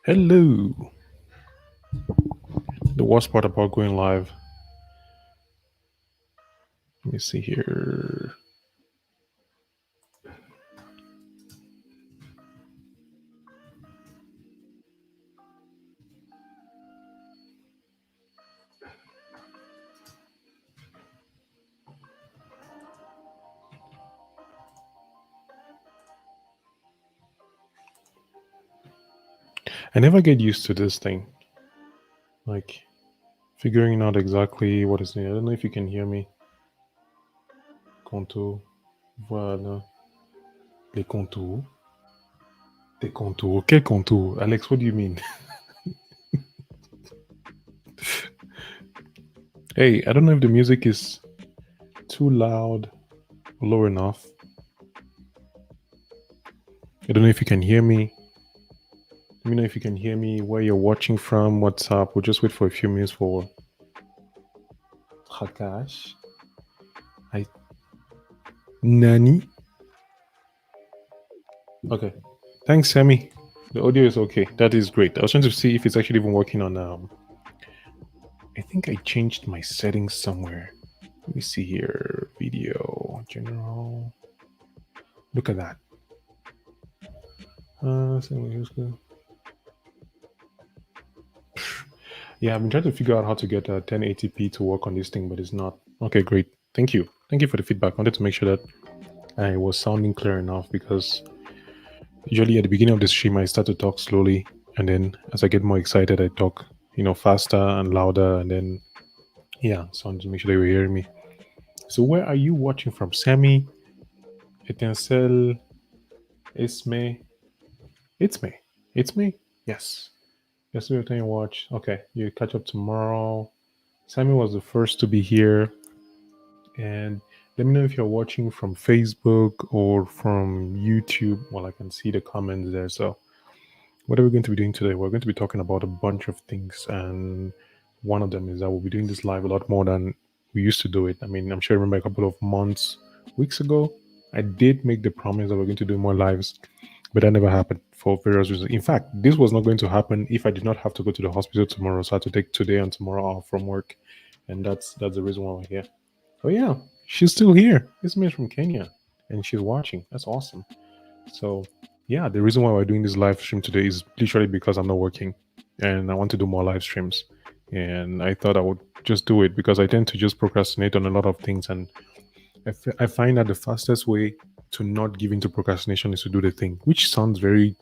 Hello. The worst part about going live. Let me see here. I never get used to this thing. Like figuring out exactly what is needed. I don't know if you can hear me. Contour. Voilà. Les contours. Des contours. Quel contour? Alex, what do you mean? Hey, I don't know if the music is too loud or low enough. I don't know if you can hear me. Let me know if you can hear me, where you're watching from, what's up. We'll just wait for a few minutes for Hakash. Nani? Okay. Thanks, Sammy. The audio is okay. That is great. I was trying to see if it's actually even working on. I think I changed my settings somewhere. Let me see here. Video, general. Look at that. Yeah, I've been trying to figure out how to get a 1080p to work on this thing, but it's not. Okay, great. Thank you. Thank you for the feedback. I wanted to make sure that I was sounding clear enough because usually at the beginning of the stream, I start to talk slowly. And then as I get more excited, I talk, faster and louder. And then, yeah, so I wanted to make sure they were hearing me. So where are you watching from? Sammy, Xtincell, Isme. It's me. It's me? Yes. Yesterday, time you watch. Okay, you catch up tomorrow. Sammy was the first to be here. And let me know if you're watching from Facebook or from YouTube. Well, I can see the comments there. So, what are we going to be doing today? We're going to be talking about a bunch of things. And one of them is that we'll be doing this live a lot more than we used to do it. I mean, I'm sure I remember a couple of months, weeks ago, I did make the promise that we're going to do more lives, but that never happened for various reasons. In fact, this was not going to happen if I did not have to go to the hospital tomorrow. So I had to take today and tomorrow off from work. And that's the reason why we're here. Oh yeah, she's still here. This man from Kenya, and she's watching. That's awesome. So yeah, the reason why we're doing this live stream today is literally because I'm not working, and I want to do more live streams. And I thought I would just do it because I tend to just procrastinate on a lot of things, and I find that the fastest way to not give into procrastination is to do the thing, which sounds very,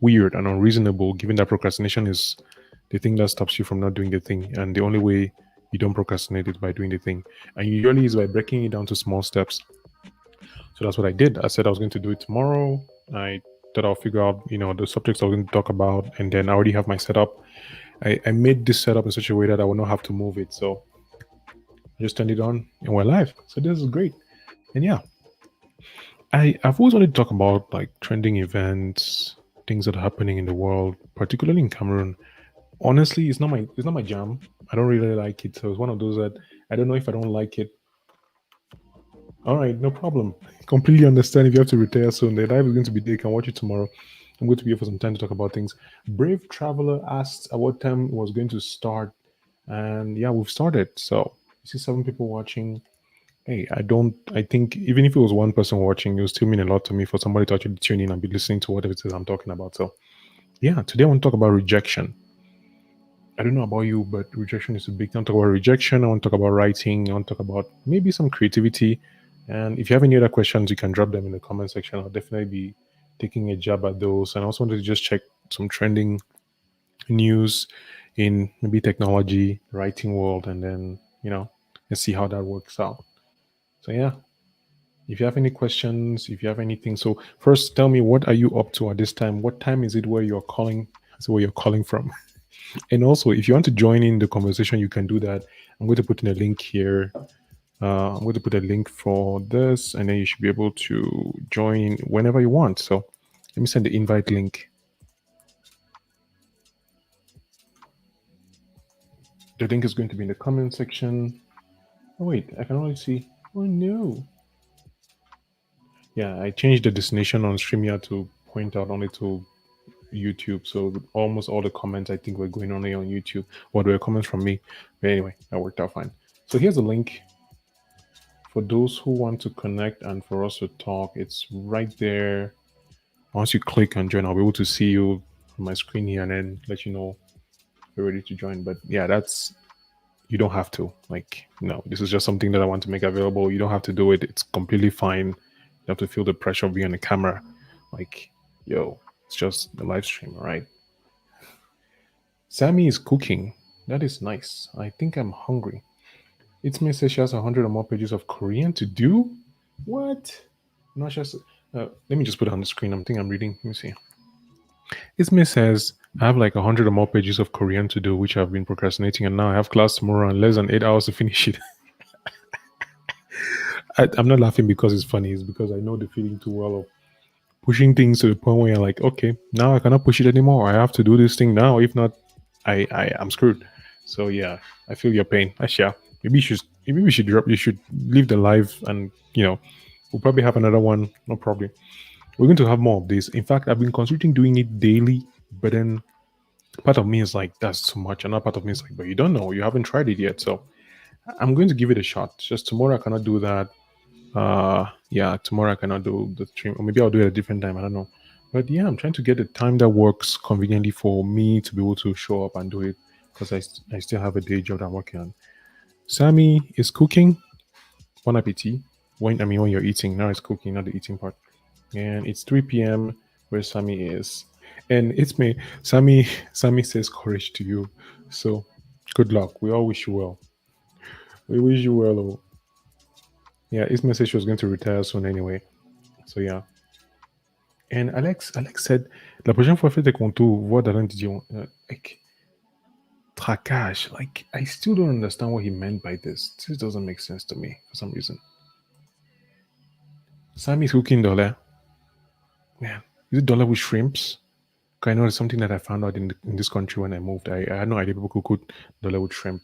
weird and unreasonable, given that procrastination is the thing that stops you from not doing the thing. And the only way you don't procrastinate is by doing the thing. And usually is by breaking it down to small steps. So that's what I did. I said I was going to do it tomorrow. I thought I'll figure out, the subjects I was going to talk about. And then I already have my setup. I made this setup in such a way that I will not have to move it. So I just turned it on and we're live. So this is great. And yeah, I've always wanted to talk about like trending events, things that are happening in the world, particularly in Cameroon. Honestly, it's not my jam. I don't really like it. So it's one of those that I don't know if I don't like it. All right, no problem. Completely understand if you have to retire soon. The live is going to be there. You can watch it tomorrow. I'm going to be here for some time to talk about things. Brave Traveler asked at what time it was going to start. And yeah, we've started. So you see 7 people watching. Hey, I think even if it was one person watching, it would still mean a lot to me for somebody to actually tune in and be listening to whatever it is I'm talking about. So yeah, today I want to talk about rejection. I don't know about you, but rejection is a big thing. I want to talk about rejection. I want to talk about writing. I want to talk about maybe some creativity. And if you have any other questions, you can drop them in the comment section. I'll definitely be taking a jab at those. And I also wanted to just check some trending news in maybe technology, writing world, and then, let's see how that works out. So yeah, if you have any questions, if you have anything. So first tell me, what are you up to at this time? What time is it where you're calling? So where you're calling from? And also, if you want to join in the conversation, you can do that. I'm going to put in a link here. I'm going to put a link for this, and then you should be able to join whenever you want. So let me send the invite link. The link is going to be in the comment section. Oh, wait, I can only see. Oh, no. Yeah, I changed the destination on StreamYard to point out only to YouTube, so almost all the comments I think were going on here on YouTube. Well, there were comments from me, but anyway, that worked out fine. So here's a link for those who want to connect and for us to talk. It's right there. Once you click and join, I'll be able to see you on my screen here and then let you know you're ready to join. But yeah, that's, you don't have to. Like, no, this is just something that I want to make available. You don't have to do it. It's completely fine. You have to feel the pressure of being on the camera. Like, yo, it's just the live stream, all right? Sammy is cooking. That is nice. I think I'm hungry. It's me says she has 100 or more pages of Korean to do. What? Not just. Let me just put it on the screen. I'm thinking I'm reading. Let me see. Ismay says, I have like 100 or more pages of Korean to do, which I've been procrastinating, and now I have class tomorrow and less than 8 hours to finish it. I'm not laughing because it's funny. It's because I know the feeling too well of pushing things to the point where you're like, okay, now I cannot push it anymore. I have to do this thing now. If not, I'm screwed. So yeah, I feel your pain. Asha, maybe we should drop. You should leave the live, and we'll probably have another one. No problem. We're going to have more of this. In fact, I've been considering doing it daily, but then part of me is like, that's too much. Another part of me is like, but you don't know. You haven't tried it yet. So I'm going to give it a shot. Just tomorrow I cannot do that. Yeah, tomorrow I cannot do the stream. Or maybe I'll do it at a different time. I don't know. But yeah, I'm trying to get a time that works conveniently for me to be able to show up and do it, because I still have a day job that I'm working on. Sammy is cooking. Bon appetit. When you're eating. Now it's cooking, not the eating part. And it's 3 p.m. where Sammy is. And it's me. Sammy says courage to you. So good luck. We all wish you well. We wish you well. Oh. Yeah, Isma said she was going to retire soon anyway. So yeah. And Alex said, la prochaine fois fais tes contours, vois dans like traquage. Like, I still don't understand what he meant by this. This doesn't make sense to me for some reason. Sammy's cooking dollar. Man, is it dollar with shrimps? I know it's something that I found out in this country when I moved. I had no idea people could cook dollar with shrimp.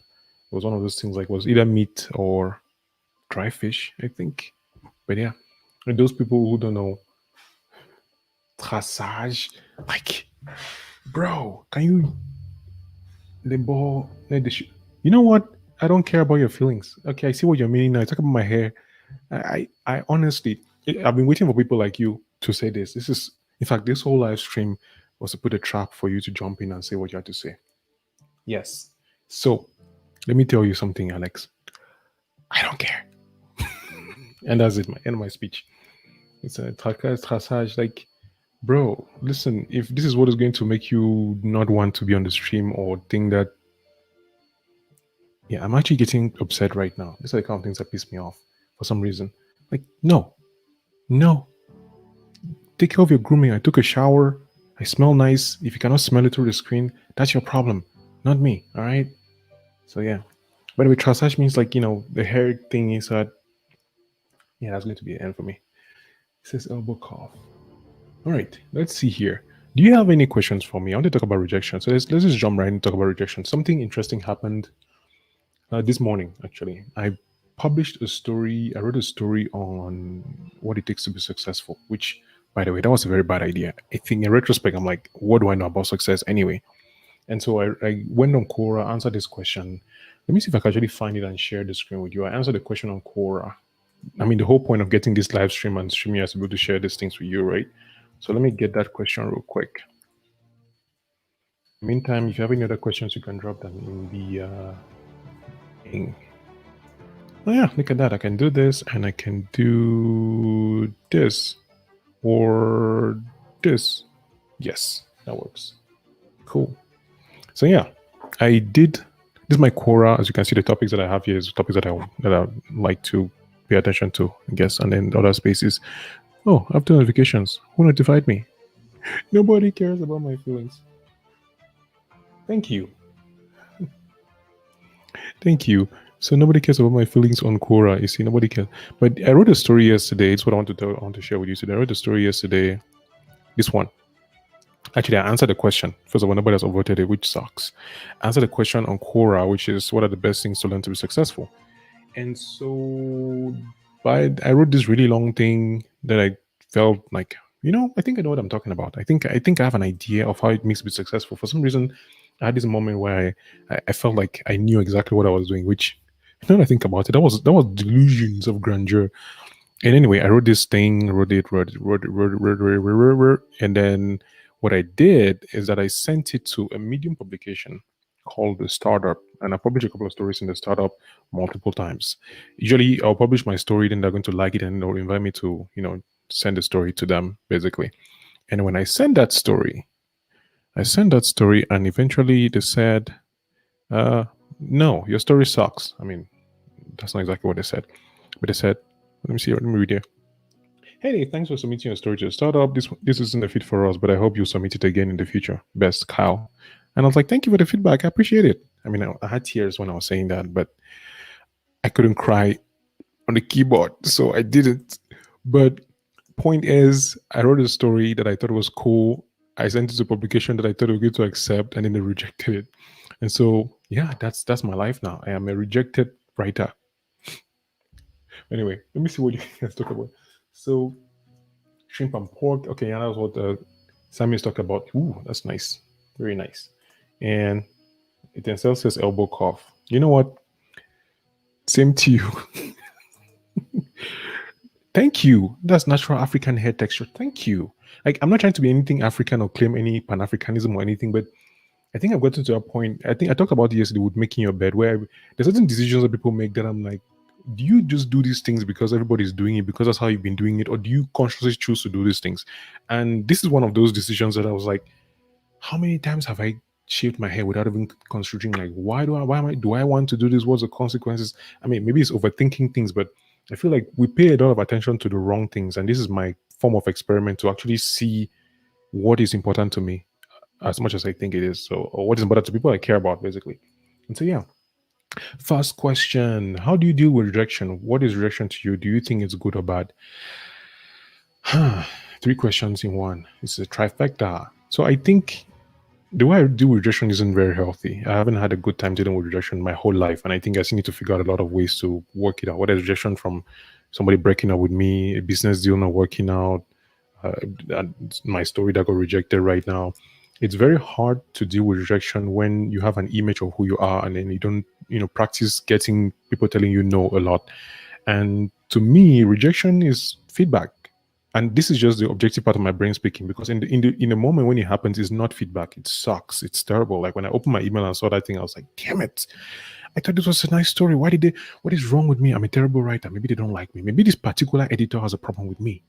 It was one of those things, like, it was either meat or dry fish, I think. But yeah, and those people who don't know, traçage, like, bro, can you the ball? You know what? I don't care about your feelings. Okay, I see what you're meaning now. Talk about my hair. I honestly, I've been waiting for people like you to say this. This is, in fact, this whole live stream was to put a trap for you to jump in and say what you had to say. Yes. So, let me tell you something, Alex. I don't care. And that's it. End of my speech. It's a traçage. Like, bro, listen. If this is what is going to make you not want to be on the stream or think that, yeah, I'm actually getting upset right now. These are the kind of things that piss me off for some reason. Like, no. Take care of your grooming. I took a shower. I smell nice. If you cannot smell it through the screen, that's your problem, not me. All right. So yeah. By the way, traçage means, like, the hair thing is that. Yeah, that's going to be the end for me. It says elbow cough. All right, let's see here. Do you have any questions for me? I want to talk about rejection. So let's just jump right in and talk about rejection. Something interesting happened this morning, actually. I published a story. I wrote a story on what it takes to be successful, which, by the way, that was a very bad idea. I think in retrospect, I'm like, what do I know about success anyway? And so I went on Quora, answered this question. Let me see if I can actually find it and share the screen with you. I answered the question on Quora. I mean, the whole point of getting this live stream and streaming is to be able to share these things with you, right? So let me get that question real quick. Meantime, if you have any other questions, you can drop them in the thing. Oh yeah, look at that. I can do this, and I can do this or this. Yes, that works. Cool. So yeah, I did. This is my Quora. As you can see, the topics that I have here is topics that I like to pay attention to, I guess, and then other spaces. Oh, I have 2 notifications. Who notified me? Nobody cares about my feelings. Thank you. Thank you. So nobody cares about my feelings on Quora. You see, nobody cares. But I wrote a story yesterday. It's what I want to share with you today. I wrote a story yesterday. This one. Actually, I answered the question. First of all, nobody has voted it, which sucks. I answered the question on Quora, which is, what are the best things to learn to be successful? And so I wrote this really long thing that I felt like, I think I know what I'm talking about. I think I have an idea of how it makes me successful. For some reason, I had this moment where I felt like I knew exactly what I was doing, which now that I think about it, that was delusions of grandeur. And anyway, I wrote this thing, wrote it, and then what I did is that I sent it to a Medium publication called the Startup, and I published a couple of stories in the Startup multiple times. Usually, I'll publish my story, then they're going to like it, and they'll invite me to, send the story to them, basically. And when I sent that story, and eventually they said, "No, your story sucks." I mean, that's not exactly what they said, but they said, "Let me see, let me read here. Hey, thanks for submitting your story to the startup. This isn't a fit for us, but I hope you'll submit it again in the future. Best, Kyle." And I was like, "Thank you for the feedback. I appreciate it." I mean, I had tears when I was saying that, but I couldn't cry on the keyboard, so I didn't. But point is, I wrote a story that I thought was cool. I sent it to publication that I thought they were going to accept, and then they rejected it. And so, yeah, that's my life now. I am a rejected writer. Anyway, let me see what you guys talk about. So, shrimp and pork. Okay, and that was what Sammy's talked about. Ooh, that's nice. Very nice. And Xtincell says elbow cough. You know what? Same to you. Thank you. That's natural African hair texture. Thank you. Like, I'm not trying to be anything African or claim any Pan Africanism or anything, but I think I've gotten to a point. I think I talked about it yesterday with making your bed, where there's certain decisions that people make that I'm like, do you just do these things because everybody's doing it, because that's how you've been doing it, or do you consciously choose to do these things? And this is one of those decisions that I was like, how many times have I shaved my hair without even considering, like, do I want to do this? What's the consequences? I mean, maybe it's overthinking things, but I feel like we pay a lot of attention to the wrong things, and this is my form of experiment to actually see what is important to me as much as I think it is. So, or what is important to people I care about, basically. And so, yeah. First question: how do you deal with rejection? What is rejection to you? Do you think it's good or bad? Three questions in one. It's a trifecta. So I think the way I deal with rejection isn't very healthy. I haven't had a good time dealing with rejection my whole life, and I think I still need to figure out a lot of ways to work it out. Whether it's rejection from somebody breaking up with me, a business deal not working out, my story that got rejected right now. It's very hard to deal with rejection when you have an image of who you are, and then you don't, practice getting people telling you no a lot. And to me, rejection is feedback. And this is just the objective part of my brain speaking, because in the moment when it happens, it's not feedback. It sucks. It's terrible. Like when I opened my email and saw that thing, I was like, damn it. I thought this was a nice story. What is wrong with me? I'm a terrible writer. Maybe they don't like me. Maybe this particular editor has a problem with me.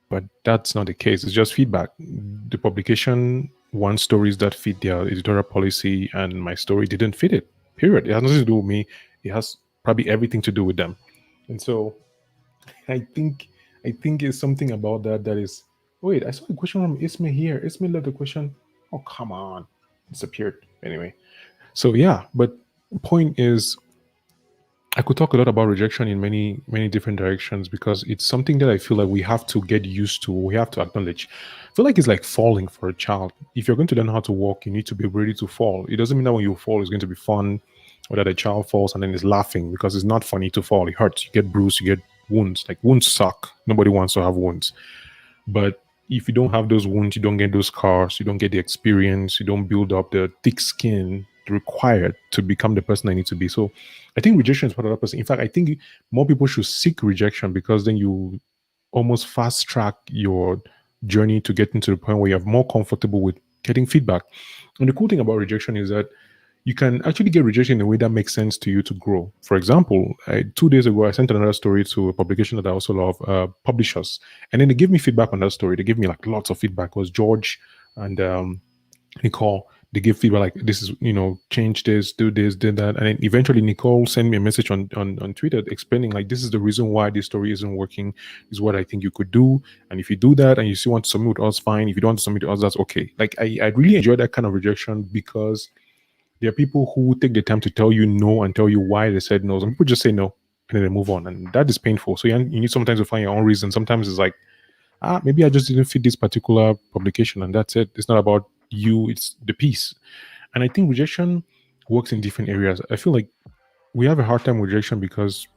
But that's not the case. It's just feedback. The publication wants stories that fit their editorial policy, and my story didn't fit it. Period. It has nothing to do with me. It has probably everything to do with them. And so I think it's something about that is. Wait, I saw a question from Ismail here. Ismail left the question. Oh, come on. Disappeared. Anyway. So yeah, but point is, I could talk a lot about rejection in many, many different directions, because it's something that I feel like we have to get used to. We have to acknowledge. I feel like it's like falling for a child. If you're going to learn how to walk, you need to be ready to fall. It doesn't mean that when you fall, it's going to be fun, or that a child falls and then is laughing, because it's not funny to fall. It hurts. You get bruised, you get wounds. Like, wounds suck. Nobody wants to have wounds. But if you don't have those wounds, you don't get those scars, you don't get the experience, you don't build up the thick skin required to become the person I need to be. So I think rejection is part of that person. In fact, I think more people should seek rejection, because then you almost fast track your journey to getting to the point where you're more comfortable with getting feedback. And the cool thing about rejection is that you can actually get rejection in a way that makes sense to you to grow. For example, 2 days ago, I sent another story to a publication that I also love, Publishers. And then they gave me feedback on that story. They gave me like lots of feedback. It was George and Nicole. They give feedback like, this is, change this, do this, do that. And then eventually Nicole sent me a message on Twitter explaining, like, this is the reason why this story isn't working. This is what I think you could do. And if you do that and you still want to submit with us, fine. If you don't want to submit with us, that's okay. Like, I really enjoy that kind of rejection, because there are people who take the time to tell you no and tell you why they said no. Some people just say no and then they move on, and that is painful. So you need sometimes to find your own reason. Sometimes it's like, maybe I just didn't fit this particular publication, and that's it. It's not about you, it's the piece. And I think rejection works in different areas. I feel like we have a hard time with rejection because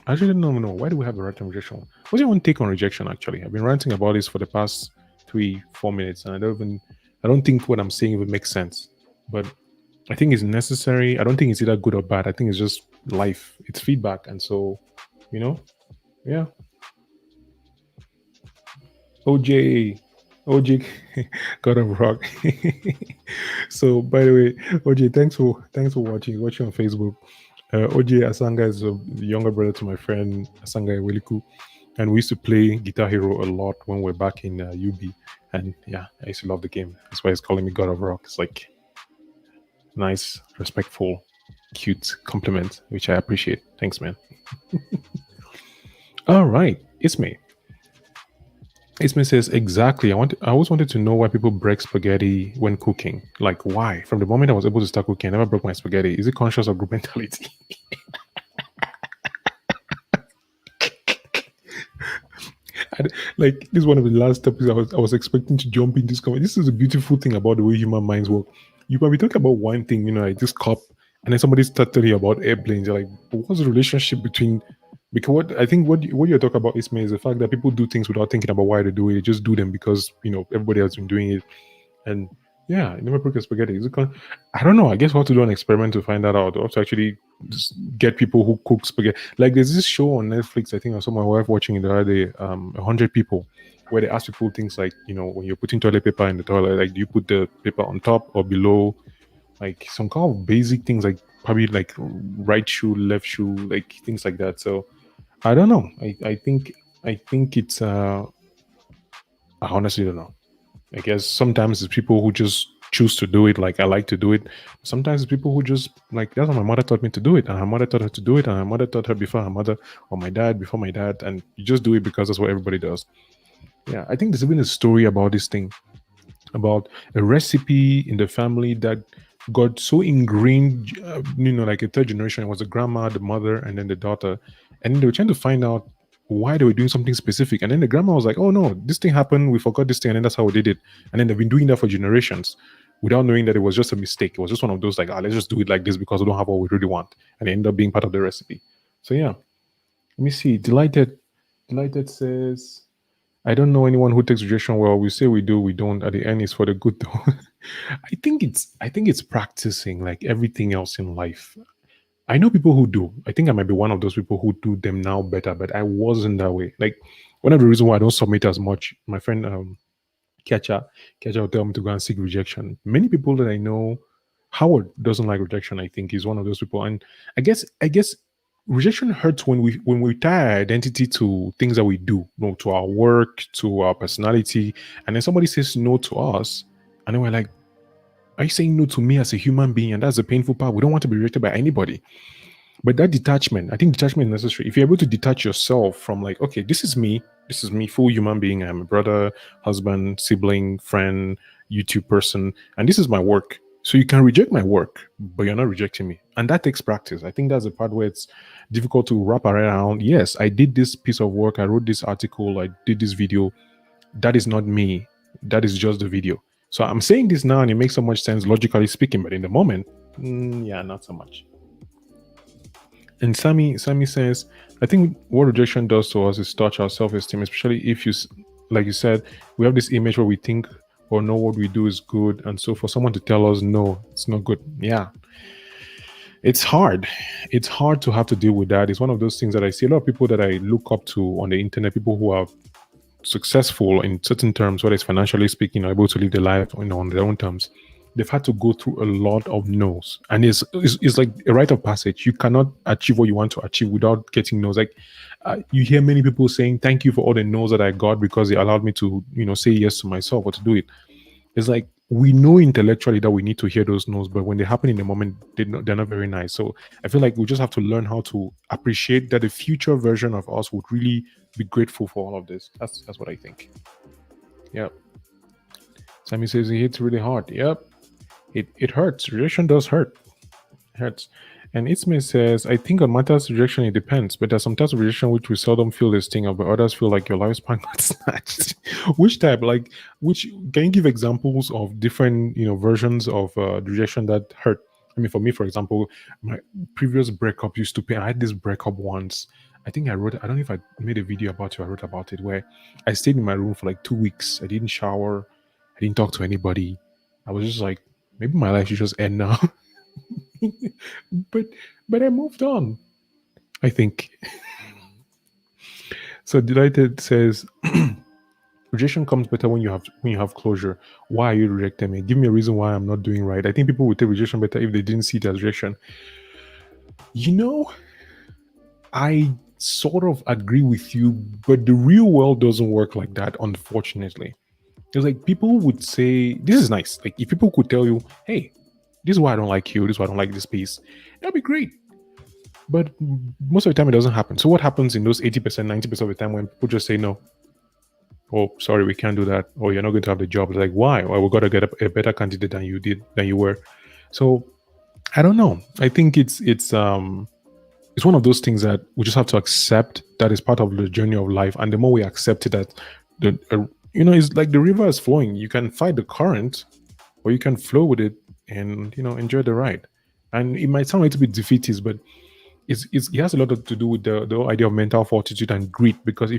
Actually, no. Why do we have a rant on rejection? What's your one take on rejection? Actually, I've been ranting about this for the past 3-4 minutes, and I don't think what I'm saying even makes sense. But I think it's necessary. I don't think it's either good or bad. I think it's just life. It's feedback, and so, you know, yeah. OJ, OJ, God of Rock. So, by the way, OJ, thanks for watching on Facebook. OJ Asanga is a younger brother to my friend Asanga Eweliku, and we used to play Guitar Hero a lot when we are back in UB. And yeah, I used to love the game. That's why he's calling me God of Rock. It's like nice, respectful, cute compliment, which I appreciate. Thanks, man. All right, it's me. Ismail says exactly. I always wanted to know why people break spaghetti when cooking. Like why? From the moment I was able to start cooking, I never broke my spaghetti. Is it conscious of group mentality? Like this is one of the last topics I was expecting to jump in this comment. This is a beautiful thing about the way human minds work. You might be talking about one thing, like this cup, and then somebody starts telling you about airplanes. You're like, but what's the relationship between? Because what I think what you're talking about, Ismail, is the fact that people do things without thinking about why they do it. They just do them because everybody has been doing it, and yeah, I never broke a spaghetti. I don't know. I guess we'll have to do an experiment to find that out. Or to actually just get people who cook spaghetti. Like there's this show on Netflix. I think I saw my wife watching it the other day. 100 People, where they ask people things like, when you're putting toilet paper in the toilet, like do you put the paper on top or below? Like some kind of basic things, like probably like right shoe, left shoe, like things like that. So I don't know. I think it's. I honestly don't know. I guess sometimes it's people who just choose to do it. Like I like to do it. Sometimes it's people who just like that's how my mother taught me to do it, and her mother taught her to do it, and her mother taught her before her mother, or my dad before my dad, and you just do it because that's what everybody does. Yeah, I think there's even a story about this thing, about a recipe in the family that got so ingrained, like a third generation. It was the grandma, the mother, and then the daughter, and then they were trying to find out why they were doing something specific. And then the grandma was like, "Oh no, this thing happened. We forgot this thing, and then that's how we did it." And then they've been doing that for generations, without knowing that it was just a mistake. It was just one of those like, let's just do it like this because we don't have what we really want, and it ended up being part of the recipe. So yeah, let me see. Delighted says, I don't know anyone who takes rejection well. We say we do, we don't. At the end, it's for the good though. I think it's practicing like everything else in life. I know people who do. I think I might be one of those people who do them now better, but I wasn't that way. Like one of the reasons why I don't submit as much, my friend Kcha, Kcha will tell me to go and seek rejection. Many people that I know, Howard doesn't like rejection. I think he's one of those people, and I guess rejection hurts when we tie our identity to things that we do, to our work, to our personality, and then somebody says no to us, and then we're like, "Are you saying no to me as a human being?" And that's the painful part. We don't want to be rejected by anybody. But that detachment, I think detachment is necessary. If you're able to detach yourself from like, okay, this is me, full human being. I'm a brother, husband, sibling, friend, YouTube person, and this is my work. So you can reject my work, but you're not rejecting me. And that takes practice. I think that's the part where it's difficult to wrap around. Yes, I did this piece of work, I wrote this article, I did this video. That is not me. That is just the video. So I'm saying this now and it makes so much sense logically speaking, but in the moment, yeah, not so much. And Sammy says, I think what rejection does to us is touch our self-esteem, especially if like you said, we have this image where we think or know what we do is good, and so for someone to tell us no, it's not good, yeah, it's hard. It's hard to have to deal with that. It's one of those things that I see a lot of people that I look up to on the internet, people who are successful in certain terms, whether it's financially speaking or able to live their life on their own terms. They've had to go through a lot of no's, and it's like a rite of passage. You cannot achieve what you want to achieve without getting no's. Like you hear many people saying, "Thank you for all the no's that I got because it allowed me to, say yes to myself or to do it." It's like we know intellectually that we need to hear those no's, but when they happen in the moment, they're not very nice. So I feel like we just have to learn how to appreciate that the future version of us would really be grateful for all of this. That's what I think. Yep. Sammy says it hits really hard. Yep. It hurts. Rejection does hurt. It hurts. And Ismail says, I think on matters rejection, it depends. But there's some types of rejection which we seldom feel this thing of, but others feel like your lifespan got snatched. Which type? Like, which can you give examples of different, versions of rejection that hurt? I mean, for me, for example, my previous breakup used to pain. I had this breakup once, I think I wrote, I don't know if I made a video about it or I wrote about it, where I stayed in my room for like 2 weeks. I didn't shower. I didn't talk to anybody. I was just like, maybe my life should just end now. but but I moved on, I think. So Delighted says rejection comes better when you have closure. Why are you rejecting me? Give me a reason why I'm not doing right. I think people would take rejection better if they didn't see it as rejection. You know, I sort of agree with you, but the real world doesn't work like that, unfortunately. It's like people would say, this is nice. Like if people could tell you, hey, this is why I don't like you, this is why I don't like this piece, that'd be great. But most of the time it doesn't happen. So what happens in those 80%, 90% of the time when people just say no? Oh, sorry, we can't do that. Or you're not going to have the job. It's like, why? Well, we got to get a better candidate than you were. So I don't know. I think it's one of those things that we just have to accept that is part of the journey of life. And the more we accept it, that it's like the river is flowing. You can fight the current, or you can flow with it and enjoy the ride. And it might sound a little bit defeatist, but it has a lot to do with the whole idea of mental fortitude and grit. Because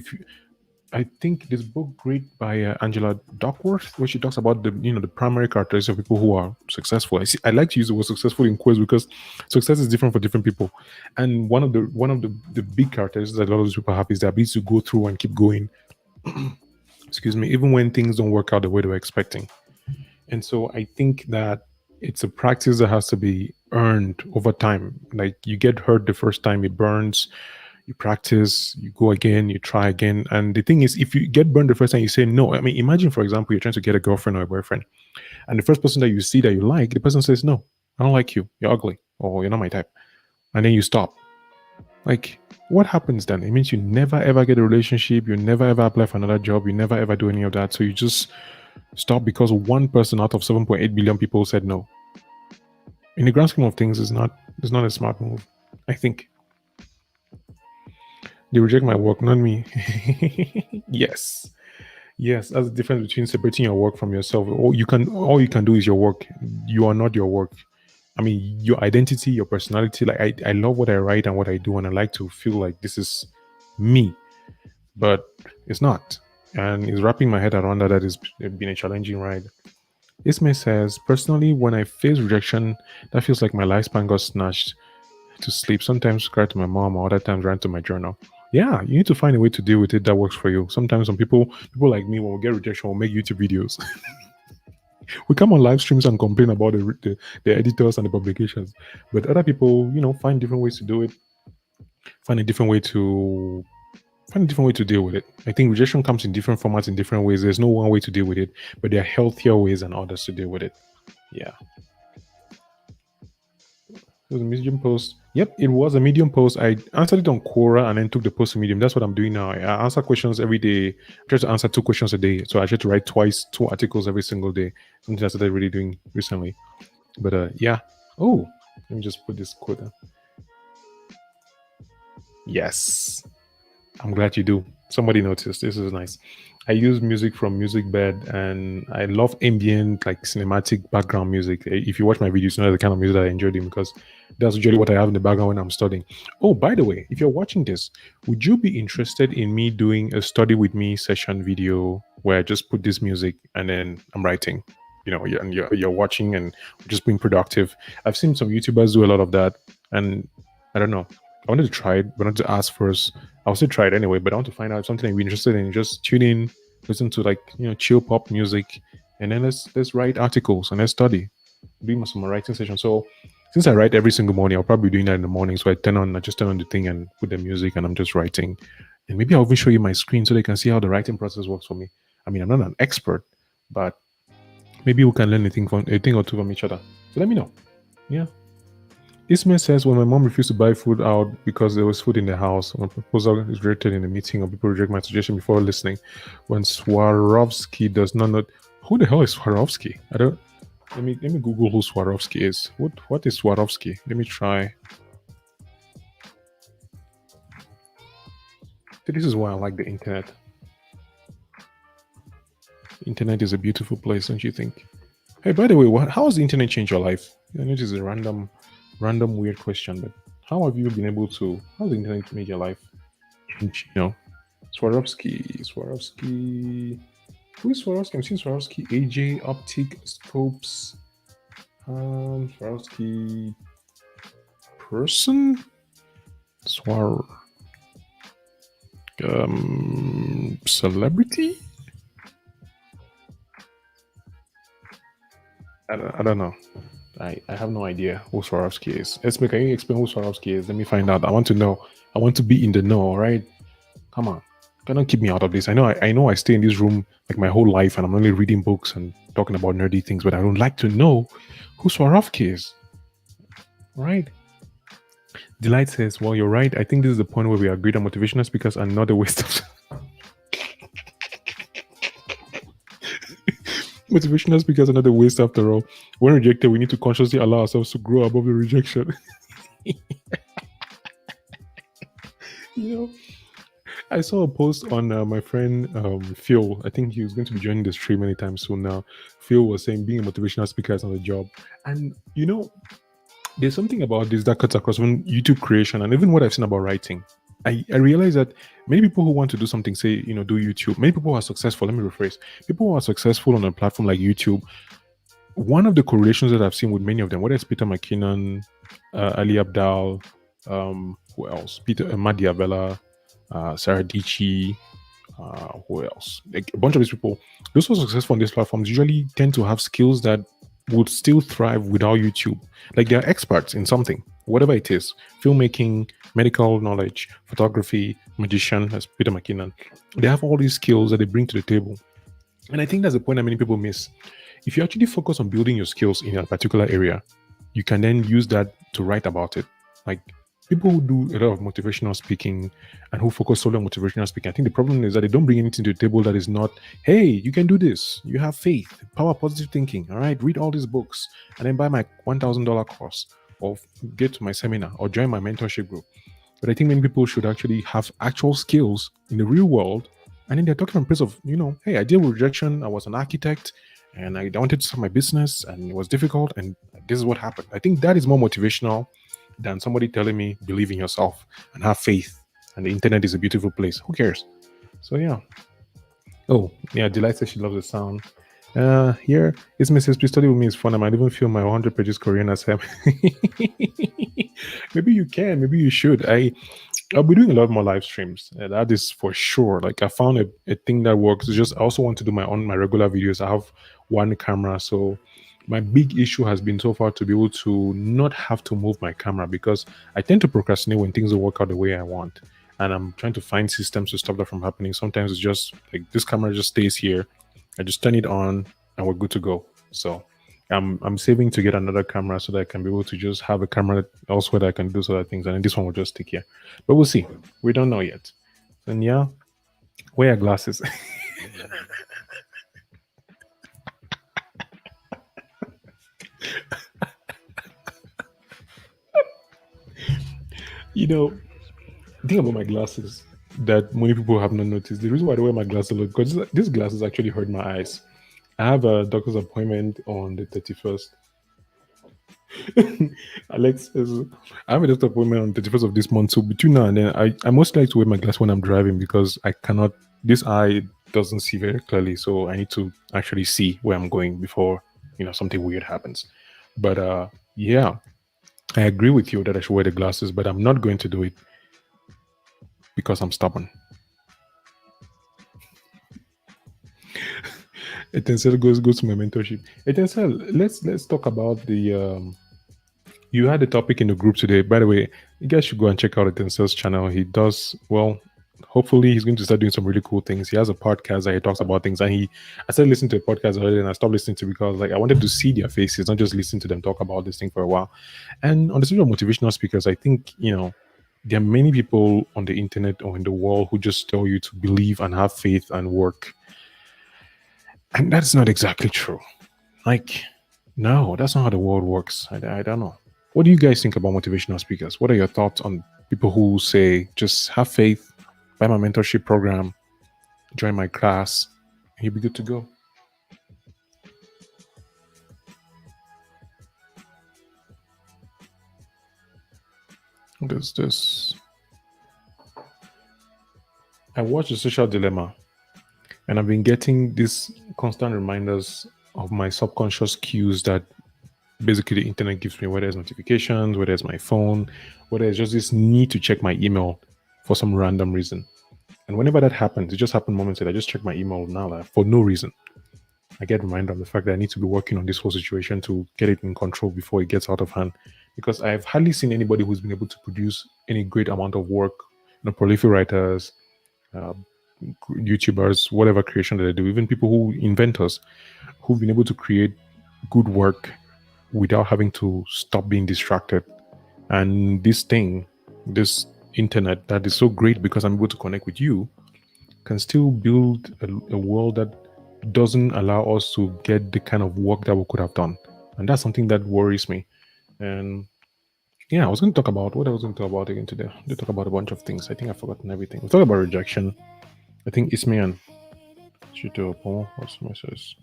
I think this book Grit by Angela Duckworth, where she talks about the primary characteristics of people who are successful. I like to use the word successful in quotes because success is different for different people. And one of the big characteristics that a lot of these people have is the ability to go through and keep going. Excuse me, even when things don't work out the way they were expecting. And so I think that it's a practice that has to be earned over time. Like you get hurt the first time, it burns. You practice, you go again, you try again. And the thing is, if you get burned the first time, you say no. I mean, imagine, for example, you're trying to get a girlfriend or a boyfriend, and the first person that you see that you like, the person says, no, I don't like you. You're ugly, or you're not my type. And then you stop. Like, what happens then? It means you never ever get a relationship, you never ever apply for another job, you never ever do any of that. So you just stop because one person out of 7.8 billion people said no. In the grand scheme of things, it's not a smart move, I think. They reject my work, not me. Yes, that's the difference between separating your work from yourself. All you can do is your work. You are not your work. I mean, your identity, your personality. Like I love what I write and what I do, and I like to feel like this is me, but it's not. And it's wrapping my head around that has been a challenging ride. Ismay says, personally, when I face rejection, that feels like my lifespan got snatched to sleep. Sometimes cry to my mom, or other times rant to my journal. Yeah, you need to find a way to deal with it that works for you. Sometimes some people like me, when we get rejection, we'll make YouTube videos. We come on live streams and complain about the editors and the publications. But other people, find different ways to do it. Find a different way to deal with it. I think rejection comes in different formats in different ways. There's no one way to deal with it, but there are healthier ways than others to deal with it. Yeah. It was a Medium post. Yep, it was a Medium post. I answered it on Quora and then took the post to Medium. That's what I'm doing now. I answer questions every day. I try to answer 2 questions a day. So I try to write 2 articles every single day. Something I started really doing recently. But yeah. Oh, let me just put this quote down. Yes. I'm glad you do. Somebody noticed. This is nice. I use music from MusicBed, and I love ambient, like cinematic background music. If you watch my videos, you know the kind of music that I enjoy doing, because that's usually what I have in the background when I'm studying. Oh, by the way, if you're watching this, would you be interested in me doing a study with me session video where I just put this music and then I'm writing? You're watching and just being productive. I've seen some YouTubers do a lot of that, and I don't know. I wanted to try it, but I wanted to ask first. I'll still try it anyway, but I want to find out something you're interested in. Just tune in, listen to chill pop music, and then let's write articles and let's study. Do some writing session. So since I write every single morning, I'll probably be doing that in the morning. So I just turn on the thing and put the music, and I'm just writing. And maybe I'll even show you my screen so they can see how the writing process works for me. I mean, I'm not an expert, but maybe we can learn a thing or two from each other. So let me know. Yeah. Ismail says, when my mom refused to buy food out because there was food in the house, when a proposal is rejected in a meeting or people reject my suggestion before listening, when Swarovski does not know, who the hell is Swarovski? Let me Google who Swarovski is. What is Swarovski? Let me try. This is why I like the internet. The internet is a beautiful place, don't you think? Hey, by the way, how has the internet changed your life? I know this is a random weird question, but how has the internet made your life? know, Swarovski. Who is Swarovski? I'm seeing Swarovski, AJ, Optic, Scopes, Swarovski person, Swar, celebrity. I don't know. I have no idea who Swarovski is. Esme, can you explain who Swarovski is? Let me find out. I want to know. I want to be in the know. All right, come on. Cannot keep me out of this. I know I stay in this room like my whole life and I'm only reading books and talking about nerdy things, but I don't like to know who Swarovski is. Right? Delight says, well, you're right. I think this is the point where we agree that motivational speakers are not a waste of motivational speakers are not a waste after all. When rejected, we need to consciously allow ourselves to grow above the rejection. You know, I saw a post on my friend Phil. I think he was going to be joining the stream anytime soon now. Phil was saying being a motivational speaker is not a job. And, there's something about this that cuts across even YouTube creation and even what I've seen about writing. I realize that many people who want to do something, say, do YouTube, many people who are successful, let me rephrase, people who are successful on a platform like YouTube, one of the correlations that I've seen with many of them, whether it's Peter McKinnon, Ali Abdal, who else? Peter Matt Diabella, Sarah Dici, who else? Like a bunch of these people, those who are successful on these platforms usually tend to have skills that would still thrive without YouTube. Like they're experts in something, whatever it is, filmmaking, medical knowledge, photography, magician, as Peter McKinnon. They have all these skills that they bring to the table. And I think that's the point that many people miss. If you actually focus on building your skills in a particular area, you can then use that to write about it. Like people who do a lot of motivational speaking and who focus solely on motivational speaking, I think the problem is that they don't bring anything to the table that is not, hey, you can do this. You have faith, power, positive thinking. All right, read all these books and then buy my $1,000 course or get to my seminar or join my mentorship group. But I think many people should actually have actual skills in the real world. And then they're talking from a place of, hey, I deal with rejection. I was an architect and I wanted to start my business and it was difficult. And this is what happened. I think that is more motivational than somebody telling me, believe in yourself and have faith. And the internet is a beautiful place. Who cares? So, yeah. Oh, yeah. Delight says she loves the sound. Here, Isma says, please study with me. It's fun. I might even film my 100 pages Korean as him. Maybe you can. Maybe you should. I'll be doing a lot more live streams. That is for sure. Like I found a thing that works. It's just I also want to do my regular videos. I have one camera, so my big issue has been so far to be able to not have to move my camera because I tend to procrastinate when things don't work out the way I want. And I'm trying to find systems to stop that from happening. Sometimes it's just like this camera just stays here. I just turn it on and we're good to go. So I'm saving to get another camera so that I can be able to just have a camera elsewhere that I can do other things. And then this one will just stick here. But we'll see. We don't know yet. And yeah, wear glasses. Think about my glasses that many people have not noticed. The reason why I don't wear my glasses is because these glasses actually hurt my eyes. I have a doctor's appointment on the 31st. Alex says, I have a doctor's appointment on the 31st of this month. So between now and then, I mostly like to wear my glass when I'm driving because I cannot, this eye doesn't see very clearly. So I need to actually see where I'm going before, something weird happens. But yeah, I agree with you that I should wear the glasses, but I'm not going to do it because I'm stubborn. Xtincell goes to my mentorship. Xtincell, let's talk about the you had a topic in the group today. By the way, you guys should go and check out Xtincell's channel. He does well. Hopefully, he's going to start doing some really cool things. He has a podcast that he talks about things, and I started listening to a podcast earlier, and I stopped listening to it because I wanted to see their faces, not just listen to them talk about this thing for a while. And on the subject of motivational speakers, I think there are many people on the internet or in the world who just tell you to believe and have faith and work. And that's not exactly true. No, that's not how the world works. I don't know. What do you guys think about motivational speakers? What are your thoughts on people who say, just have faith, buy my mentorship program, join my class, and you'll be good to go? What is this? I watched The Social Dilemma, and I've been getting these constant reminders of my subconscious cues that basically the internet gives me, whether it's notifications, whether it's my phone, whether it's just this need to check my email for some random reason. And whenever that happens, it just happened moments that I just check my email now for no reason. I get reminded of the fact that I need to be working on this whole situation to get it in control before it gets out of hand. Because I've hardly seen anybody who's been able to produce any great amount of work, prolific writers, uh, YouTubers, whatever creation that they do, even people who inventors, who've been able to create good work without having to stop being distracted. And this thing, this internet that is so great because I'm able to connect with you, can still build a world that doesn't allow us to get the kind of work that we could have done. And that's something that worries me. And yeah, I was going to talk about what I was going to talk about again today. We talk about a bunch of things. I think I've forgotten everything. We talked about rejection. I think Ismail Chito, what's the message?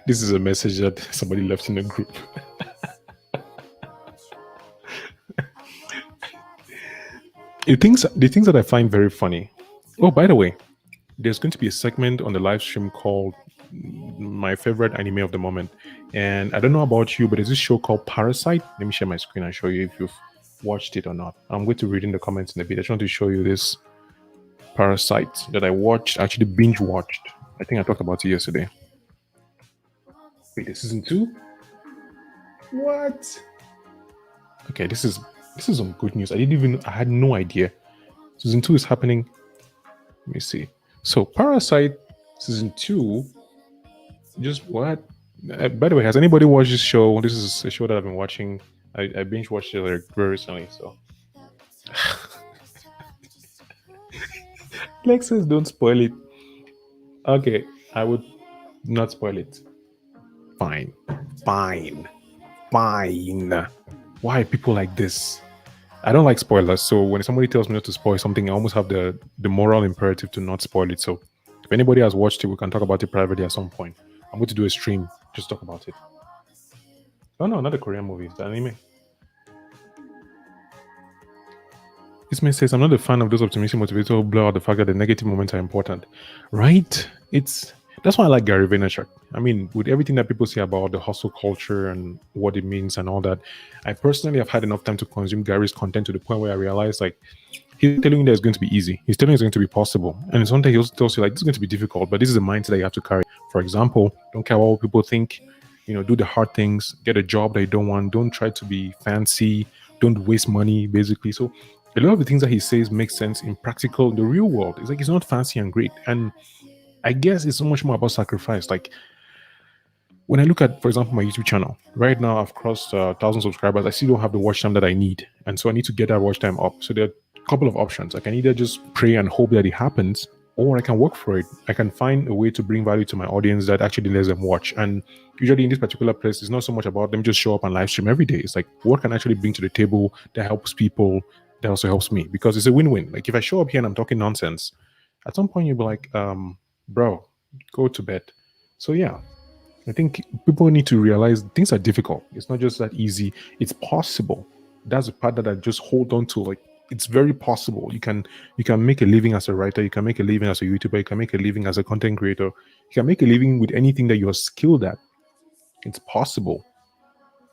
This is a message that somebody left in the group. the things that I find very funny. Oh, by the way, there's going to be a segment on the live stream called my favorite anime of the moment. And I don't know about you, but there's this show called Parasite. Let me share my screen and show you if you've watched it or not. I'm going to read in the comments in a bit. I just want to show you this Parasite that I watched, actually binge watched. I think I talked about it yesterday. Wait, the season 2? What? Okay, this is some good news. I had no idea. Season 2 is happening. Let me see. So Parasite season 2, just what? By the way, has anybody watched this show? This is a show that I've been watching. I binge watched it very recently. So Lex says don't spoil it. Okay, I would not spoil it. Fine. Why are people like this? I don't like spoilers, so when somebody tells me not to spoil something, I almost have the moral imperative to not spoil it. So if anybody has watched it, we can talk about it privately at some point. I'm going to do a stream, just talk about it. Oh no, not a Korean movie, it's the anime. This man says, I'm not a fan of those optimistic motivators who blow out the fact that the negative moments are important. Right? That's why I like Gary Vaynerchuk. I mean, with everything that people say about the hustle culture and what it means and all that, I personally have had enough time to consume Gary's content to the point where I realize, like, he's telling you that it's going to be easy. He's telling you it's going to be possible. And sometimes he also tells you, like, this is going to be difficult, but this is the mindset that you have to carry. For example, don't care what people think. Do the hard things. Get a job that you don't want. Don't try to be fancy. Don't waste money, basically. So a lot of the things that he says make sense in the real world. It's like it's not fancy and great. And I guess it's so much more about sacrifice. Like when I look at, for example, my YouTube channel, right now I've crossed 1,000 subscribers. I still don't have the watch time that I need. And so I need to get that watch time up. So there are a couple of options. I can either just pray and hope that it happens, or I can work for it. I can find a way to bring value to my audience that actually lets them watch. And usually in this particular place, it's not so much about them just show up and live stream every day. It's like what can I actually bring to the table that helps people, that also helps me, because it's a win-win. Like if I show up here and I'm talking nonsense, at some point you'll be like, bro, go to bed. So yeah, I think people need to realize things are difficult. It's not just that easy. It's possible. That's the part that I just hold on to. Like it's very possible. You can make a living as a writer. You can make a living as a YouTuber. You can make a living as a content creator. You can make a living with anything that you're skilled at. It's possible,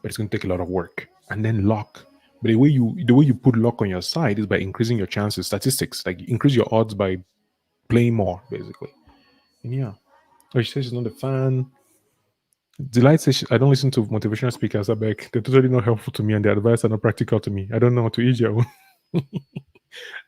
but it's going to take a lot of work. And then luck. But the way you put luck on your side is by increasing your chances, statistics. Like increase your odds by playing more, basically. And yeah. Oh, she says she's not a fan. Delight says I don't listen to motivational speakers. I beg. They're totally not helpful to me and their advice are not practical to me. I don't know how to eat your own.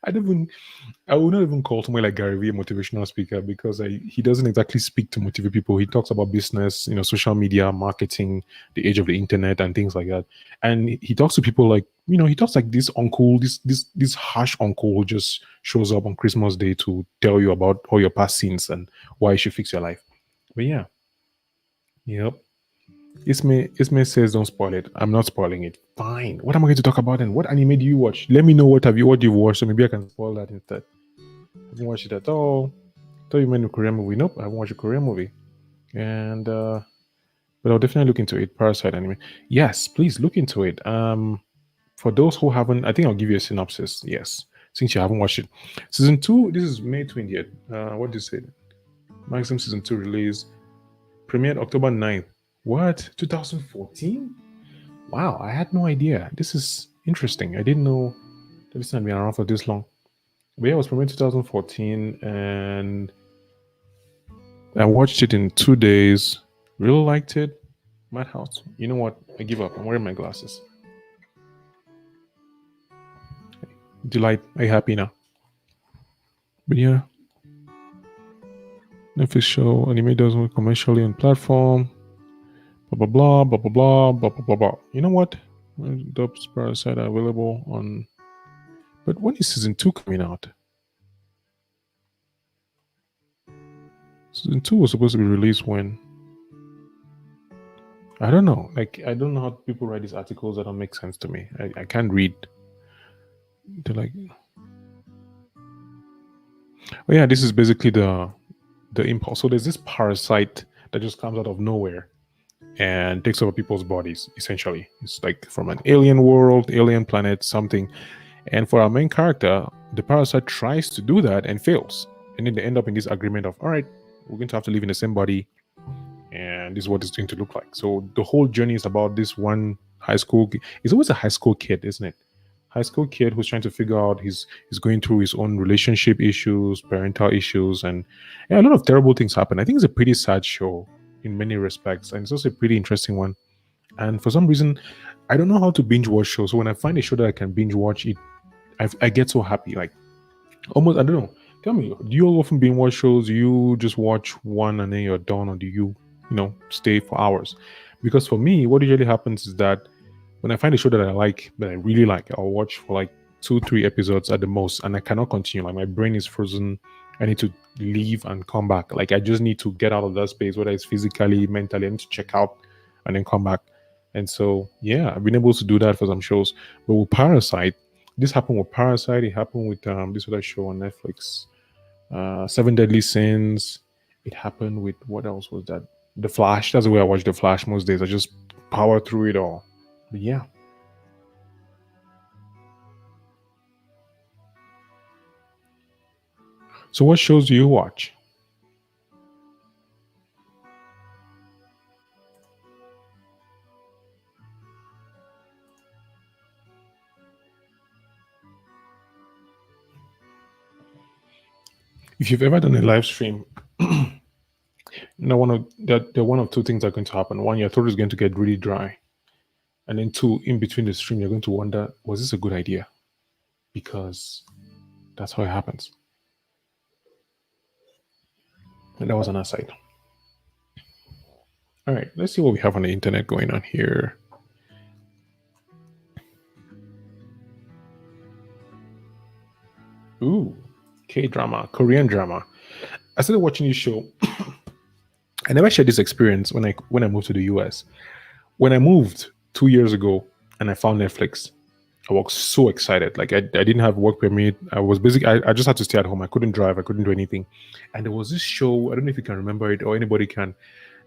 I would not even call someone like Gary Vee a motivational speaker because he doesn't exactly speak to motivate people. He talks about business, social media, marketing, the age of the internet, and things like that. And he talks to people like, he talks like this uncle, this harsh uncle who just shows up on Christmas Day to tell you about all your past sins and why you should fix your life. But yeah. Yep. Isme says don't spoil it. I'm not spoiling it. Fine. What am I going to talk about then? What anime do you watch? Let me know what you've watched, so maybe I can spoil that instead. I haven't watched it at all. I thought you meant a Korean movie. Nope, I haven't watched a Korean movie. And but I'll definitely look into it. Parasite anime. Yes, please look into it. For those who haven't, I think I'll give you a synopsis. Yes, since you haven't watched it. Season 2, this is May 20th. What did you say? Maximum Season 2 release. Premiered October 9th. What? 2014? Wow, I had no idea. This is interesting. I didn't know that this had been around for this long. But yeah, it was premiered 2014, and I watched it in 2 days. Really liked it. Madhouse. You know what? I give up. I'm wearing my glasses. Delight. Are you happy now? But yeah. Netflix show anime doesn't work commercially on platform. Blah blah blah blah blah blah blah blah blah. You know what? Dubs Parasite are available on. But when is season 2 coming out? Season 2 was supposed to be released when? I don't know. Like, I don't know how people write these articles that don't make sense to me. I can't read. They're like, oh yeah, this is basically the impulse. So there's this parasite that just comes out of nowhere and takes over people's bodies, essentially. It's like from an alien world, alien planet, something. And for our main character, the parasite tries to do that and fails. And then they end up in this agreement of, all right, we're going to have to live in the same body, and this is what it's going to look like. So the whole journey is about this one high school. It's always a high school kid, isn't it? High school kid who's trying to figure out he's going through his own relationship issues, parental issues, and yeah, a lot of terrible things happen. I think it's a pretty sad show in many respects, and it's also a pretty interesting one. And for some reason, I don't know how to binge watch shows. So when I find a show that I can binge watch, I get so happy. Like almost, I don't know. Tell me, do you often binge watch shows? Do you just watch one and then you're done, or do you stay for hours? Because for me, what usually happens is that when I find a show that I like, that I really like, I'll watch for like 2-3 episodes at the most, and I cannot continue. Like my brain is frozen. I need to leave and come back. Like I just need to get out of that space, whether it's physically, mentally. I need to check out and then come back. And so, yeah, I've been able to do that for some shows. But with Parasite, this happened with Parasite. It happened with this other show on Netflix, Seven Deadly Sins. It happened with, what else was that? The Flash. That's the way I watch The Flash most days. I just power through it all. But yeah. So what shows do you watch? If you've ever done a live stream, one of two things are going to happen. One, your throat is going to get really dry. And then two, in between the stream, you're going to wonder, was this a good idea? Because that's how it happens. And that was an aside. All right, let's see what we have on the internet going on here. Ooh, Kdrama, Korean drama. I started watching this show. I never shared this experience when I moved to the US. When I moved 2 years ago and I found Netflix, I was so excited. Like I didn't have work permit. I was basically I just had to stay at home. I couldn't drive. I couldn't do anything. And there was this show. I don't know if you can remember it or anybody can.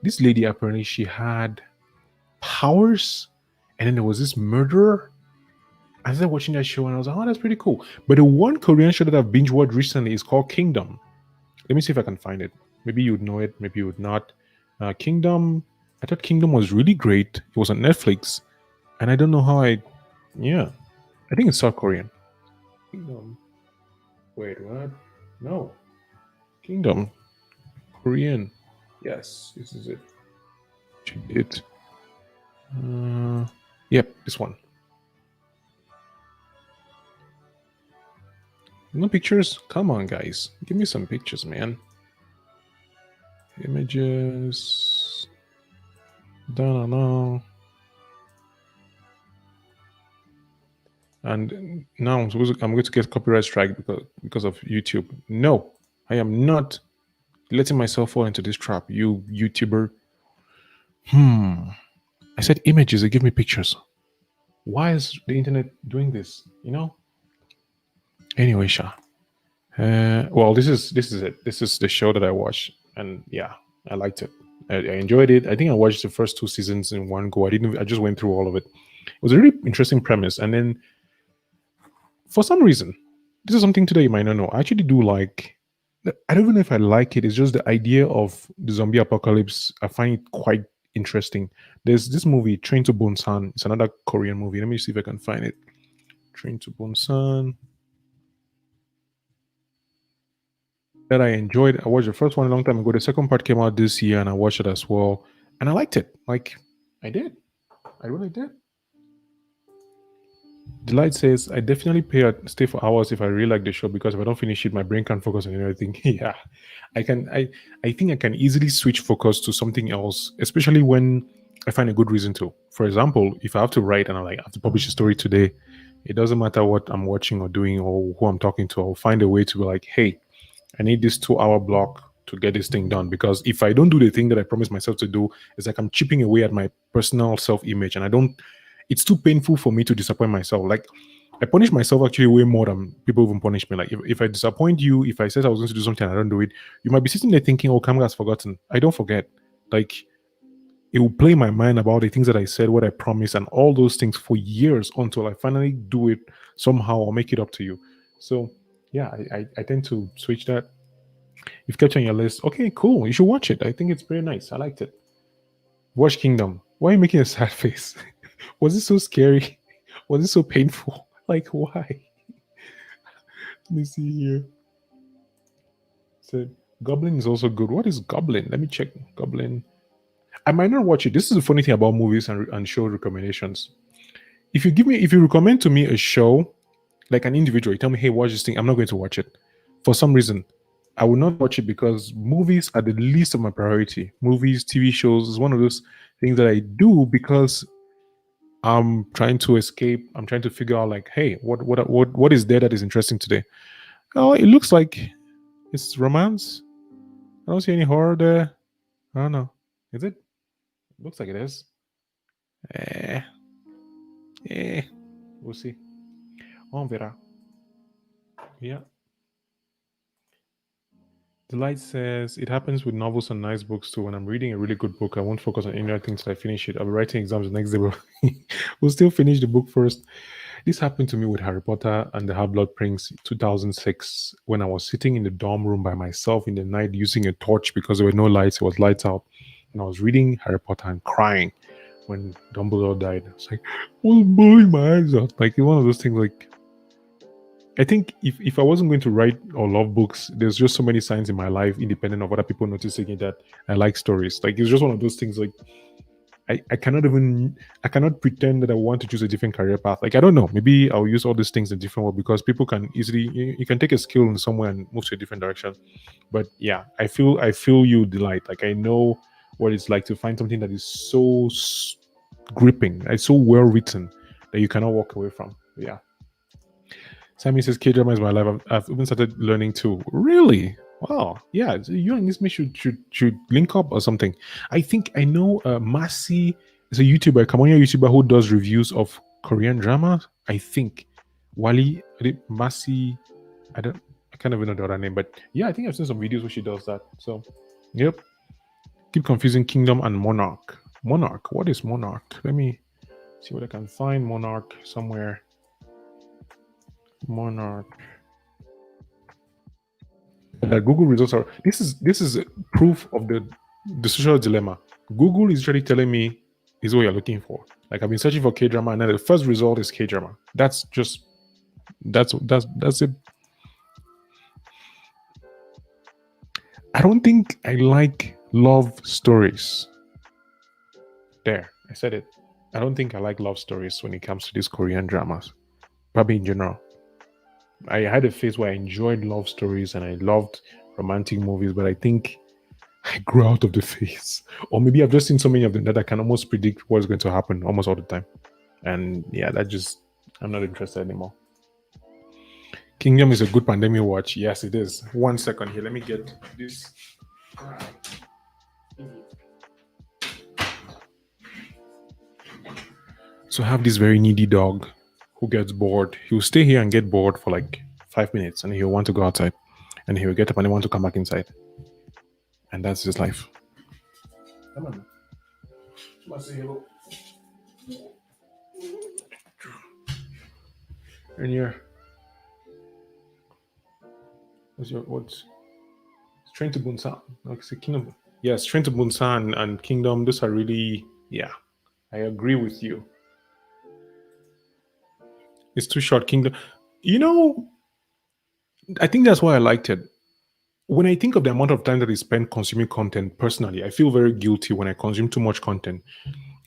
This lady, apparently she had powers, and then there was this murderer. I started watching that show and I was like, oh, that's pretty cool. But the one Korean show that I've binge watched recently is called Kingdom. Let me see if I can find it. Maybe you would know it. Maybe you would not. Kingdom. I thought Kingdom was really great. It was on Netflix, and I don't know how yeah. I think it's South Korean. Kingdom. Wait, what? No. Kingdom. Korean. Yes, this is it. It. Yep, this one. No pictures? Come on, guys. Give me some pictures, man. Images. Don't know. And now I'm going to get copyright strike because of YouTube. No, I am not letting myself fall into this trap, you YouTuber. I said images, they give me pictures. Why is the internet doing this? Anyway, Sha. Well, this is it. This is the show that I watched, and yeah, I liked it. I enjoyed it. I think I watched the first 2 seasons in one go. I just went through all of it. It was a really interesting premise. And then for some reason, this is something today you might not know. I actually do like, I don't even know if I like it. It's just the idea of the zombie apocalypse. I find it quite interesting. There's this movie, Train to Busan. It's another Korean movie. Let me see if I can find it. Train to Busan. That I enjoyed. I watched the first one a long time ago. The second part came out this year and I watched it as well. And I liked it. Like, I did. I really did. Delight says, I definitely stay for hours if I really like the show because if I don't finish it, my brain can't focus on anything. Yeah. I think I can easily switch focus to something else, especially when I find a good reason to. For example, if I have to write and I have to publish a story today, it doesn't matter what I'm watching or doing or who I'm talking to, I'll find a way to be like, hey, I need this 2-hour block to get this thing done. Because if I don't do the thing that I promised myself to do, it's like I'm chipping away at my personal self-image, and it's too painful for me to disappoint myself. Like, I punish myself actually way more than people even punish me. Like, if I disappoint you, if I said I was going to do something and I don't do it, you might be sitting there thinking, oh, Kamga has forgotten. I don't forget. Like, it will play my mind about the things that I said, what I promised, and all those things for years until I finally do it somehow or make it up to you. So, yeah, I tend to switch that. You've kept on your list. Okay, cool. You should watch it. I think it's pretty nice. I liked it. Watch Kingdom. Why are you making a sad face? Was it so scary? Was it so painful? Like, why? Let me see here. So, Goblin is also good. What is Goblin? Let me check. Goblin. I might not watch it. This is the funny thing about movies and show recommendations. If you recommend to me a show, like an individual, you tell me, hey, watch this thing, I'm not going to watch it. For some reason, I will not watch it because movies are the least of my priority. Movies, TV shows is one of those things that I do because I'm trying to escape. I'm trying to figure out, like, hey, what is there that is interesting today? Oh, it looks like it's romance. I don't see any horror there. I don't know. Is it? Looks like it is. We'll see. On verá. Yeah. Delight says, it happens with novels and nice books too. When I'm reading a really good book, I won't focus on any other things till I finish it. I'll be writing exams the next day, but we'll still finish the book first. This happened to me with Harry Potter and the Half-Blood Prince 2006 when I was sitting in the dorm room by myself in the night using a torch because there were no lights. It was lights out. And I was reading Harry Potter and crying when Dumbledore died. I was like, I was bawling my eyes out. Like, it's one of those things, like, I think if I wasn't going to write or love books, there's just so many signs in my life, independent of other people noticing it, that I like stories. Like, it's just one of those things, like, I cannot pretend that I want to choose a different career path. Like, I don't know, maybe I'll use all these things in different way because people can easily, you can take a skill in somewhere and move to a different direction. But yeah, I feel you, Delight. Like, I know what it's like to find something that is so gripping, it's so well written that you cannot walk away from. Yeah. Sammy says, Kdrama is my life. I've even started learning too. Really? Wow. Yeah. So you and Ismi should link up or something. I think I know Masi is a YouTuber, a Cameroonian YouTuber who does reviews of Korean drama. I think Wally, Masi, I can't even know the other name, but yeah, I think I've seen some videos where she does that. So, yep. Keep confusing Kingdom and Monarch. Monarch. What is Monarch? Let me see what I can find. Monarch somewhere. Monarch. The Google results are this is proof of the social dilemma. Google is really telling me is what you're looking for. Like, I've been searching for Kdrama and then the first result is Kdrama. That's it. I don't think I like love stories. There, I said it. I don't think I like love stories when it comes to these Korean dramas. Probably in general. I had a phase where I enjoyed love stories and I loved romantic movies, but I think I grew out of the phase. Or maybe I've just seen so many of them that I can almost predict what's going to happen almost all the time. And yeah, I'm not interested anymore. Kingdom is a good pandemic watch. Yes, it is. 1 second here. Let me get this. So I have this very needy dog who gets bored. He'll stay here and get bored for like 5 minutes and he'll want to go outside. And he'll get up and he want to come back inside. And that's his life. Come on. Come on, say hello. And here, what's Train to Busan? Like say Kingdom. Yes, Train to Busan and Kingdom. Those are really, yeah. I agree with you. It's too short. Kingdom. You know, I think that's why I liked it. When I think of the amount of time that I spend consuming content personally, I feel very guilty when I consume too much content.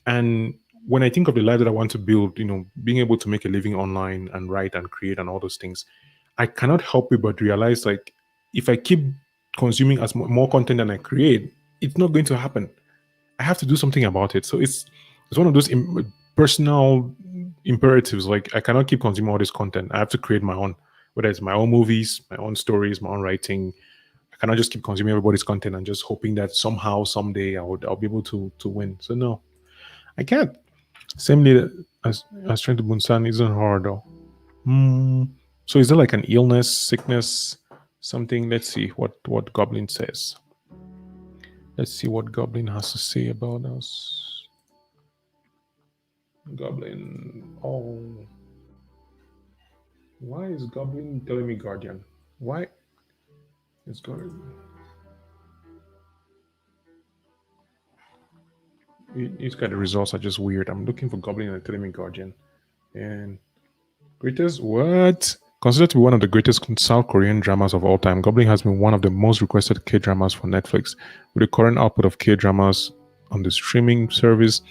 And when I think of the life that I want to build, being able to make a living online and write and create and all those things, I cannot help it but realize like if I keep consuming as more content than I create, it's not going to happen. I have to do something about it. So it's one of those personal imperatives. Like I cannot keep consuming all this content. I have to create my own, whether it's my own movies, my own stories, my own writing. I cannot just keep consuming everybody's content and just hoping that somehow someday I'll be able to win. So no, I can't. Same as trying to Bunsan isn't hard though. So is there like an illness, sickness, something? Let's see what Goblin says. Let's see what Goblin has to say about us. Goblin. Oh. Why is Goblin telling me Guardian? Why is Guardian? These kind of results are just weird. I'm looking for Goblin and telling me Guardian. And greatest what? Considered to be one of the greatest South Korean dramas of all time, Goblin has been one of the most requested K-dramas for Netflix. With the current output of K-dramas on the streaming service,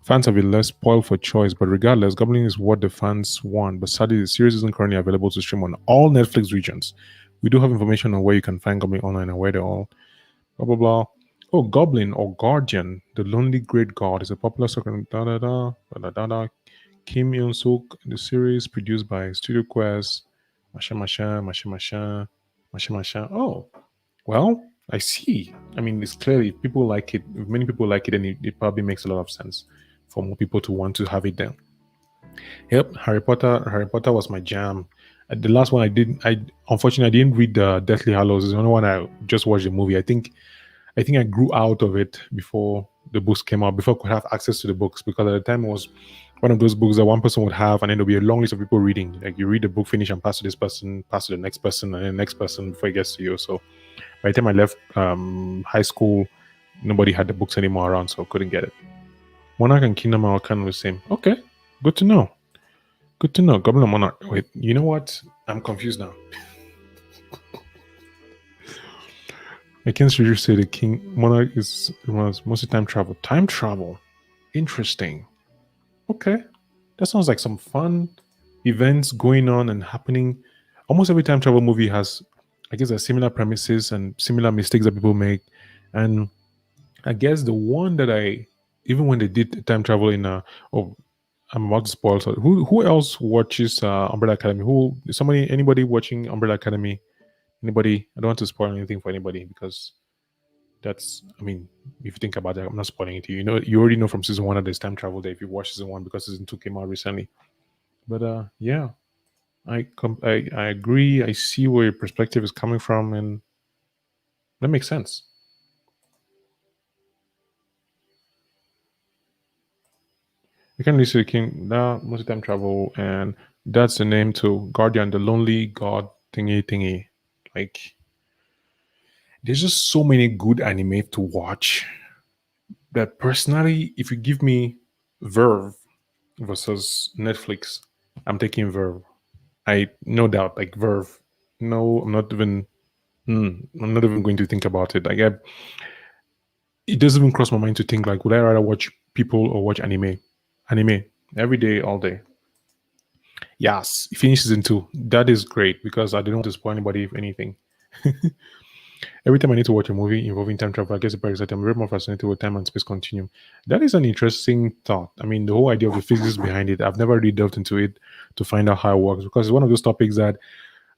fans have been less spoiled for choice, but regardless, Goblin is what the fans want. But sadly, the series isn't currently available to stream on all Netflix regions. We do have information on where you can find Goblin online and where they're all blah blah blah. Oh, Goblin or Guardian, the lonely great god, is a popular soccer Kim Yoon-suk, the series produced by Studio Quest. Masha. Oh, well, I see. I mean, it's clearly if people like it. If many people like it, then it probably makes a lot of sense for more people to want to have it then. Yep, Harry Potter. Harry Potter was my jam. The last one I did, unfortunately I didn't read the Deathly Hallows. It's the only one I just watched the movie. I think I grew out of it before the books came out, before I could have access to the books, because at the time it was one of those books that one person would have, and then there'll be a long list of people reading. Like you read the book, finish, and pass to this person, pass to the next person, and then the next person before it gets to you. So by the time I left high school, nobody had the books anymore around, so I couldn't get it. Monarch and Kingdom are kind of the same. Okay, good to know. Good to know. Goblin and Monarch. Wait, you know what? I'm confused now. I can't really say the King Monarch is mostly time travel. Time travel. Interesting. Okay. That sounds like some fun events going on and happening. Almost every time travel movie has, I guess, similar premises and similar mistakes that people make. And I guess the one that even when they did time travel in I'm about to spoil. So who else watches Umbrella Academy? Anybody watching Umbrella Academy? Anybody? I don't want to spoil anything for anybody because that's, I mean, if you think about it, I'm not spoiling it to you. You already know from season 1 that there's time travel there if you watch season 1 because season 2 came out recently. But yeah, I agree. I see where your perspective is coming from, and that makes sense. You can listen to King most time travel, and that's the name to Guardian, the lonely god thingy. Like, there's just so many good anime to watch that personally, if you give me Verve versus Netflix, I'm taking Verve. I no doubt, like Verve. No, I'm not even going to think about it. It doesn't even cross my mind to think like, would I rather watch people or watch anime? Anime every day, all day. Yes, finish season 2. That is great because I didn't want to spoil anybody if anything. Every time I need to watch a movie involving time travel, I get super excited. I'm very more fascinated with time and space continuum. That is an interesting thought. I mean, the whole idea of the physics behind it, I've never really delved into it to find out how it works because it's one of those topics that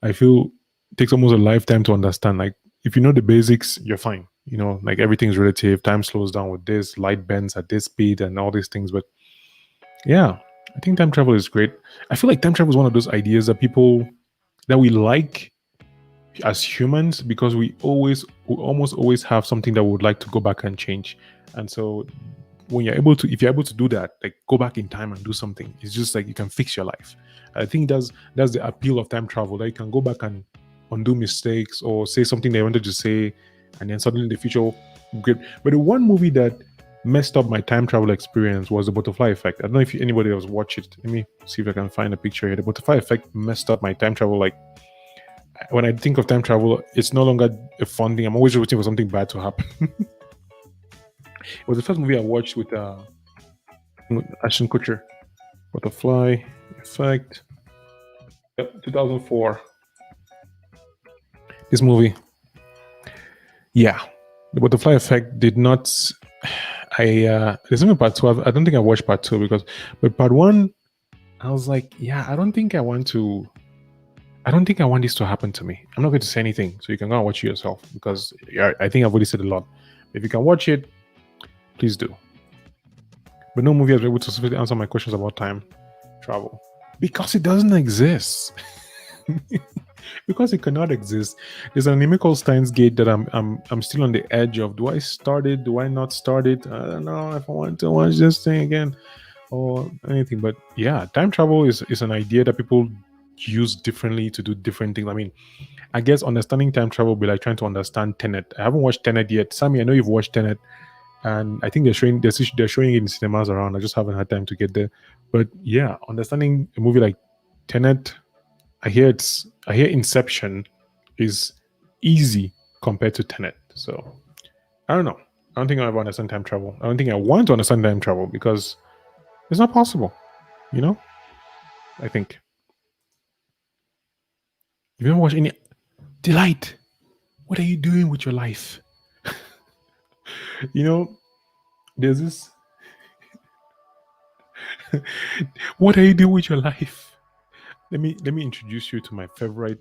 I feel takes almost a lifetime to understand. Like, if you know the basics, you're fine. Like everything's relative. Time slows down with this, light bends at this speed, and all these things. But yeah, I think time travel is great. I feel like time travel is one of those ideas that we like as humans because we almost always have something that we would like to go back and change. And so when you're able to, if you're able to do that, like go back in time and do something, it's just like you can fix your life. I think that's the appeal of time travel, that you can go back and undo mistakes or say something they wanted to say, and then suddenly in the future, great. But the one movie that messed up my time travel experience was the Butterfly Effect. I don't know if anybody else watched it. Let me see if I can find a picture here. The Butterfly Effect messed up my time travel. Like when I think of time travel, it's no longer a fun thing. I'm always waiting for something bad to happen. It was the first movie I watched with Ashton Kutcher. Butterfly Effect. Yep, 2004. This movie. Yeah. The Butterfly Effect did not. There's only part two. I don't think I watched part two but part one, I was like, yeah, I don't think I want this to happen to me. I'm not going to say anything, so you can go and watch it yourself, because I think I've already said a lot. If you can watch it, please do. But no movie has been able to specifically answer my questions about time travel, because it doesn't exist. Because it cannot exist. There's an anime called Steins Gate that I'm still on the edge of. Do I start it? Do I not start it? I don't know if I want to watch this thing again or anything. But yeah, time travel is an idea that people use differently to do different things. I mean, I guess understanding time travel will be like trying to understand Tenet. I haven't watched Tenet yet. Sammy, I know you've watched Tenet, and I think they're showing it in cinemas around. I just haven't had time to get there. But yeah, understanding a movie like Tenet, I hear Inception is easy compared to Tenet. So I don't know. I don't think I'll ever understand time travel. I don't think I want to understand time travel, because it's not possible. You know? I think. You ever watch any Delight? What are you doing with your life? You know, there's this. What are you doing with your life? Let me introduce you to my favorite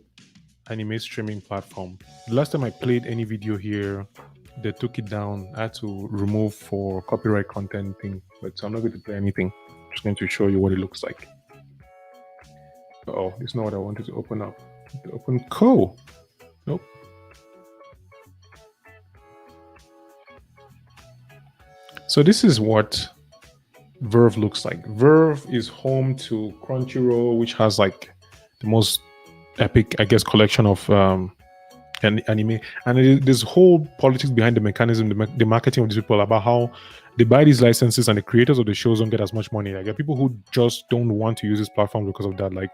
anime streaming platform. The last time I played any video here, they took it down. I had to remove for copyright content thing, but so I'm not going to play anything. I'm just going to show you what it looks like. Oh, it's not what I wanted to open up. To open Co. Nope. So this is what Verve looks like. Verve is home to Crunchyroll, which has like the most epic, I guess, collection of anime, and there's whole politics behind the mechanism, the marketing of these people, about how they buy these licenses and the creators of the shows don't get as much money. Like there are people who just don't want to use this platform because of that. Like,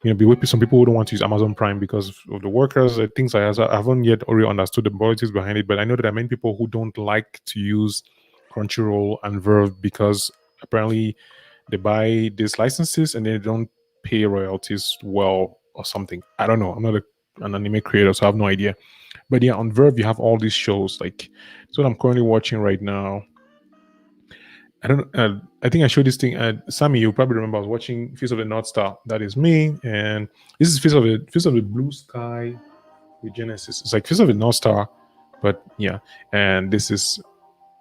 you know, be with some people who don't want to use Amazon Prime because of the workers and things like that. I haven't yet already understood the politics behind it, but I know that there are many people who don't like to use Crunchyroll and Verve because apparently they buy these licenses and they don't pay royalties well or something. I don't know. I'm not an anime creator, so I have no idea. But yeah, on Verve you have all these shows. Like, so what I'm currently watching right now. I don't. I think I showed this thing. Sammy, you probably remember. I was watching Feast of the North Star. That is me, and this is Feast of the Blue Sky with Genesis. It's like Feast of the North Star, but yeah. And this is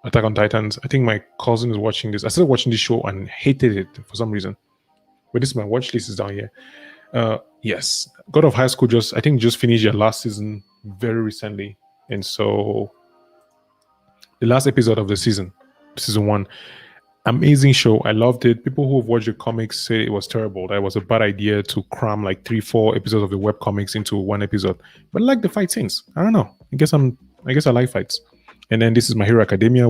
Attack on Titans. I think my cousin is watching this. I started watching this show and hated it for some reason. But this is my watch list is down here. Yes, God of High School just finished their last season very recently, and so the last episode of the season 1, amazing show. I loved it. People who have watched the comics say it was terrible. That it was a bad idea to cram like 3-4 episodes of the web comics into one episode. But I like the fight scenes. I don't know. I guess I like fights. And then this is My Hero Academia,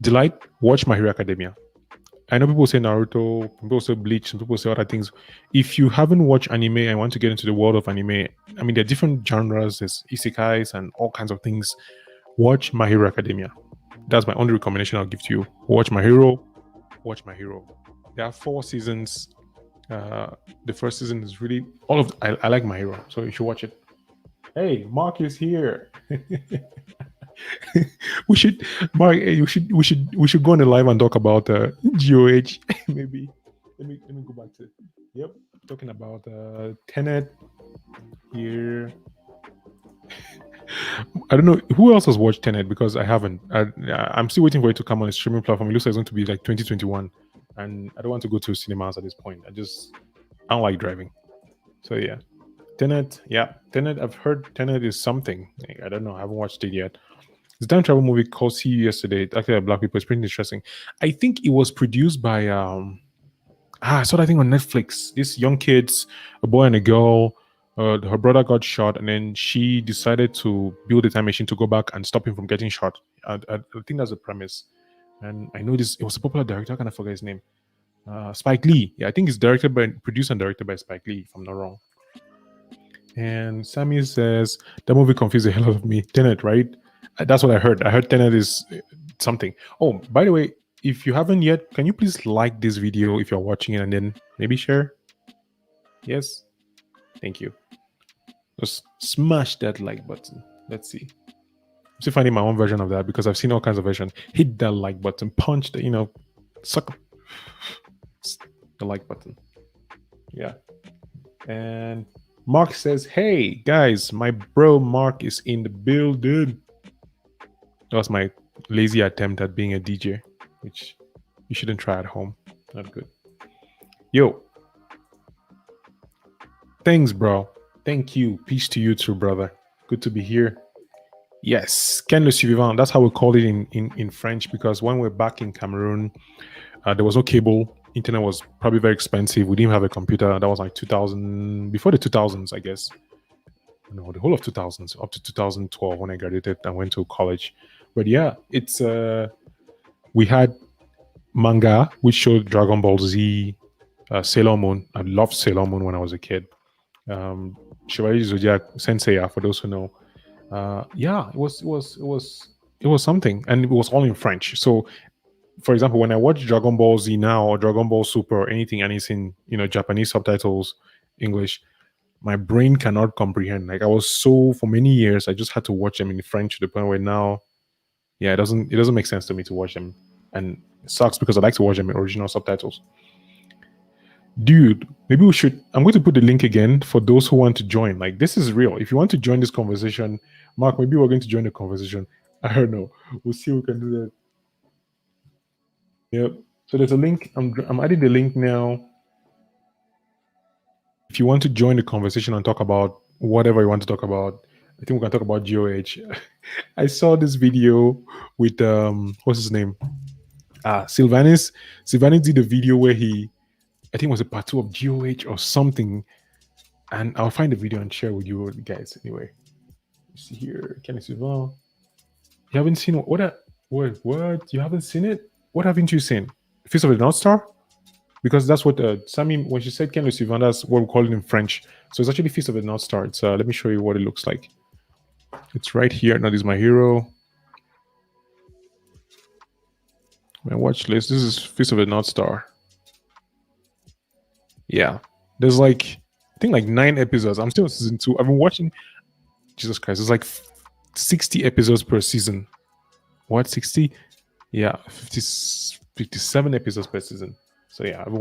Delight, watch My Hero Academia. I know people say Naruto, people say Bleach, and people say other things. If you haven't watched anime and want to get into the world of anime, I mean, there are different genres. There's isekais and all kinds of things. Watch My Hero Academia. That's my only recommendation I'll give to you. Watch My Hero. There are 4 seasons. The first season is really I like My Hero, so you should watch it. Hey, Mark is here. we should go on the live and talk about GOH. Maybe let me go back to talking about Tenet here. I don't know who else has watched Tenet, because I haven't. I'm still waiting for it to come on a streaming platform. It looks like it's going to be like 2021, and I don't want to go to cinemas at this point. I don't like driving. So yeah, Tenet. I've heard Tenet is something. I don't know. I haven't watched it yet. It's a time travel movie called See You Yesterday. It's actually, Black people. It's pretty interesting. I think it was produced by I saw that thing on Netflix. These young kids, a boy and a girl. Her brother got shot, and then she decided to build a time machine to go back and stop him from getting shot. I think that's the premise. And I know this. It was a popular director. I can't forget his name. Spike Lee. Yeah, I think it's produced and directed by Spike Lee, if I'm not wrong. And Sammy says that movie confused the hell out of me. Tenet, right? That's what I heard. I heard Tenet is something. Oh, by the way, if you haven't yet, can you please like this video if you're watching it and then maybe share? Yes? Thank you. Just smash that like button. Let's see. I'm still finding my own version of that because I've seen all kinds of versions. Hit that like button, punch the, suck the like button. Yeah. And Mark says, hey, guys, my bro Mark is in the building. That was my lazy attempt at being a DJ, which you shouldn't try at home. Not good. Yo. Thanks, bro. Thank you. Peace to you too, brother. Good to be here. Yes, Ken le Suivant. That's how we call it in French, because when we're back in Cameroon, there was no cable. Internet was probably very expensive. We didn't have a computer. That was like 2000, before the 2000s, I guess. No, the whole of 2000s, up to 2012 when I graduated and went to college. But yeah, it's we had manga, which showed Dragon Ball Z, Sailor Moon. I loved Sailor Moon when I was a kid. Chevalier Zodiac, Sensei, for those who know. Yeah, it was something, and it was all in French. So, for example, when I watch Dragon Ball Z now or Dragon Ball Super or anything, and it's in Japanese subtitles, English, my brain cannot comprehend. Like I was for many years, I just had to watch them in French to the point where now, yeah, it doesn't make sense to me to watch them, and it sucks because I like to watch them in original subtitles. Dude, maybe we should. I'm going to put the link again for those who want to join. Like, this is real. If you want to join this conversation, Mark, maybe we're going to join the conversation. I don't know. We'll see if we can do that. Yep. So there's a link. I'm adding the link now. If you want to join the conversation and talk about whatever you want to talk about, I think we can talk about GOH. I saw this video with what's his name? Sylvanis. Sylvanis did a video where I think it was a part 2 of GOH or something. And I'll find the video and share with you guys anyway. Let's see here. Can I see? You haven't seen what? You haven't seen it? What haven't you seen? Feast of the North Star? Because that's what Sammy, when she said Ken le Suivant, that's what we call it in French. So it's actually Feast of the North Star. It's let me show you what it looks like. It's right here. Now this is my hero. My watch list. This is Feast of the North Star. Yeah. There's I think 9 episodes. I'm still on season 2. I've been watching. Jesus Christ. It's like 60 episodes per season. What? 60? Yeah. 57 episodes per season. So yeah, I've been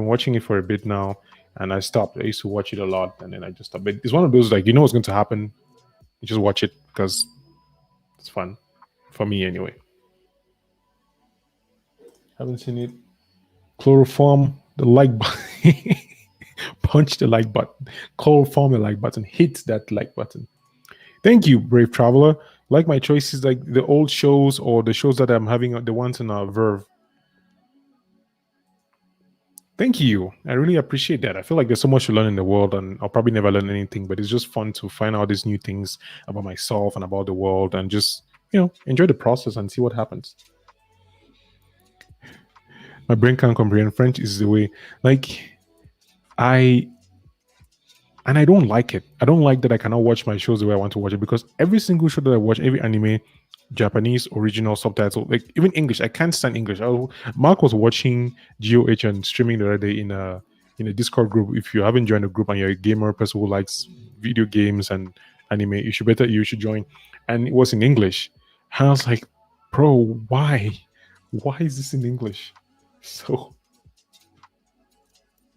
watching it for a bit now, and I stopped. I used to watch it a lot, and then I just stopped. But it's one of those you know what's going to happen. You just watch it because it's fun. For me anyway. Haven't seen it. Chloroform, the like button. Punch the like button. Chloroform the like button. Hit that like button. Thank you, Brave Traveler. Like my choices, like the old shows or the shows that I'm having, the ones in Verve. Thank you. I really appreciate that. I feel like there's so much to learn in the world, and I'll probably never learn anything, but it's just fun to find out these new things about myself and about the world, and just, enjoy the process and see what happens. My brain can't comprehend French is the way. I don't like it. I don't like that I cannot watch my shows the way I want to watch it, because every single show that I watch, every anime, Japanese original subtitle, like even English, I can't stand English. Mark was watching GOH and streaming the other day in a Discord group. If you haven't joined the group and you're a gamer person who likes video games and anime, you should join. And it was in English. And I was like, bro, why is this in English? So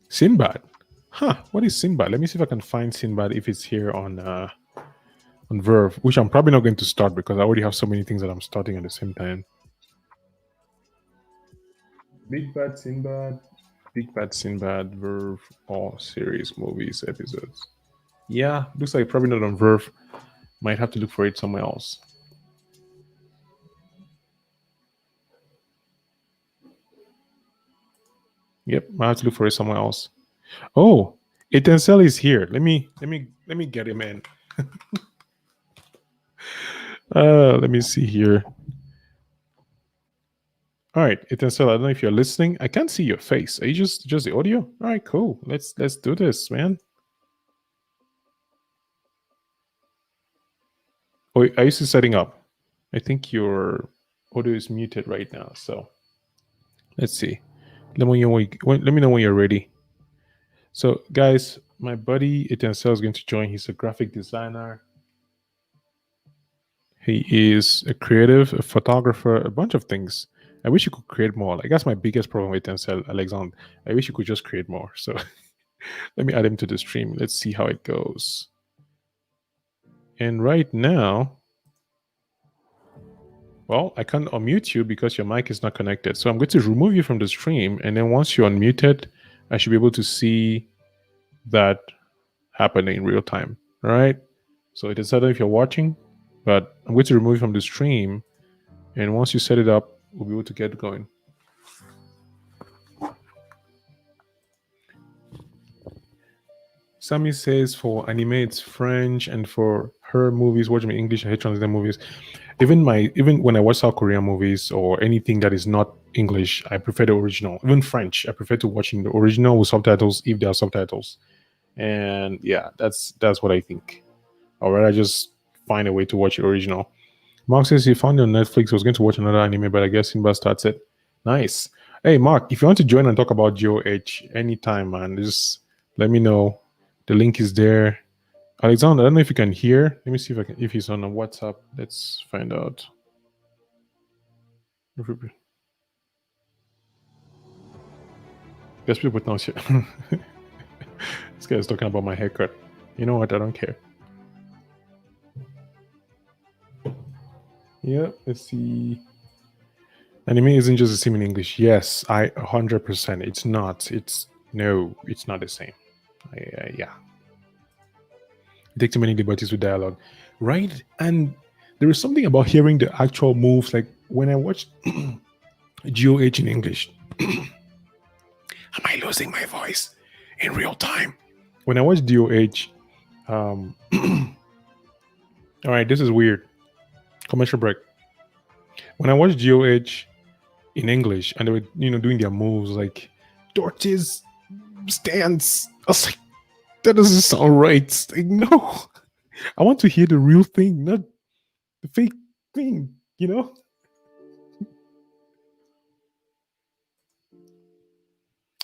Sinbad. Huh, what is Sinbad? Let me see if I can find Sinbad if it's here on Verve, which I'm probably not going to start because I already have so many things that I'm starting at the same time. Big Bad Sinbad, Verve, all series, movies, episodes. Yeah, looks like probably not on Verve. Might have to look for it somewhere else. Yep, I have to look for it somewhere else. Oh, Xtincell is here. Let me get him in. Let me see here. All right, Xtincell, I don't know if you're listening. I can't see your face. Are you just the audio? All right, cool. Let's do this, man. Oh, are you still setting up? I think your audio is muted right now. So let's see. Let me know when you're ready. So, guys, my buddy Xtincell is going to join. He's a graphic designer. He is a creative, a photographer, a bunch of things. I wish you could create more. Like that's my biggest problem with Xtincell, Alexandre. I wish you could just create more. So let me add him to the stream. Let's see how it goes. And right now, well, I can't unmute you because your mic is not connected. So I'm going to remove you from the stream. And then once you're unmuted, I should be able to see that happening in real time. All right. So it is not if you're watching, but I'm going to remove you from the stream. And once you set it up, we'll be able to get going. Sammy says for anime it's French, and for her movies, watching in English, I hate translated movies. Even when I watch South Korean movies or anything that is not English, I prefer the original. Even French, I prefer to watching the original with subtitles if there are subtitles. And yeah, that's what I think. Or rather, just find a way to watch the original. Mark says he found it on Netflix. I was going to watch another anime, but I guess Simba starts it. Nice. Hey, Mark, if you want to join and talk about GOH anytime, man, just let me know. The link is there. Alexandre, I don't know if you can hear. Let me see if he's on a WhatsApp. Let's find out. Guess people put now here. This guy is talking about my haircut. You know what? I don't care. Yeah, let's see. Anime isn't just the same in English. Yes, 100%. It's not. It's not the same. Yeah. It takes too many liberties with dialogue, right? And there is something about hearing the actual moves. Like when I watched GOH in English, am I losing my voice in real time? When I watched GOH, all right, this is weird. Commercial break. When I watched GOH in English and they were, doing their moves like torches, stands, I was like, that doesn't sound right. Like, no, I want to hear the real thing, not the fake thing,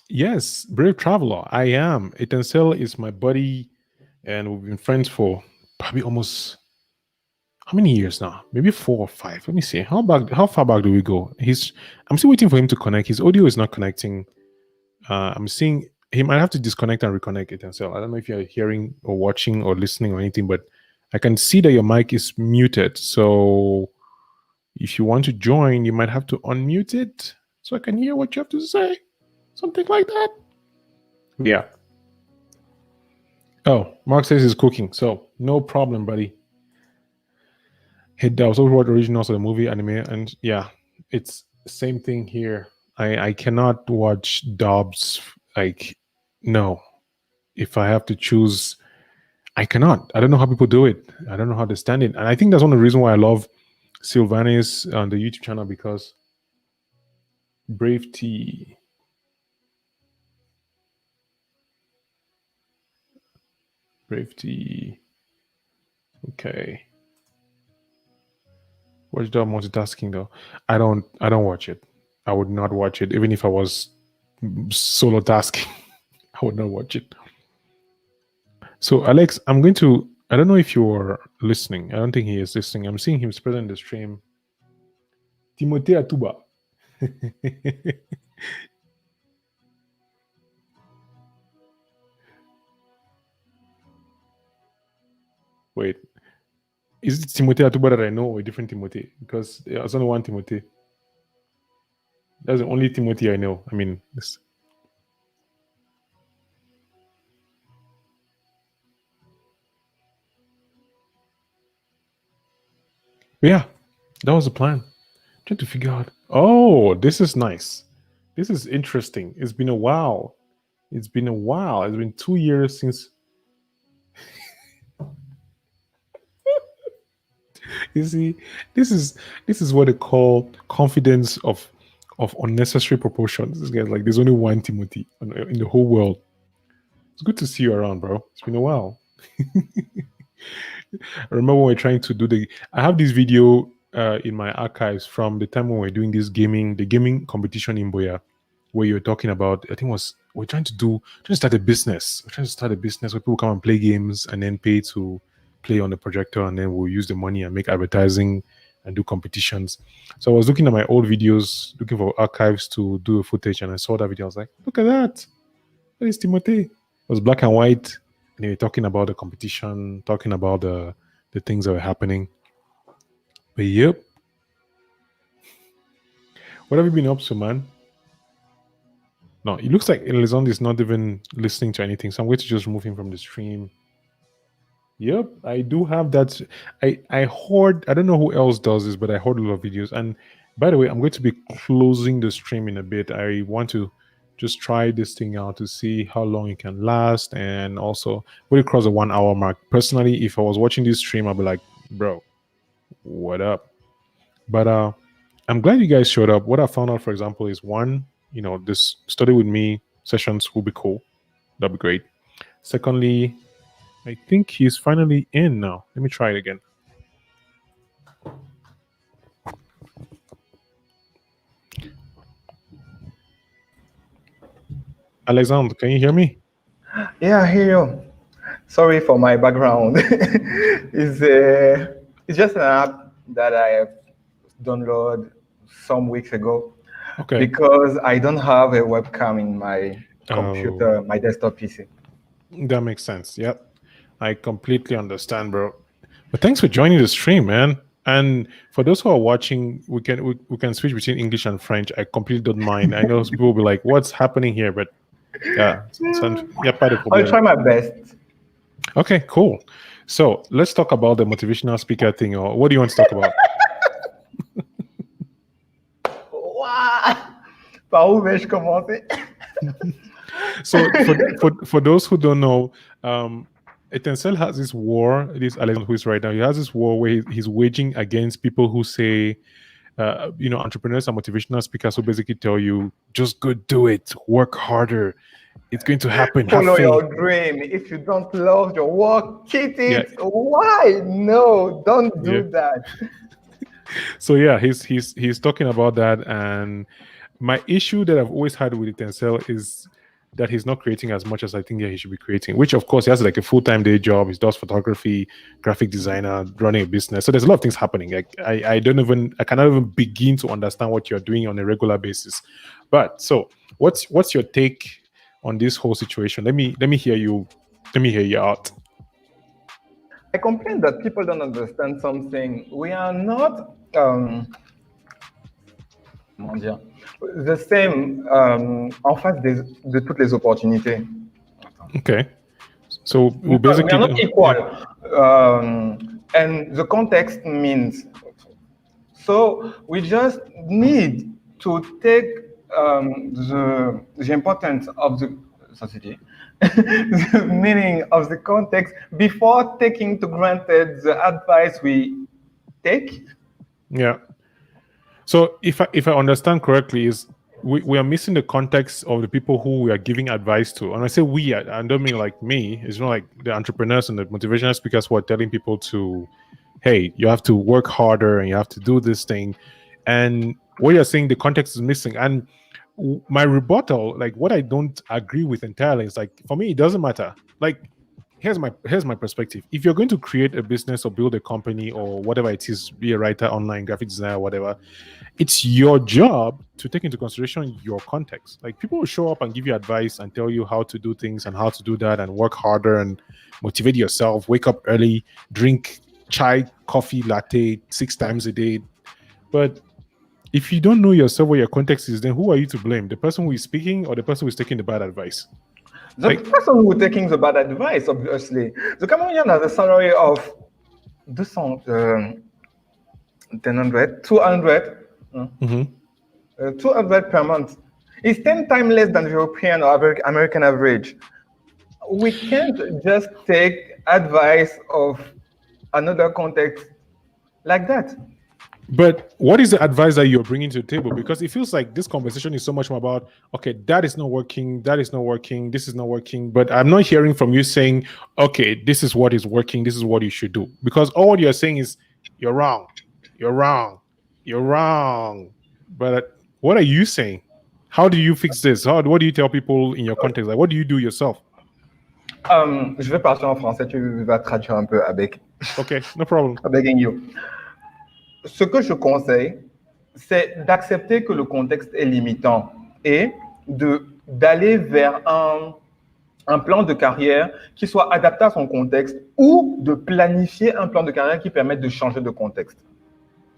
Yes, Brave Traveler. I am. Xtincell is my buddy, and we've been friends for probably almost how many years now? Maybe 4 or 5. Let me see. How far back do we go? I'm still waiting for him to connect. His audio is not connecting. I'm seeing he might have to disconnect and reconnect Xtincell. I don't know if you're hearing or watching or listening or anything, but I can see that your mic is muted. So if you want to join, you might have to unmute it so I can hear what you have to say. Something like that. Yeah. Oh, Mark says he's cooking, so no problem, buddy. I was also watch originals of the movie, anime, and yeah, it's the same thing here. I cannot watch dubs. Like, no. If I have to choose, I cannot. I don't know how people do it. I don't know how they stand it. And I think that's one of the reasons why I love Sylvanis on the YouTube channel, because Brave Tea. Okay. Watch dub multitasking though. I don't watch it. I would not watch it, even if I was solo tasking. I would not watch it. So Alex, I don't know if you're listening. I don't think he is listening. I'm seeing him present in the stream. Timothée Atuba. Wait. Is it Timothée Atuba that I know, or a different Timothée? Because there's only one Timothée. That's the only Timothée I know. I mean, yeah, that was the plan. I'm trying to figure out. Oh, this is nice. This is interesting. It's been a while. It's been a while. It's been 2 years since. You see, this is what they call confidence of unnecessary proportions. This guy's like, there's only one Timothy in the whole world. It's good to see you around, bro. It's been a while. I remember when we are trying to do I have this video in my archives from the time when we are doing the gaming competition in Boya, where you were talking about, I think we're trying to start a business. We're trying to start a business where people come and play games and then pay to play on the projector, and then we'll use the money and make advertising and do competitions. So I was looking at my old videos, looking for archives to do a footage, and I saw that video. I was like, look at that. That is Timothy. It was black and white. And they were talking about the competition, talking about the things that were happening. But yep. What have you been up to, man? No, it looks like Elizonde is not even listening to anything. So I'm going to just remove him from the stream. Yep, I do have that. I hoard, I don't know who else does this, but I hoard a lot of videos. And by the way, I'm going to be closing the stream in a bit. I want to just try this thing out to see how long it can last, and also will it cross the 1 hour mark. Personally, if I was watching this stream, I'd be like, bro, what up? But I'm glad you guys showed up. What I found out, for example, is one, this study with me sessions will be cool. That'll be great. Secondly, I think he's finally in now. Let me try it again. Alexandre, can you hear me? Yeah, I hear you. Sorry for my background. It's just an app that I downloaded some weeks ago. Okay. Because I don't have a webcam in my computer, my desktop PC. That makes sense. Yep. I completely understand, bro. But thanks for joining the stream, man. And for those who are watching, we can switch between English and French. I completely don't mind. I know people will be like, what's happening here? But yeah, I'll try my best. Okay, cool. So let's talk about the motivational speaker thing. Or what do you want to talk about? Par où vais-je commencer? So for those who don't know, Xtincell has this war. This Alexandre who is right now, he has this war where he's waging against people who say, entrepreneurs and motivational speakers who basically tell you, just go do it, work harder, it's going to happen. Follow your dream. If you don't love your work, quit it. Yeah. Why? No, don't do that. So yeah, he's talking about that, and my issue that I've always had with Xtincell is that he's not creating as much as I think that he should be creating, which of course he has like a full-time day job. He does photography, graphic designer, running a business. So there's a lot of things happening. Like I cannot even begin to understand what you're doing on a regular basis. But so what's your take on this whole situation? Let me hear you. Let me hear you out. I complain that people don't understand something. We are not the same en face de toutes les opportunités. Okay. So we basically are not equal. And the context means. So we just need to take the importance of the society, the meaning of the context before taking to granted the advice we take. Yeah. So if I understand correctly, is we are missing the context of the people who we are giving advice to. And I say we, I don't mean like me. It's not like the entrepreneurs and the motivational speakers who are telling people to, hey, you have to work harder and you have to do this thing. And what you're saying, the context is missing. And my rebuttal, like what I don't agree with entirely, is like, for me, it doesn't matter. Like, here's my perspective. If you're going to create a business or build a company or whatever it is, be a writer, online, graphic designer, whatever, it's your job to take into consideration your context. Like, people will show up and give you advice and tell you how to do things and how to do that and work harder and motivate yourself, wake up early, drink chai, coffee, latte 6 times a day. But if you don't know yourself what your context is, then who are you to blame? The person who is speaking or the person who is taking the bad advice? The person who is taking the bad advice, obviously. The Cameroonian has a salary of 200, 200 per month. It's 10 times less than the European or American average. We can't just take advice of another context like that. But what is the advice that you're bringing to the table? Because it feels like this conversation is so much more about, okay, that is not working, this is not working. But I'm not hearing from you saying, okay, this is what is working, this is what you should do. Because all you're saying is, you're wrong, you're wrong, you're wrong. But what are you saying? How do you fix this? What do you tell people in your context? Like, what do you do yourself? Je vais partir en français, tu vas traduire un peu avec. Okay, no problem. Avec Guigno. Ce que je conseille, c'est d'accepter que le contexte est limitant et d'aller vers un plan de carrière qui soit adapté à son contexte ou de planifier un plan de carrière qui permette de changer de contexte.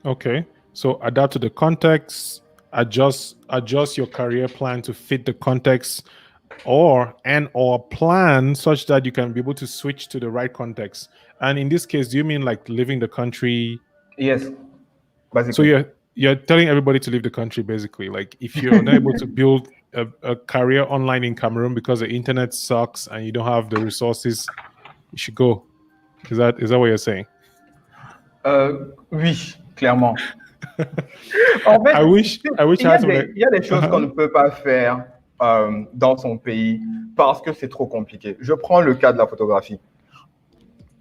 Okay, so adapt to the context, adjust your career plan to fit the context, or plan such that you can be able to switch to the right context. And in this case, do you mean like leaving the country? Yes, basically. So you're telling everybody to leave the country, basically. Like if you're not able to build a career online in Cameroon because the internet sucks and you don't have the resources, you should go. Is that what you're saying? Oui, clairement. En fait, il y a des choses qu'on ne peut pas faire dans son pays parce que c'est trop compliqué. Je prends le cas de la photographie.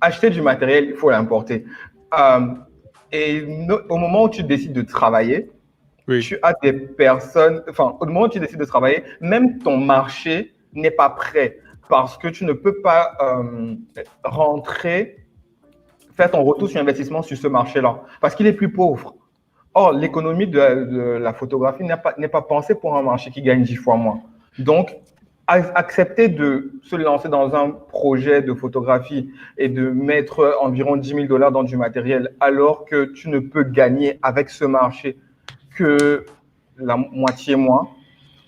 Acheter du matériel, il faut l'importer. Et au moment où tu décides de travailler, tu as des personnes, enfin, au moment où tu décides de travailler, même ton marché n'est pas prêt parce que tu ne peux pas faire ton retour sur investissement sur ce marché-là parce qu'il est plus pauvre. Or, l'économie de la photographie n'est pas pensée pour un marché qui gagne 10 fois moins. Donc, accepter de se lancer dans un projet de photographie et de mettre environ $10 000 dans du matériel alors que tu ne peux gagner avec ce marché que la moitié moins,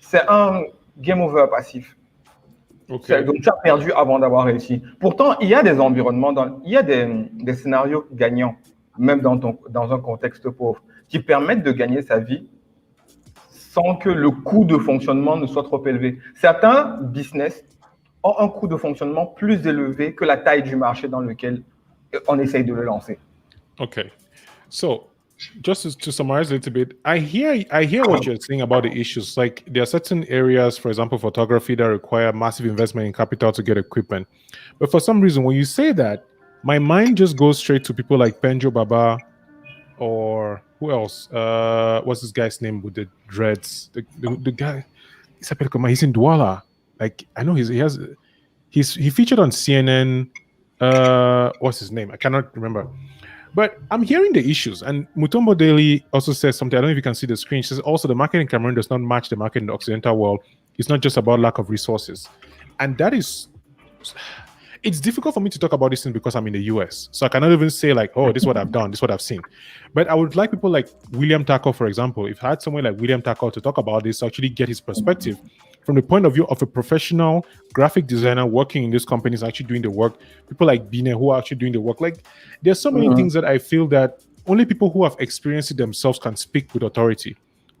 c'est un game over passif. Okay. Donc, tu as perdu avant d'avoir réussi. Pourtant, il y a des environnements, il y a des scénarios gagnants, même dans un contexte pauvre, qui permettent de gagner sa vie sans que le coût de fonctionnement ne soit trop élevé. Certains business ont un coût de fonctionnement plus élevé que la taille du marché dans lequel on essaye de le lancer. Okay. So, just to summarize a little bit, I hear what you're saying about the issues. Like there are certain areas, for example, photography, that require massive investment in capital to get equipment. But for some reason, when you say that, my mind just goes straight to people like Penjo Baba, or who else? What's this guy's name with the dreads? The guy, he's in Douala. Like I know he featured on CNN. What's his name? I cannot remember. But I'm hearing the issues, and Mutombodaily also says something. I don't know if you can see the screen. She says also the market in Cameroon does not match the market in the Occidental world. It's not just about lack of resources, and that is. It's difficult for me to talk about this thing because I'm in the US. So I cannot even say like, oh, this is what I've done, this is what I've seen. But I would like people like William Tackle, for example, if I had someone like William Tackle to talk about this, to actually get his perspective from the point of view of a professional graphic designer working in these companies, actually doing the work. People like Bine who are actually doing the work. Like there's so many things that I feel that only people who have experienced it themselves can speak with authority.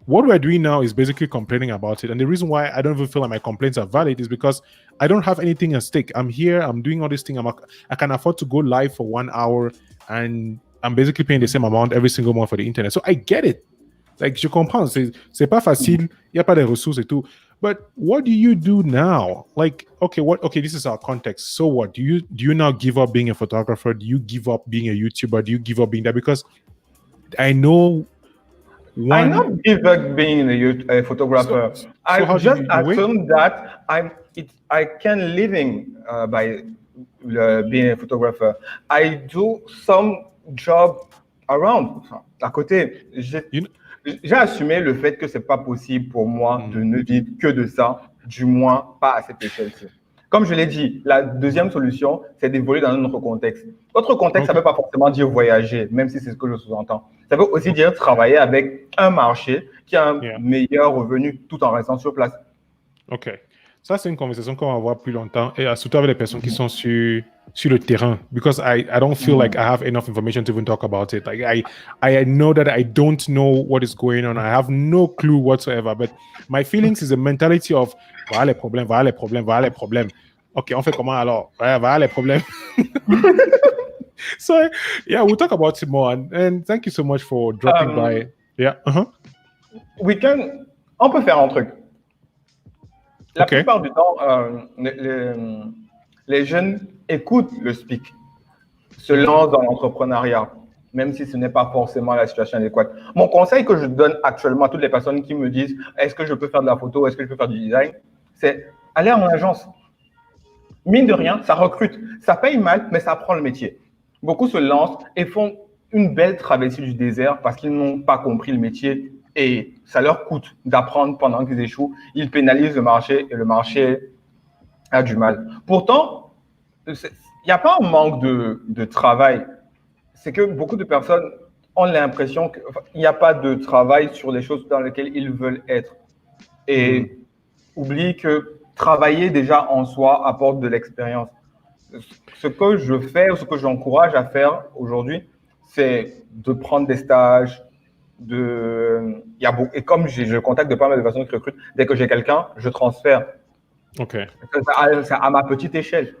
What we're doing now is basically complaining about it. And the reason why I don't even feel like my complaints are valid is because I don't have anything at stake. I'm here, I'm doing all this thing. I can afford to go live for 1 hour and I'm basically paying the same amount every single month for the internet. So I get it. Like, je comprends. C'est pas facile. Y a pas de ressources et tout. But what do you do now? Like, okay, this is our context. So what? Do you now give up being a photographer? Do you give up being a YouTuber? Do you give up being that? Because I know I not give up being a photographer. So I just assume that I can living by being a photographer. I do some job around. À côté, j'ai assumé le fait que c'est pas possible pour moi de ne vivre que de ça, du moins pas à cette échelle-ci. Comme je l'ai dit, la deuxième solution, c'est d'évoluer dans un autre contexte. Autre contexte, ça ne veut pas forcément dire voyager, même si c'est ce que je sous-entends. Ça veut aussi dire travailler avec un marché qui a un meilleur revenu tout en restant sur place. Ok. Ça, c'est une conversation qu'on va avoir plus longtemps, et surtout avec les personnes qui sont sur sur le terrain, because I don't feel like I have enough information to even talk about it. Like I know that I don't know what is going on. I have no clue whatsoever. But my feelings is a mentality of voilà les problèmes, voilà les problèmes, voilà les problèmes. Ok, on fait comment alors? Voilà les problèmes. So yeah, we'll talk about it more. And thank you so much for dropping by. Yeah. On peut faire un truc. La Okay. plupart du temps, les jeunes écoutent le speak, se lancent dans l'entrepreneuriat, même si ce n'est pas forcément la situation adéquate. Mon conseil que je donne actuellement à toutes les personnes qui me disent « Est-ce que je peux faire de la photo? Est-ce que je peux faire du design ?» c'est aller en agence. Mine de rien, ça recrute. Ça paye mal, mais ça apprend le métier. Beaucoup se lancent et font une belle traversée du désert parce qu'ils n'ont pas compris le métier et ça leur coûte d'apprendre pendant qu'ils échouent. Ils pénalisent le marché et le marché a du mal. Pourtant, il n'y a pas un manque de travail. C'est que beaucoup de personnes ont l'impression qu'il n'y a pas de travail sur les choses dans lesquelles ils veulent être. Et oublient que travailler déjà en soi apporte de l'expérience. Ce que je fais ou ce que j'encourage à faire aujourd'hui, c'est de prendre des stages, et comme je contacte de pas mal de personnes qui recrutent, dès que j'ai quelqu'un, je transfère. Ok. À ma petite échelle.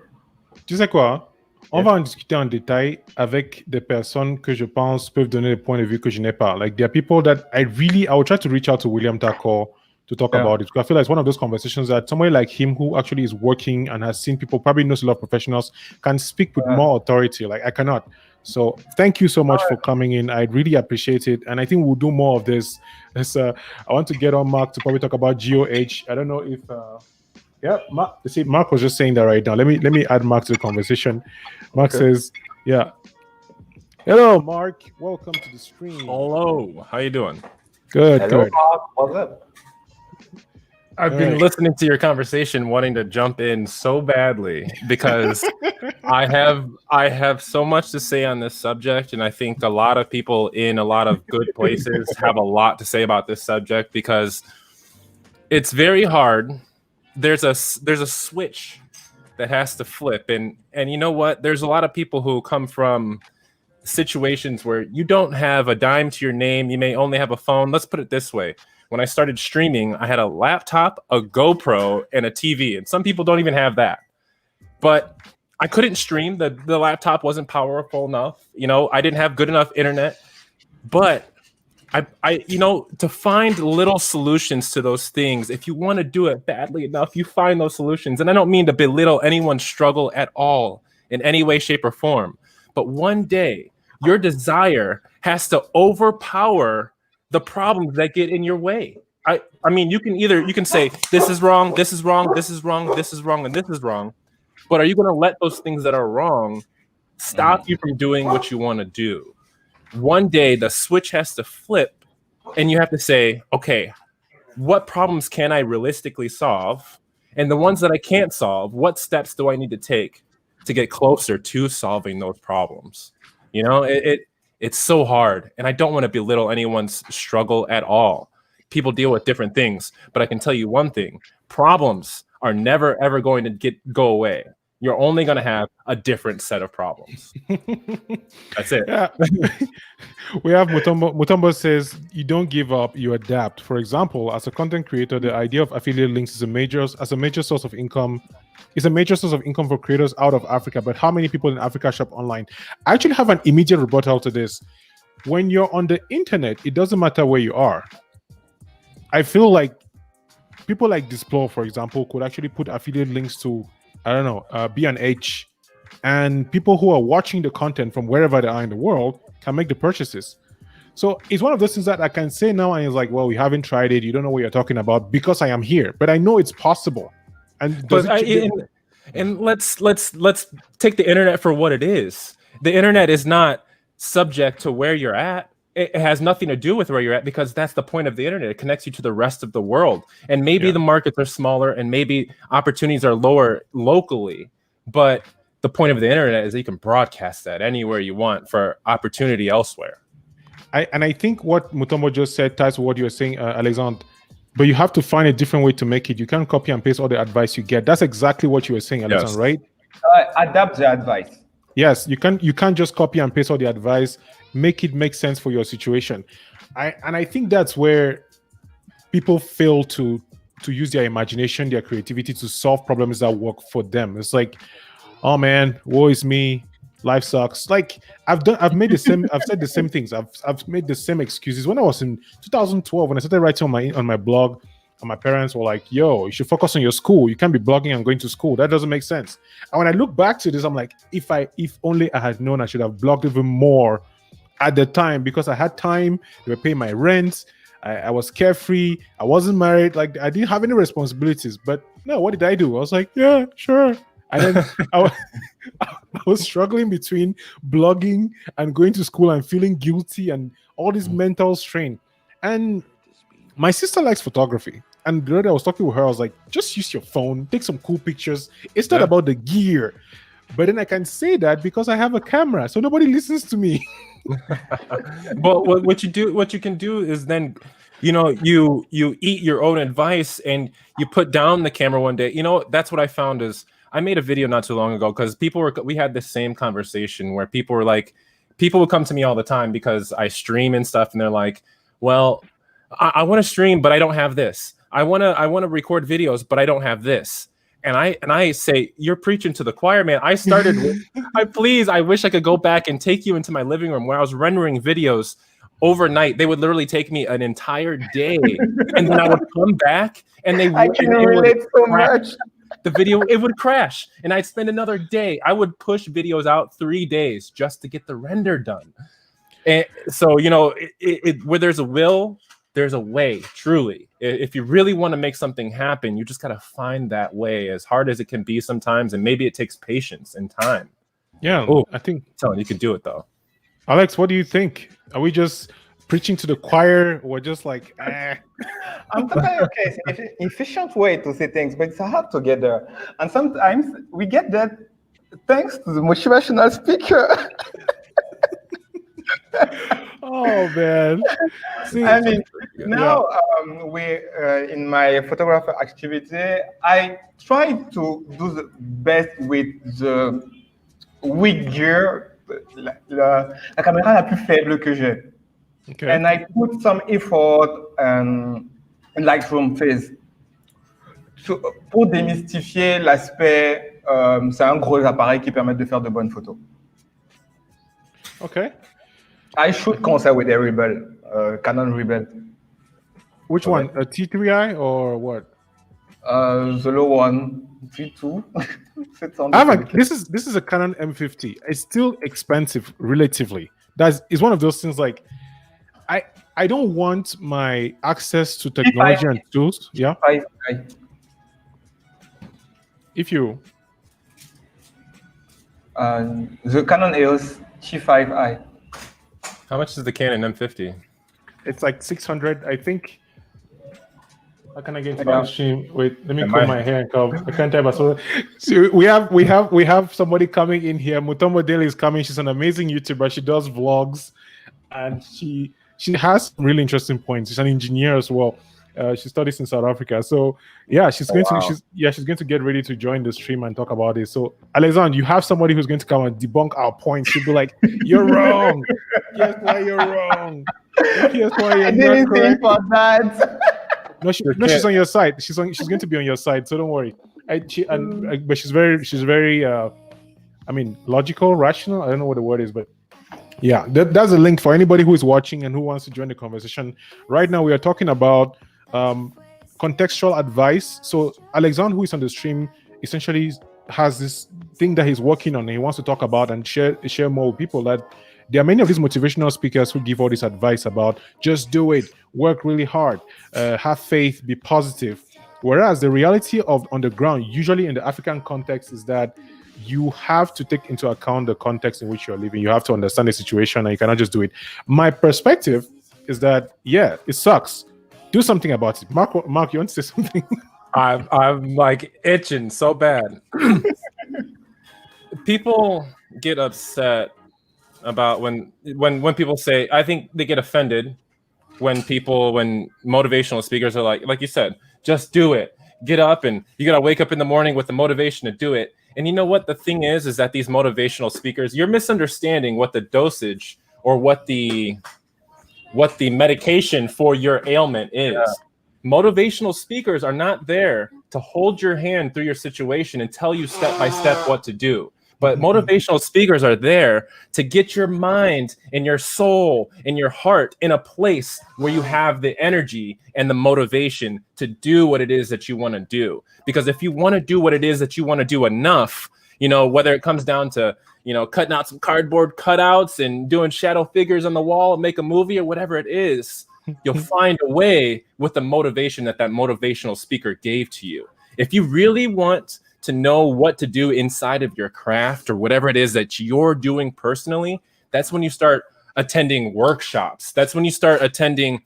Tu sais quoi? On va en discuter en détail avec des personnes que je pense peuvent donner des points de vue que je n'ai pas. Like, there are people that I will try to reach out to William Tako to talk about it. Because I feel like it's one of those conversations that somebody like him who actually is working and has seen people, probably knows a lot of professionals, can speak with more authority. Like, I cannot. So thank you so much for coming in. I really appreciate it. And I think we'll do more of this. I want to get on Mark to probably talk about GOH. I don't know if... yeah, Mark, see, Mark was just saying that right now. Let me add Mark to the conversation. Mark says, yeah. Hello, Mark. Welcome to the stream. Hello. How you doing? Good, Hello, good. Mark. What's up? I've been listening to your conversation, wanting to jump in so badly because I have so much to say on this subject, and I think a lot of people in a lot of good places have a lot to say about this subject because it's very hard. There's a switch that has to flip, and you know what? There's a lot of people who come from situations where you don't have a dime to your name. You may only have a phone. Let's put it this way. When I started streaming, I had a laptop, a GoPro, and a TV. And some people don't even have that. But I couldn't stream. The laptop wasn't powerful enough. You know, I didn't have good enough internet. But I to find little solutions to those things, if you want to do it badly enough, you find those solutions. And I don't mean to belittle anyone's struggle at all in any way, shape, or form. But one day, your desire has to overpower the problems that get in your way. I mean, you can say this is wrong, this is wrong, this is wrong, this is wrong, and this is wrong. But are you going to let those things that are wrong stop you from doing what you want to do? One day the switch has to flip and you have to say, okay, what problems can I realistically solve? And the ones that I can't solve, what steps do I need to take to get closer to solving those problems? You know, it's so hard, and I don't want to belittle anyone's struggle at all. People deal with different things, but I can tell you one thing: problems are never ever going to go away. You're only going to have a different set of problems. That's it. Yeah. We have Mutombo. Mutombo says, you don't give up, you adapt. For example, as a content creator, the idea of affiliate links is a major source of income. It's a major source of income for creators out of Africa. But how many people in Africa shop online? I actually have an immediate rebuttal to this. When you're on the internet, it doesn't matter where you are. I feel like people like Displore, for example, could actually put affiliate links to, I don't know, B&H, and people who are watching the content from wherever they are in the world can make the purchases. So it's one of those things that I can say now, and it's like, well, you haven't tried it, you don't know what you're talking about because I am here, but I know it's possible. And let's take the internet for what it is. The internet is not subject to where you're at. It has nothing to do with where you're at, because that's the point of the internet. It connects you to the rest of the world. And maybe the markets are smaller and maybe opportunities are lower locally, but the point of the internet is that you can broadcast that anywhere you want for opportunity elsewhere. I think what Mutombo just said ties to what you were saying, Alexandre, but you have to find a different way to make it. You can't copy and paste all the advice you get. That's exactly what you were saying, Alexandre, right? adapt the advice. Yes, you can't just copy and paste all the advice. Make it make sense for your situation. I think that's where people fail to use their imagination, their creativity to solve problems that work for them. It's like, oh man, woe is me, life sucks. Like I've said the same things. I've made the same excuses. When I was in 2012, when I started writing on my blog, and my parents were like, yo, you should focus on your school. You can't be blogging and going to school. That doesn't make sense. And when I look back to this, I'm like, if only I had known, I should have blogged even more at the time, because I had time. They were paying my rent. I was carefree. I wasn't married. Like I didn't have any responsibilities. But no, what did I do? I was like, yeah, sure. And then I was struggling between blogging and going to school and feeling guilty and all this mental strain. And my sister likes photography. And the other day I was talking with her, I was like, just use your phone, take some cool pictures. It's not about the gear. But then I can say that because I have a camera, so nobody listens to me. Well, what you can do is then, you eat your own advice and you put down the camera one day. That's what I found is I made a video not too long ago because we had this same conversation where people would come to me all the time because I stream and stuff, and they're like, well, I want to stream, but I don't have this. I want to record videos, but I don't have this. And I say, you're preaching to the choir, man. I started with, I wish I could go back and take you into my living room where I was rendering videos overnight. They would literally take me an entire day. And then I would come back and I can relate so much. The video, it would crash. And I'd spend another day. I would push videos out 3 days just to get the render done. And so, where there's a will, there's a way, truly. If you really want to make something happen, you just got to find that way, as hard as it can be sometimes. And maybe it takes patience and time. Yeah, I think. Telling you can do it, though. Alex, what do you think? Are we just preaching to the choir, or just like, I'm totally okay. It's an efficient way to say things, but it's hard to get there. And sometimes we get that thanks to the motivational speaker. Oh man! See, I mean, now we in my photographer activity, I try to do the best with the weak gear, la caméra la plus faible que j'ai. Okay. And I put some effort in Lightroom phase pour démystifier l'aspect. C'est un gros appareil qui permet de faire de bonnes photos. Okay. I shoot concert with a Rebel, Canon Rebel. Which one? A T3i or what? The low one, T2. This is a Canon M50. It's still expensive relatively. It's one of those things like I don't want my access to technology and tools. Yeah. If you the Canon EOS T5i. How much is the Canon M50? It's like 600, I think. How can I get into the stream? Wait, let me comb my hair and come. I can't tell. So we have somebody coming in here. Mutombodaily is coming. She's an amazing YouTuber. She does vlogs, and she has some really interesting points. She's an engineer as well. She studies in South Africa. So yeah, she's going to get ready to join the stream and talk about it. So Alexandre, you have somebody who's going to come and debunk our points. She'll be like, "You're wrong. Here's why you're wrong. Here's why you're not correct." For that. No, she's on your side. She's going to be on your side. So don't worry. But she's very logical, rational. I don't know what the word is, but yeah, that's a link for anybody who is watching and who wants to join the conversation. Right now, we are talking about contextual advice. So Alexandre, who is on the stream, essentially has this thing that he's working on and he wants to talk about and share more with people. That there are many of these motivational speakers who give all this advice about just do it, work really hard, have faith, be positive. Whereas the reality on the ground, usually in the African context, is that you have to take into account the context in which you're living. You have to understand the situation and you cannot just do it. My perspective is that, yeah, it sucks. Do something about it. Mark, you want to say something? I'm like itching so bad. People get upset about when people say, I think they get offended when motivational speakers are like you said, just do it. Get up and you got to wake up in the morning with the motivation to do it. And you know what the thing is that these motivational speakers, you're misunderstanding what the dosage or what the medication for your ailment is. Yeah. Motivational speakers are not there to hold your hand through your situation and tell you step by step what to do. But motivational speakers are there to get your mind and your soul and your heart in a place where you have the energy and the motivation to do what it is that you want to do. Because if you want to do what it is that you want to do enough, you know, whether it comes down to, you know, cutting out some cardboard cutouts and doing shadow figures on the wall and make a movie or whatever it is, you'll find a way with the motivation that motivational speaker gave to you. If you really want to know what to do inside of your craft or whatever it is that you're doing personally, that's when you start attending workshops. That's when you start attending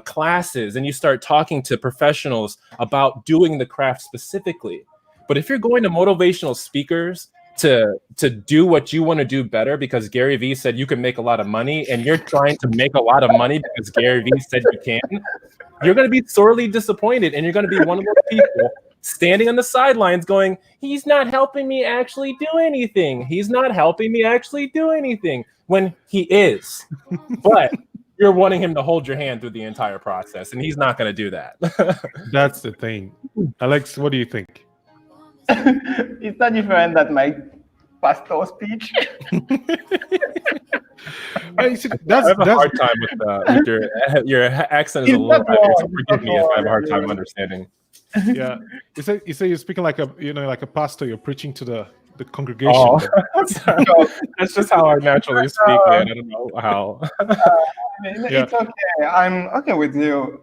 classes and you start talking to professionals about doing the craft specifically. But if you're going to motivational speakers to do what you want to do better because Gary Vee said you can make a lot of money and you're trying to make a lot of money because Gary Vee said you can, you're going to be sorely disappointed and you're going to be one of those people standing on the sidelines going, he's not helping me actually do anything. He's not helping me actually do anything, when he is. But you're wanting him to hold your hand through the entire process, and he's not going to do that. That's the thing. Alex, what do you think? It's not different than my pastor speech. I have a hard time with your accent is a little heavy, so forgive me if I have a hard time understanding. Yeah, you say you're speaking like a pastor. You're preaching to the congregation. Oh. That's just how I naturally speak, man. I don't know how. It's okay. I'm okay with you.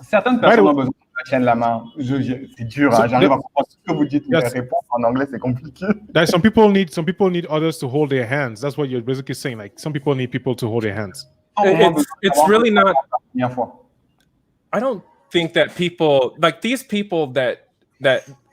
Certaines personnes ont besoin que je tienne la main. C'est dur. J'arrive à comprendre ce que vous dites, mais répondre en anglais, c'est compliqué. Some people need others to hold their hands. That's what you're basically saying. Like some people need people to hold their hands. It's really not. I don't think that people like these people that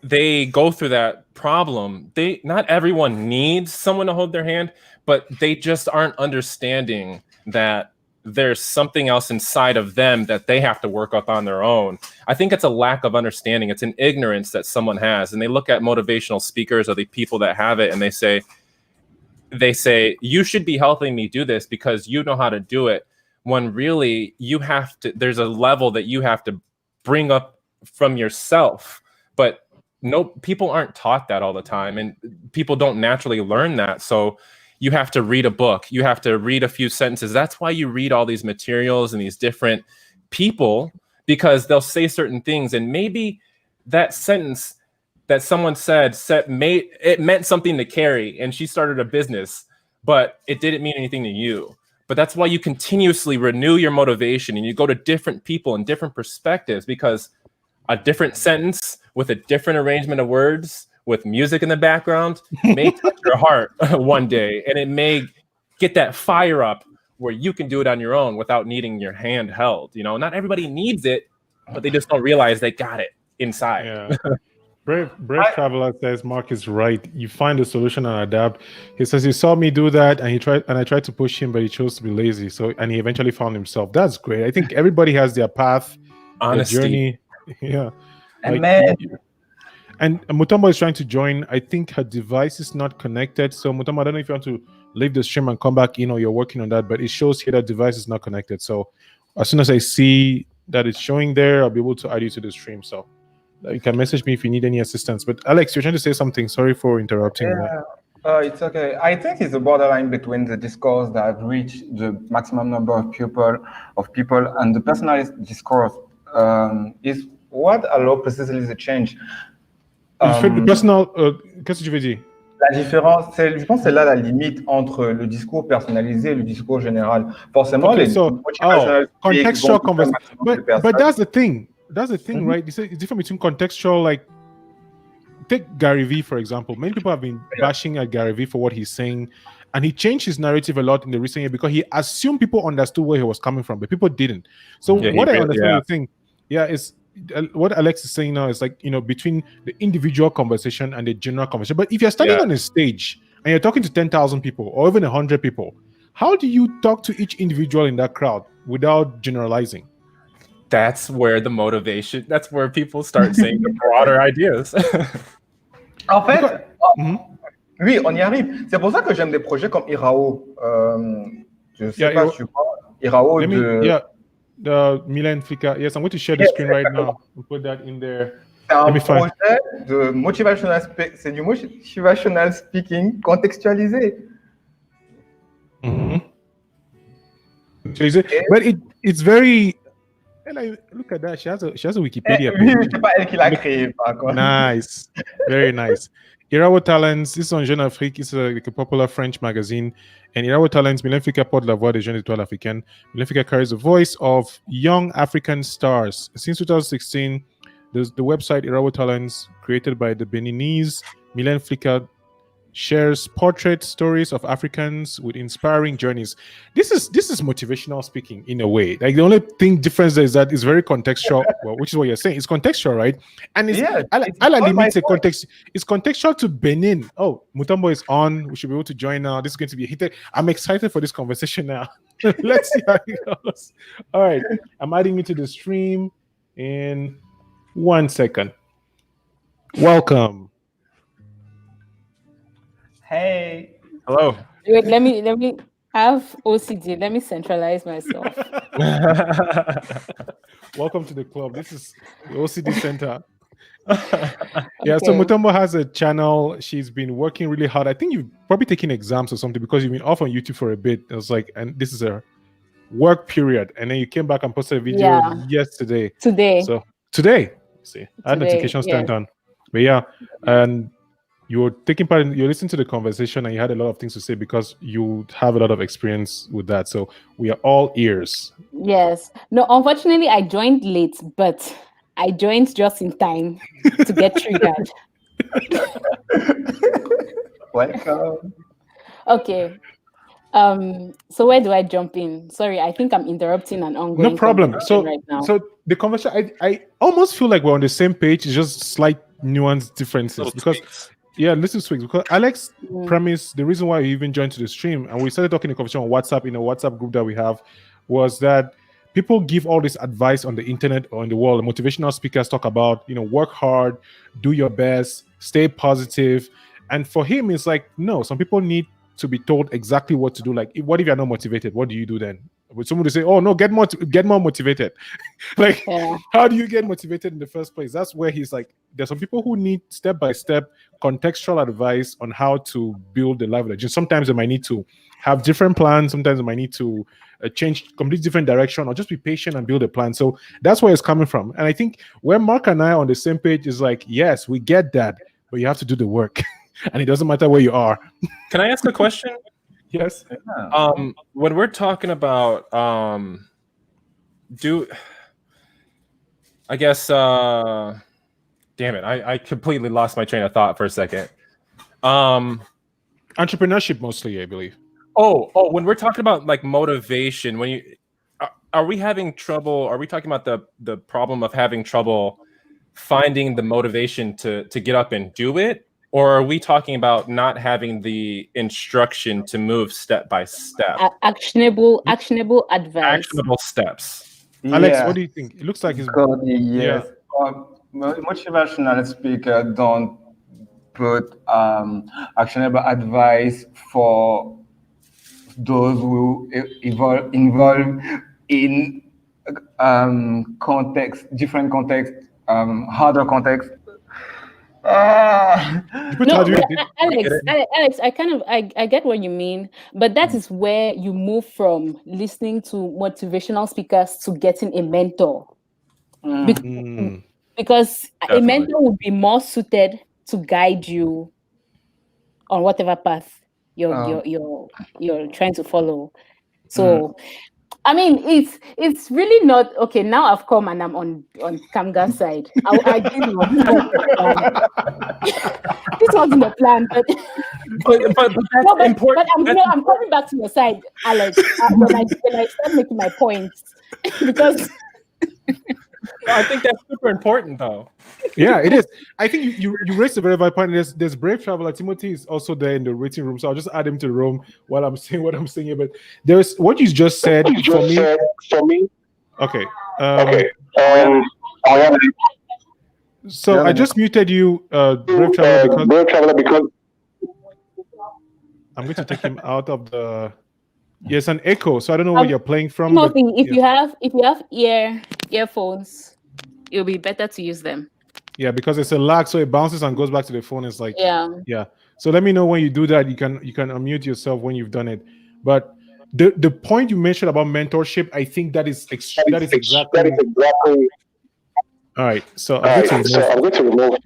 they go through that problem. Not everyone needs someone to hold their hand, but they just aren't understanding that there's something else inside of them that they have to work up on their own. I think it's a lack of understanding. It's an ignorance that someone has, and they look at motivational speakers or the people that have it, and they say you should be helping me do this because you know how to do it. When really you have to. There's a level that you have to bring up from yourself, but no, people aren't taught that all the time, and people don't naturally learn that. So you have to read a book, you have to read a few sentences. That's why you read all these materials and these different people, because they'll say certain things, and maybe that sentence that someone said it meant something to Carrie, and she started a business, but it didn't mean anything to you. But that's why you continuously renew your motivation and you go to different people and different perspectives, because a different sentence with a different arrangement of words with music in the background may touch your heart one day, and it may get that fire up where you can do it on your own without needing your hand held. You know, not everybody needs it, but they just don't realize they got it inside. Yeah. Brave Traveler says Mark is right. You find a solution and adapt. He says he saw me do that, and I tried to push him, but he chose to be lazy. So, and he eventually found himself. That's great. I think everybody has their path, honesty, their journey. Yeah. And Mutombo is trying to join. I think her device is not connected. So Mutombo, I don't know if you want to leave the stream and come back in, or you're working on that, but it shows here that device is not connected. So as soon as I see that it's showing there, I'll be able to add you to the stream. So you can message me if you need any assistance. But Alex, you're trying to say something. Sorry for interrupting. Yeah, it's okay. I think it's a borderline between the discourse that have reached the maximum number of people, and the personalized discourse is what allows precisely the change. Le personal, qu'est-ce que tu veux dire? La différence, je pense que c'est là la limite entre le discours personnalisé et le discours général. Forcément, contextual conversation. But that's the thing. That's the thing, right? It's different between contextual, like, take Gary Vee, for example. Many people have been bashing at Gary Vee for what he's saying, and he changed his narrative a lot in the recent year because he assumed people understood where he was coming from, but people didn't. So what I understand the thing, is what Alex is saying now is like, you know, between the individual conversation and the general conversation. But if you're standing on a stage and you're talking to 10,000 people or even 100 people, how do you talk to each individual in that crowd without generalizing? That's where the motivation, that's where people start saying the broader ideas. En fait, Mhm. oui, on y arrive. C'est pour ça que j'aime des projets comme Irao. Je sais Yeah, pas si tu vois. Irao let me, de. yeah, the Milan Flickr. Yes, I'm going to share the Yes, screen right exactement. now and put that in there. C'est Let un me find. projet de motivational, c'est du motivational speaking contextualisé. Mhm. But it's very. And look at that. She has a Wikipedia Oui, page. c'est pas elle qui l'a créé, par contre. Nice, very nice. Irawo Talents, this is on Jeune Afrique. It's like a popular French magazine. And Irawo Talents, Milen Flickr porte la voix des jeunes étoiles africaines. Milen Flickr carries the voice of young African stars. Since 2016, the website Irawo Talents, created by the Beninese Milen Flickr, shares portrait stories of Africans with inspiring journeys. This is motivational speaking in a way. Like the only thing difference is that it's very contextual, well, which is what you're saying. It's contextual, right? And it's it's contextual to Benin. Oh, Mutombo is on. We should be able to join now. This is going to be heated. I'm excited for this conversation now. Let's see how it goes. All right, I'm adding you to the stream in 1 second. Welcome. Hey. Hello. Wait, let me have OCD. Let me centralize myself. Welcome to the club. This is the OCD Center. Yeah, so Mutombo has a channel. She's been working really hard. I think you've probably taken exams or something because you've been off on YouTube for a bit. It was like, and this is a work period. And then you came back and posted a video yesterday. Today. So today, see, I had notifications turned on. But yeah, and you're taking part in, you listen to the conversation and you had a lot of things to say because you have a lot of experience with that. So we are all ears. Yes. No, unfortunately, I joined late, but I joined just in time to get triggered. Welcome. Okay. So where do I jump in? Sorry, I think I'm interrupting an ongoing No problem. conversation right now. So the conversation, I almost feel like we're on the same page. It's just slight nuance differences because listen to because Alex premise, the reason why he even joined to the stream and we started talking in a conversation on WhatsApp in a WhatsApp group that we have was that people give all this advice on the internet or in the world. Motivational speakers talk about, work hard, do your best, stay positive. And for him, it's like, no, some people need to be told exactly what to do. Like, what if you're not motivated? What do you do then? Would somebody say, "Oh no, get more motivated"? Like, how do you get motivated in the first place? That's where he's like, there's some people who need step-by-step contextual advice on how to build a life. Sometimes they might need to have different plans. Sometimes they might need to change completely different direction, or just be patient and build a plan. So that's where it's coming from. And I think where Mark and I are on the same page is like, yes, we get that, but you have to do the work, and it doesn't matter where you are. Can I ask a question? Yes. When we're talking about I guess damn it, I completely lost my train of thought for a second. Entrepreneurship mostly, I believe. Oh, when we're talking about like motivation, when you are we having trouble? Are we talking about the problem of having trouble finding the motivation to get up and do it? Or are we talking about not having the instruction to move step by step? Actionable advice. Actionable steps. Alex, what do you think? It looks like it's yes. Motivational speaker don't put actionable advice for those who involved in different context, harder context. Alex, I get what you mean, but that is where you move from listening to motivational speakers to getting a mentor. Because a mentor would be more suited to guide you on whatever path you're trying to follow. So I mean, it's really not okay. Now I've come and I'm on Kamga's side. I didn't know this wasn't the plan, but that's important. But I'm coming back to your side, Alex. When I start making my points, because I think that's super important, though. Yeah, it is. I think you raised a very valid point. There's Brave Traveler. Timothy is also there in the waiting room, so I'll just add him to the room while I'm saying what I'm saying. But there's what you just said for me. Okay. So I just muted you, Brave Traveler, because I'm going to take him out of the. Yes, an echo. So I don't know where you're playing from. Timothy, if you have earphones, it'll be better to use them. Yeah, because it's a lag, so it bounces and goes back to the phone. It's like yeah. So let me know when you do that. You can unmute yourself when you've done it. But the point you mentioned about mentorship, I think that is exactly. All right, so I'm going to remove.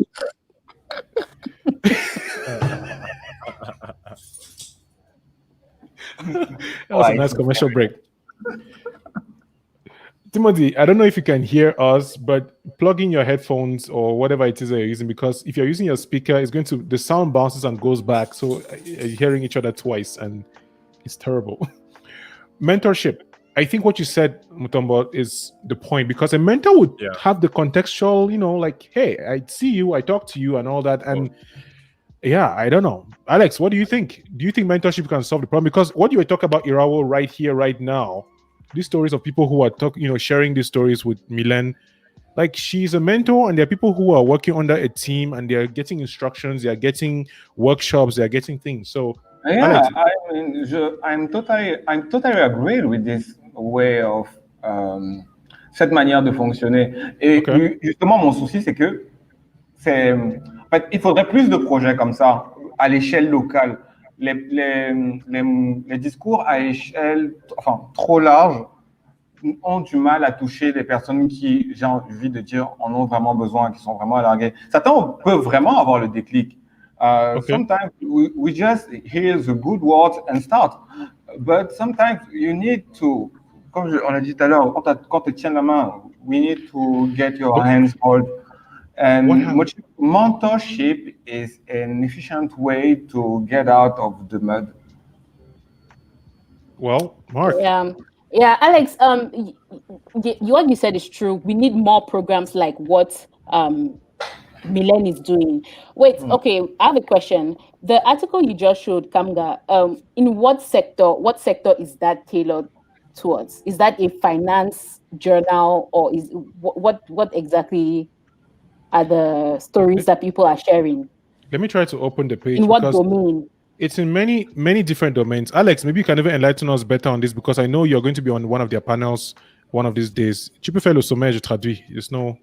That was a nice commercial break. Timothy, I don't know if you can hear us, but plug in your headphones or whatever it is that you're using, because if you're using your speaker, it's going to, the sound bounces and goes back. So you're hearing each other twice and it's terrible. Mentorship. I think what you said, Mutombo, is the point, because a mentor would have the contextual, like, hey, I see you, I talk to you and all that. And I don't know. Alex, what do you think? Do you think mentorship can solve the problem? Because what you were talking about, Irawo, right here, right now, these stories of people who are sharing these stories with Milen, like she's a mentor, and there are people who are working under a team and they're getting instructions, they're getting workshops, they're getting things. So Alex, I'm totally agreed with this way of cette manière de fonctionner. Et justement, mon souci, c'est que en fait, il faudrait plus de projets comme ça à l'échelle locale. Les discours à échelle trop large ont du mal à toucher des personnes qui, j'ai envie de dire, en ont vraiment besoin, qui sont vraiment alarguées. Certains peuvent vraiment avoir le déclic. Sometimes we just hear the good words and start. But sometimes you need to, comme on l'a dit tout à l'heure, quand tu tiens la main, we need to get your hands hold. And mentorship is an efficient way to get out of the mud. Well, Mark. Yeah, Alex, what you said is true. We need more programs like what Milen is doing. Wait, okay, I have a question. The article you just showed, Kamga, in what sector is that tailored towards? Is that a finance journal, or is what exactly are the stories that people are sharing? Let me try to open the page. In what domain? It's in many, many different domains. Alex, maybe you can even enlighten us better on this, because I know you're going to be on one of their panels one of these days. Tu peux faire le sommet, je traduis. There's no...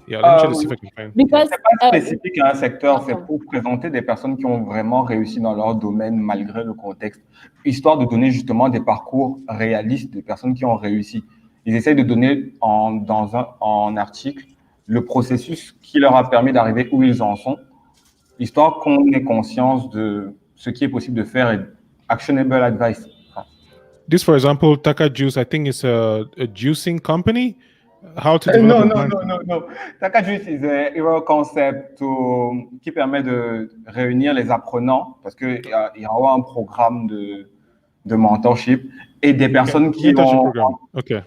Yeah, let me try to see if I can find. Because c'est pas spécifique à un secteur, c'est pour présenter des personnes qui ont vraiment réussi dans leur domaine malgré le contexte, histoire de donner justement des parcours réalistes de personnes qui ont réussi. Ils essayent de donner en article le processus qui leur a permis d'arriver où ils en sont, histoire qu'on ait conscience de ce qui est possible de faire et actionable advice. This, for example, Taka Juice, I think it's a juicing company. How to develop No. Taka Juice is a hero concept qui permet de réunir les apprenants, parce qu'il y a un programme de mentorship et des personnes qui ont... Okay.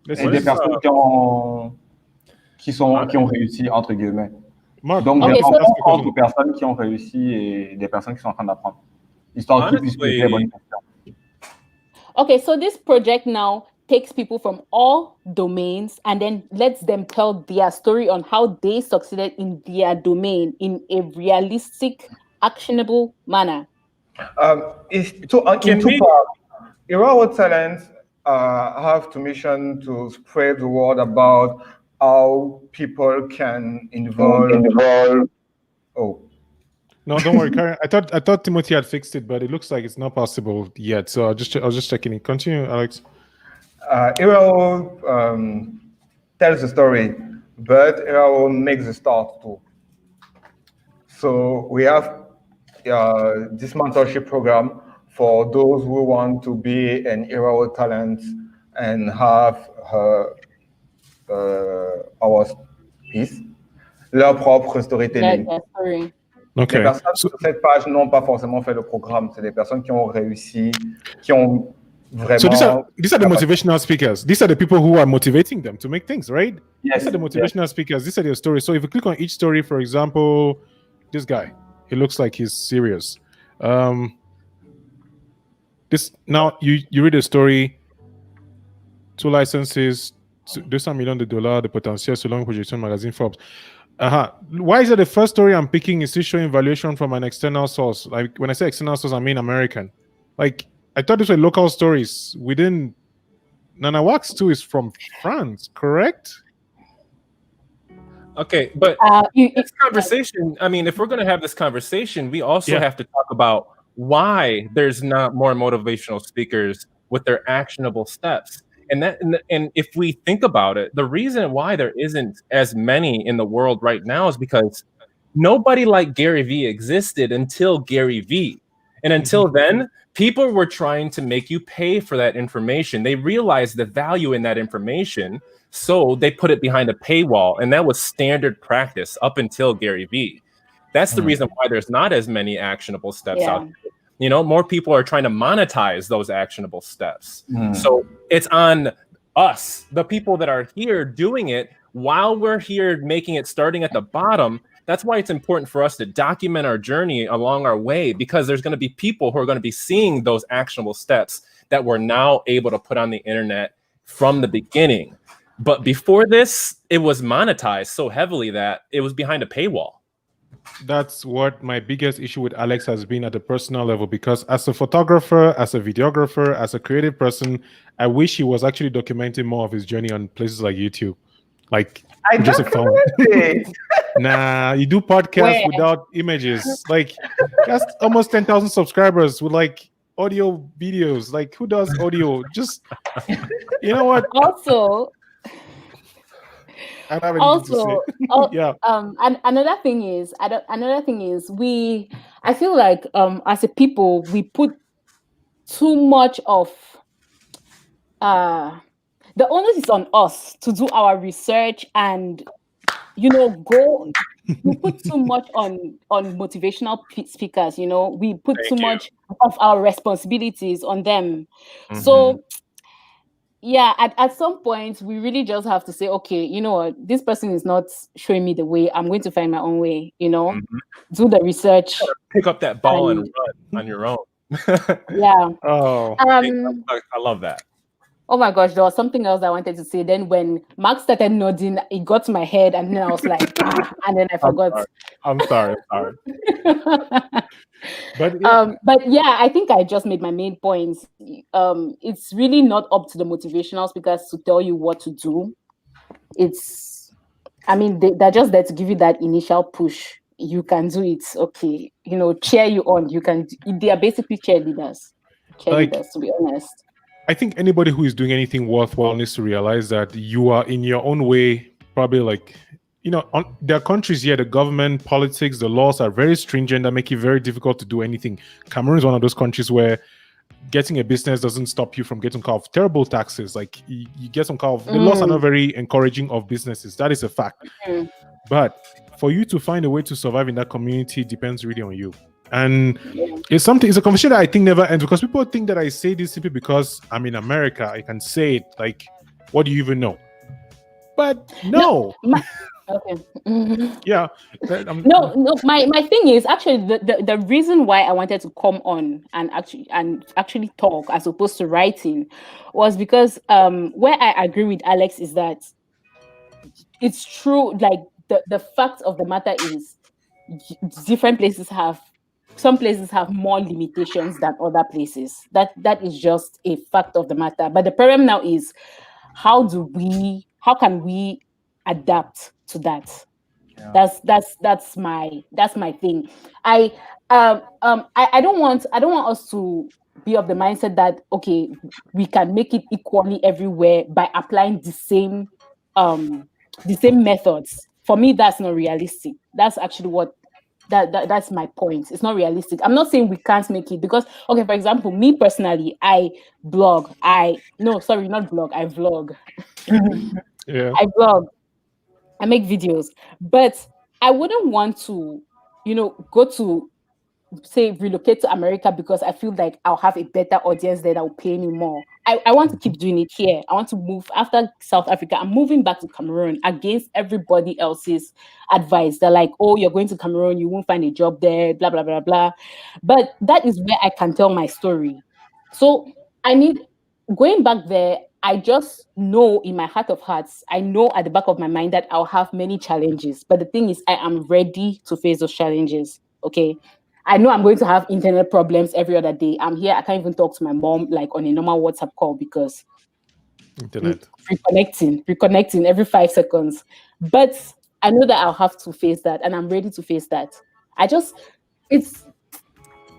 Et des personnes qui ont réussi, entre guillemets. Mark, donc, entre personnes qui ont réussi et des personnes qui sont en train d'apprendre. Histoire qu'ils puissent poser les bonnes questions. Okay, so this project now takes people from all domains and then lets them tell their story on how they succeeded in their domain in a realistic, actionable manner. In two parts. Irawo talents have to mission to spread the word about how people can involve. Oh. No, don't worry, Karen. I thought Timothy had fixed it, but it looks like it's not possible yet. So I was just checking it. Continue, Alex. Irawo tells the story, but Irawo makes the start too. So we have this mentorship program for those who want to be an Irawo talent and have our piece, leur propre storytelling. Okay. Les personnes sur cette page n'ont pas forcément fait le programme. C'est des personnes qui ont réussi, qui ont vraiment... So these are the motivational speakers. These are the people who are motivating them to make things, right? Yes. These are the motivational speakers. These are their stories. So if you click on each story, for example, this guy, he looks like he's serious. Now you read the story, 2 licenses, $200 million, the potential selon projection magazine Forbes. Why is it the first story I'm picking is still showing valuation from an external source? Like when I say external source, I mean American. Like I thought these were local stories. Within Nana Wax 2 is from France, correct? Okay, but this conversation, I mean, if we're going to have this conversation, we also have to talk about why there's not more motivational speakers with their actionable steps. And if we think about it, the reason why there isn't as many in the world right now is because nobody like Gary Vee existed until Gary Vee. And until then, people were trying to make you pay for that information. They realized the value in that information, so they put it behind a paywall. And that was standard practice up until Gary Vee. That's the reason why there's not as many actionable steps out there. You know, more people are trying to monetize those actionable steps. So it's on us, the people that are here doing it while we're here making it, starting at the bottom. That's why it's important for us to document our journey along our way, because there's going to be people who are going to be seeing those actionable steps that we're now able to put on the internet from the beginning. But before this, it was monetized so heavily that it was behind a paywall. That's what my biggest issue with Alex has been at the personal level, because as a photographer, as a videographer, as a creative person, I wish he was actually documenting more of his journey on places like YouTube. Like I just a phone. it. Nah, you do podcasts without images. Like that's almost 10,000 subscribers with like audio videos. Like who does audio? Just you know what? Also, yeah. And another thing is, I feel like as a people we put too much of the onus is on us to do our research and we put too much on motivational speakers. We put too much of our responsibilities on them. So yeah, at some point we really just have to say, okay, you know what, this person is not showing me the way. I'm going to find my own way. Do the research, pick up that ball and run on your own. Yeah. I love that. Oh my gosh, there was something else I wanted to say. Then when Mark started nodding, it got to my head, and then I was like, and then I forgot. I'm sorry. But yeah, I think I just made my main points. It's really not up to the motivational speakers to tell you what to do. They're just there to give you that initial push. You can do it. Okay, cheer you on. They are basically cheerleaders, to be honest. I think anybody who is doing anything worthwhile needs to realize that you are in your own way, probably like, there are countries here, the government, politics, the laws are very stringent that make it very difficult to do anything. Cameroon is one of those countries where getting a business doesn't stop you from getting kind of terrible taxes. Like you get some kind of, the laws are not very encouraging of businesses. That is a fact. But for you to find a way to survive in that community depends really on you. And it's a conversation that I think never ends, because people think that I say this simply because I'm in America. I can say it like, what do you even know? But no. Okay. Yeah. My thing is actually the reason why I wanted to come on and actually talk as opposed to writing was because where I agree with Alex is that it's true. Like the fact of the matter is, some places have more limitations than other places. That is just a fact of the matter. But the problem now is, how can we adapt to that? Yeah. That's my thing. I don't want us to be of the mindset that, okay, we can make it equally everywhere by applying the same methods. For me, that's not realistic. That's actually that's my point. It's not realistic. I'm not saying we can't make it, because, okay, for example, me personally, I vlog. I vlog. Yeah. I vlog. I make videos, but I wouldn't want to, go to, say, relocate to America because I feel like I'll have a better audience there that will pay me more. I want to keep doing it here. I want to move after South Africa. I'm moving back to Cameroon against everybody else's advice. They're like, oh, you're going to Cameroon, you won't find a job there, blah, blah, blah, blah. But that is where I can tell my story. So going back there, I just know in my heart of hearts, I know at the back of my mind that I'll have many challenges. But the thing is, I am ready to face those challenges. Okay. I know I'm going to have internet problems every other day. I'm here. I can't even talk to my mom like on a normal WhatsApp call because Internet. reconnecting every 5 seconds. But I know that I'll have to face that, and I'm ready to face that. It's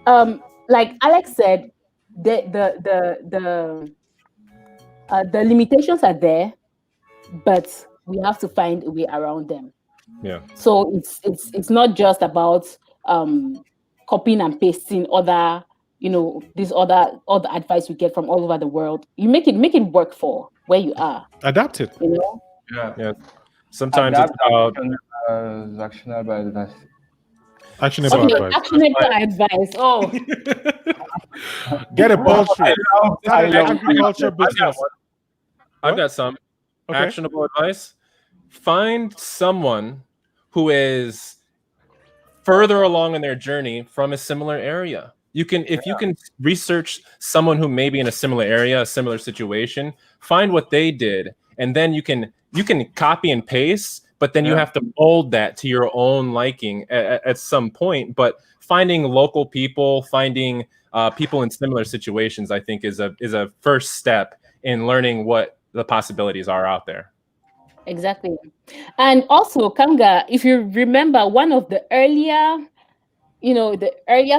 like Alex said, the limitations are there, but we have to find a way around them. Yeah. So it's not just about copying and pasting other, all the advice we get from all over the world. You make it work for where you are. Adapt it. Yeah. Sometimes it's about actionable advice. Actionable advice. Actionable advice. Oh, Get a poultry. Agriculture I've got business. one. I've got some actionable advice. Find someone who is further along in their journey from a similar area. You can research someone who may be in a similar area, a similar situation, find what they did, and then you can copy and paste, but then you have to mold that to your own liking at some point. But finding local people, finding people in similar situations, I think is a first step in learning what the possibilities are out there. exactly. And also, Kamga, if you remember, one of the earlier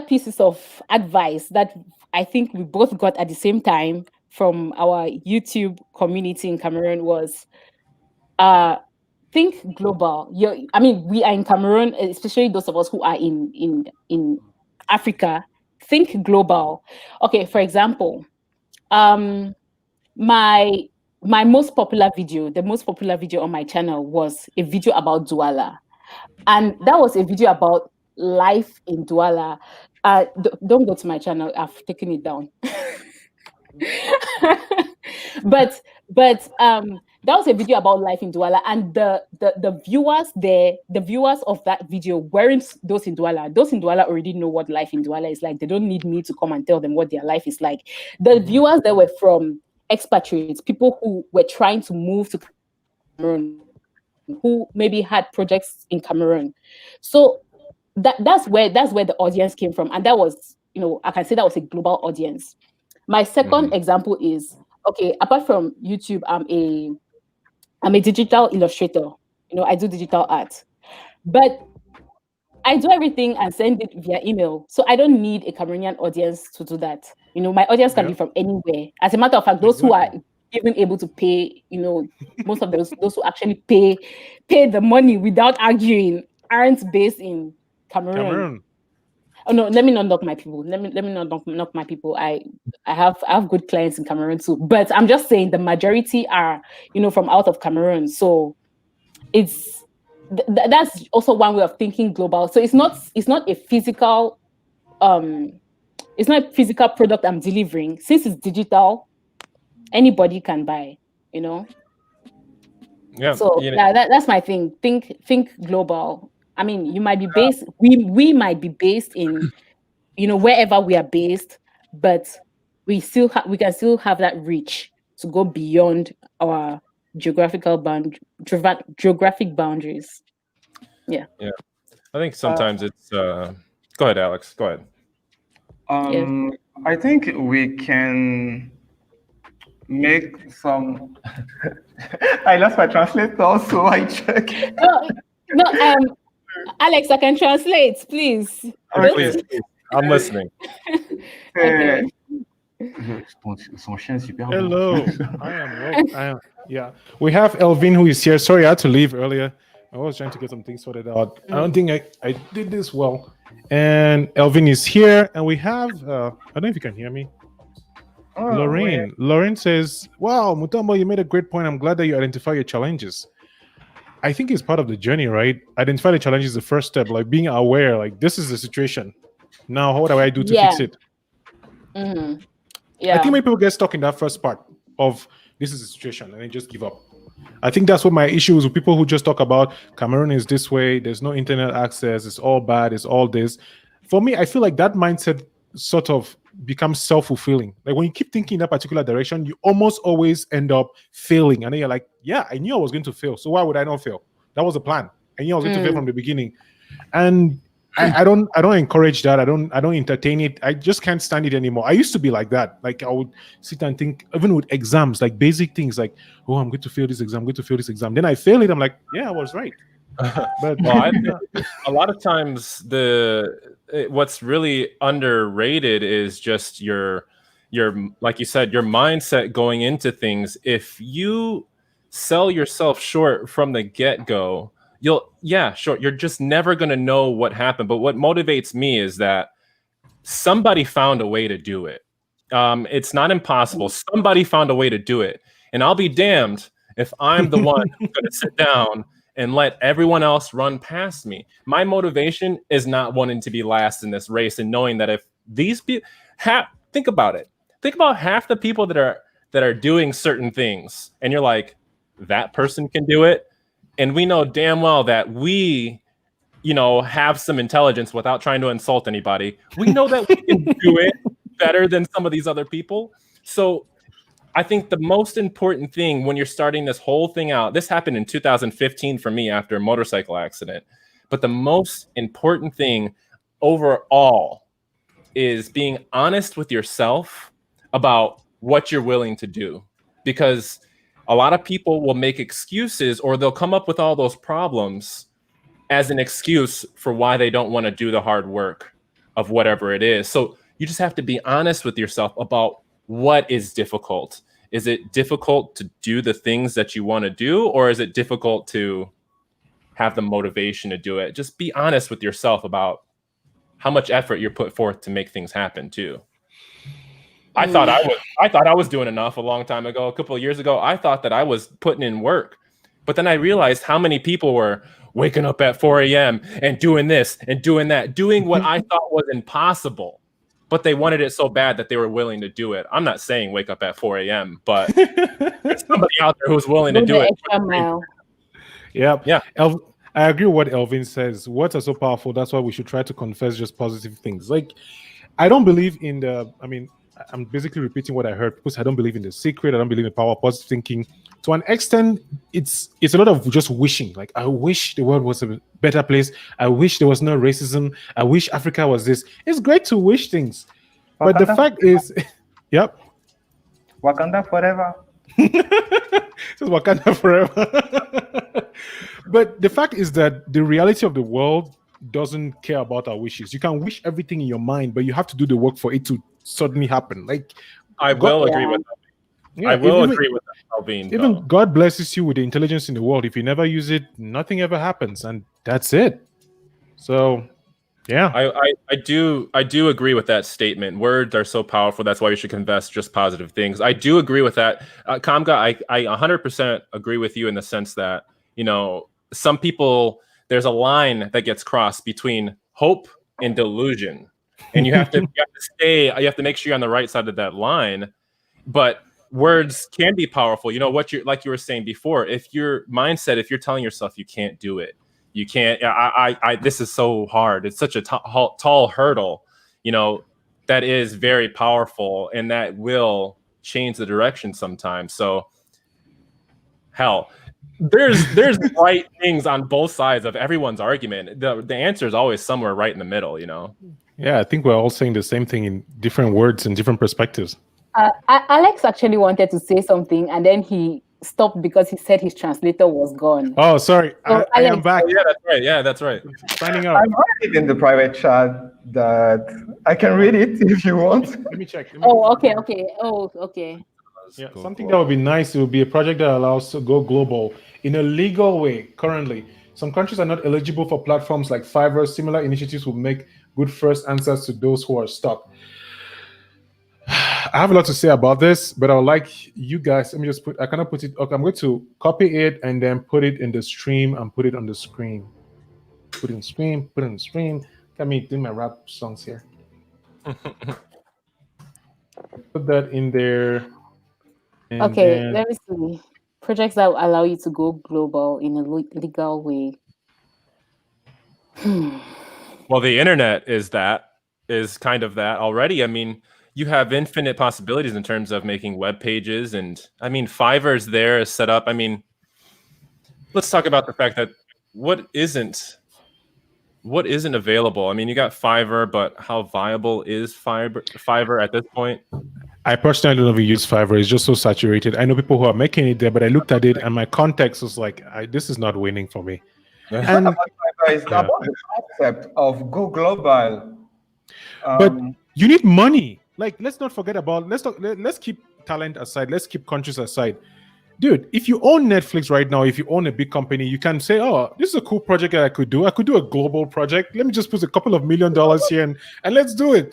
pieces of advice that I think we both got at the same time from our YouTube community in Cameroon was think global. We are in Cameroon, especially those of us who are in Africa. Think global. Okay, for example, my most popular video, the most popular video on my channel was a video about Douala. And that was a video about life in Douala. Don't go to my channel. I've taken it down. but that was a video about life in Douala, and the viewers there, the viewers of that video weren't those in Douala. Those in Douala already know what life in Douala is like. They don't need me to come and tell them what their life is like. The viewers there were from expatriates, people who were trying to move to Cameroon, who maybe had projects in Cameroon. So that's where the audience came from, and that was, I can say that was a global audience. My second example is, okay, apart from YouTube, I'm a digital illustrator. I do digital art, but I do everything and send it via email. So I don't need a Cameroonian audience to do that. My audience can be from anywhere. As a matter of fact, those who are even able to pay, most of those who actually pay the money without arguing aren't based in Cameroon. Oh no, let me not knock my people. Let me not knock my people. I have good clients in Cameroon too. But I'm just saying the majority are, from out of Cameroon. So it's that's also one way of thinking global. So it's not a physical product I'm delivering. Since it's digital, anybody can buy, Yeah. So that's my thing. Think global. You might be based. We might be based in, wherever we are based, but we can still have that reach to go beyond our geographic boundaries. Yeah. Yeah. I think sometimes it's. Go ahead, Alex. Go ahead. I think we can make some. I lost my translator, so I check. No. Alex, I can translate, please. Please. I'm listening. Okay. Hello. I am. Yeah. We have Elvin who is here. Sorry, I had to leave earlier. I was trying to get some things sorted out. I don't think I did this well. And Elvin is here. And we have, I don't know if you can hear me. Lorraine. Lorraine says, wow, Mutombo, you made a great point. I'm glad that you identify your challenges. I think it's part of the journey, right? Identify the challenge is the first step, like being aware, like this is the situation. Now, what do I do to fix it? Mm-hmm. Yeah. I think many people get stuck in that first part of this is the situation and they just give up. I think that's what my issue is with people who just talk about Cameroon is this way, there's no internet access, it's all bad, it's all this. For me, I feel like that mindset sort of becomes self-fulfilling. Like when you keep thinking in that particular direction, you almost always end up failing. And then you're like, yeah, I knew I was going to fail. So why would I not fail? That was the plan. I knew I was going to fail from the beginning. And I don't encourage that. I don't entertain it. I just can't stand it anymore. I used to be like that. Like I would sit and think, even with exams, like basic things like, oh, I'm going to fail this exam, I'm going to fail this exam. Then I fail it. I'm like, yeah, I was right. But well, a lot of times what's really underrated is just your like you said, your mindset going into things. If you sell yourself short from the get-go, you're just never going to know what happened. But what motivates me is that somebody found a way to do it. It's not impossible. Somebody found a way to do it. And I'll be damned if I'm the one who's going to sit down and let everyone else run past me. My motivation is not wanting to be last in this race and knowing that if these people think about it. Think about half the people that are doing certain things and you're like, that person can do it. And we know damn well that we, have some intelligence without trying to insult anybody. We know that we can do it better than some of these other people. So I think the most important thing when you're starting this whole thing out, this happened in 2015 for me after a motorcycle accident. But the most important thing overall is being honest with yourself about what you're willing to do. Because a lot of people will make excuses or they'll come up with all those problems as an excuse for why they don't want to do the hard work of whatever it is. So you just have to be honest with yourself about what is difficult. Is it difficult to do the things that you want to do, or is it difficult to have the motivation to do it? Just be honest with yourself about how much effort you're put forth to make things happen too. I thought I was doing enough a long time ago. A couple of years ago, I thought that I was putting in work, but then I realized how many people were waking up at 4 a.m. and doing this and doing that, doing what I thought was impossible. But they wanted it so bad that they were willing to do it. I'm not saying wake up at 4 a.m., but there's somebody out there who's willing to do it. Yeah. I agree with what Elvin says. Words are so powerful. That's why we should try to confess just positive things. Like, I don't believe in I'm basically repeating what I heard because I don't believe in the secret. I don't believe in the power of positive thinking. To an extent, it's a lot of just wishing. Like, I wish the world was a better place. I wish there was no racism. I wish Africa was this. It's great to wish things. But the fact is, yep. Wakanda forever. Just Wakanda forever. But the fact is that the reality of the world doesn't care about our wishes. You can wish everything in your mind, but you have to do the work for it to suddenly happen. Like, I will agree with that. Yeah, I will agree with that, Alvin. Even God blesses you with the intelligence in the world. If you never use it, nothing ever happens, and that's it. So, yeah, I do agree with that statement. Words are so powerful. That's why we should confess just positive things. I do agree with that. Kamga, I 100% agree with you in the sense that, some people, there's a line that gets crossed between hope and delusion. And you have to make sure you're on the right side of that line. But words can be powerful. Like you were saying before, if you're telling yourself you can't do it, you can't, this is so hard. It's such a tall hurdle, that is very powerful and that will change the direction sometimes. So hell, there's right things on both sides of everyone's argument. The answer is always somewhere right in the middle, Yeah, I think we're all saying the same thing in different words and different perspectives. Alex actually wanted to say something, and then he stopped because he said his translator was gone. Oh, sorry. So I am back. Yeah, that's right. Signing out. I'm writing in the private chat that I can read it if you want. Let me check. Okay. Oh, okay. Yeah, something that would be nice. It would be a project that allows to go global in a legal way. Currently, some countries are not eligible for platforms like Fiverr. Similar initiatives will make good first answers to those who are stuck. I have a lot to say about this, but I would like you guys. Let me just I cannot put it. Okay, I'm going to copy it and then put it in the stream and put it on the screen. Put it in stream. Put it on the screen. Let me do my rap songs here. Put that in there. Okay, let me see. Projects that allow you to go global in a legal way. Well, the internet is kind of that already. I mean, you have infinite possibilities in terms of making web pages. And I mean, Fiverr's there is set up. I mean, let's talk about the fact that what isn't available. I mean, you got Fiverr, but how viable is Fiverr at this point? I personally don't even use Fiverr. It's just so saturated. I know people who are making it there, but I looked at it and my context was like, this is not winning for me. And it's about the concept of go global. But you need money. Like, let's not forget about, let's keep talent aside. Let's keep countries aside. Dude, if you own Netflix right now, if you own a big company, you can say, oh, this is a cool project that I could do. I could do a global project. Let me just put a couple of $1 million here and let's do it.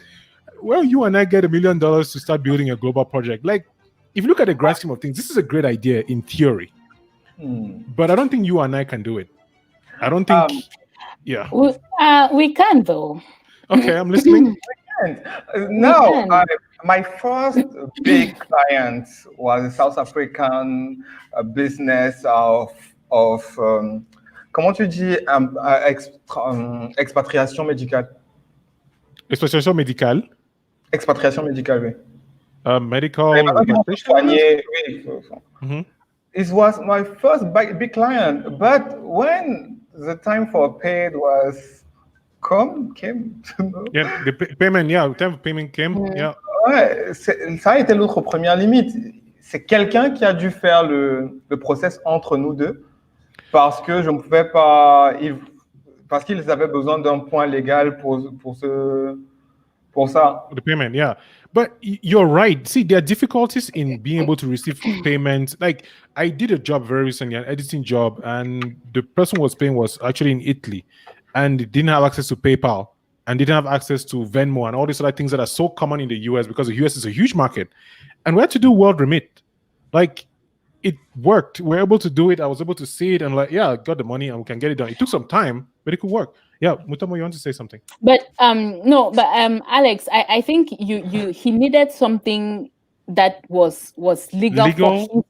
Well, you and I get $1 million to start building a global project. Like, if you look at the grand scheme of things, this is a great idea in theory. But I don't think you and I can do it. I don't think, we can though. Okay, I'm listening. No, my first big client was a South African business of comment tu dis, expatriation médicale. Expatriation médicale. Expatriation médicale, oui. Medical. It was my first big client, but when the time for paid was came. Yeah, the payment, the time of payment came. Yeah. Ouais, ça a été notre première limite. C'est quelqu'un qui a dû faire le process entre nous deux parce que je ne pouvais pas, parce qu'ils avaient besoin d'un point légal pour ça. The payment, yeah. But you're right. See, there are difficulties in being able to receive payments. Like, I did a job very recently, an editing job, and the person who was paying was actually in Italy and didn't have access to PayPal and didn't have access to Venmo and all these other things that are so common in the US because the US is a huge market. And we had to do world remit. Like, it worked. We were able to do it. I was able to see it and like, yeah, I got the money and we can get it done. It took some time, but it could work. Yeah, Mutombo, you want to say something? But Alex, I think he needed something that was legal?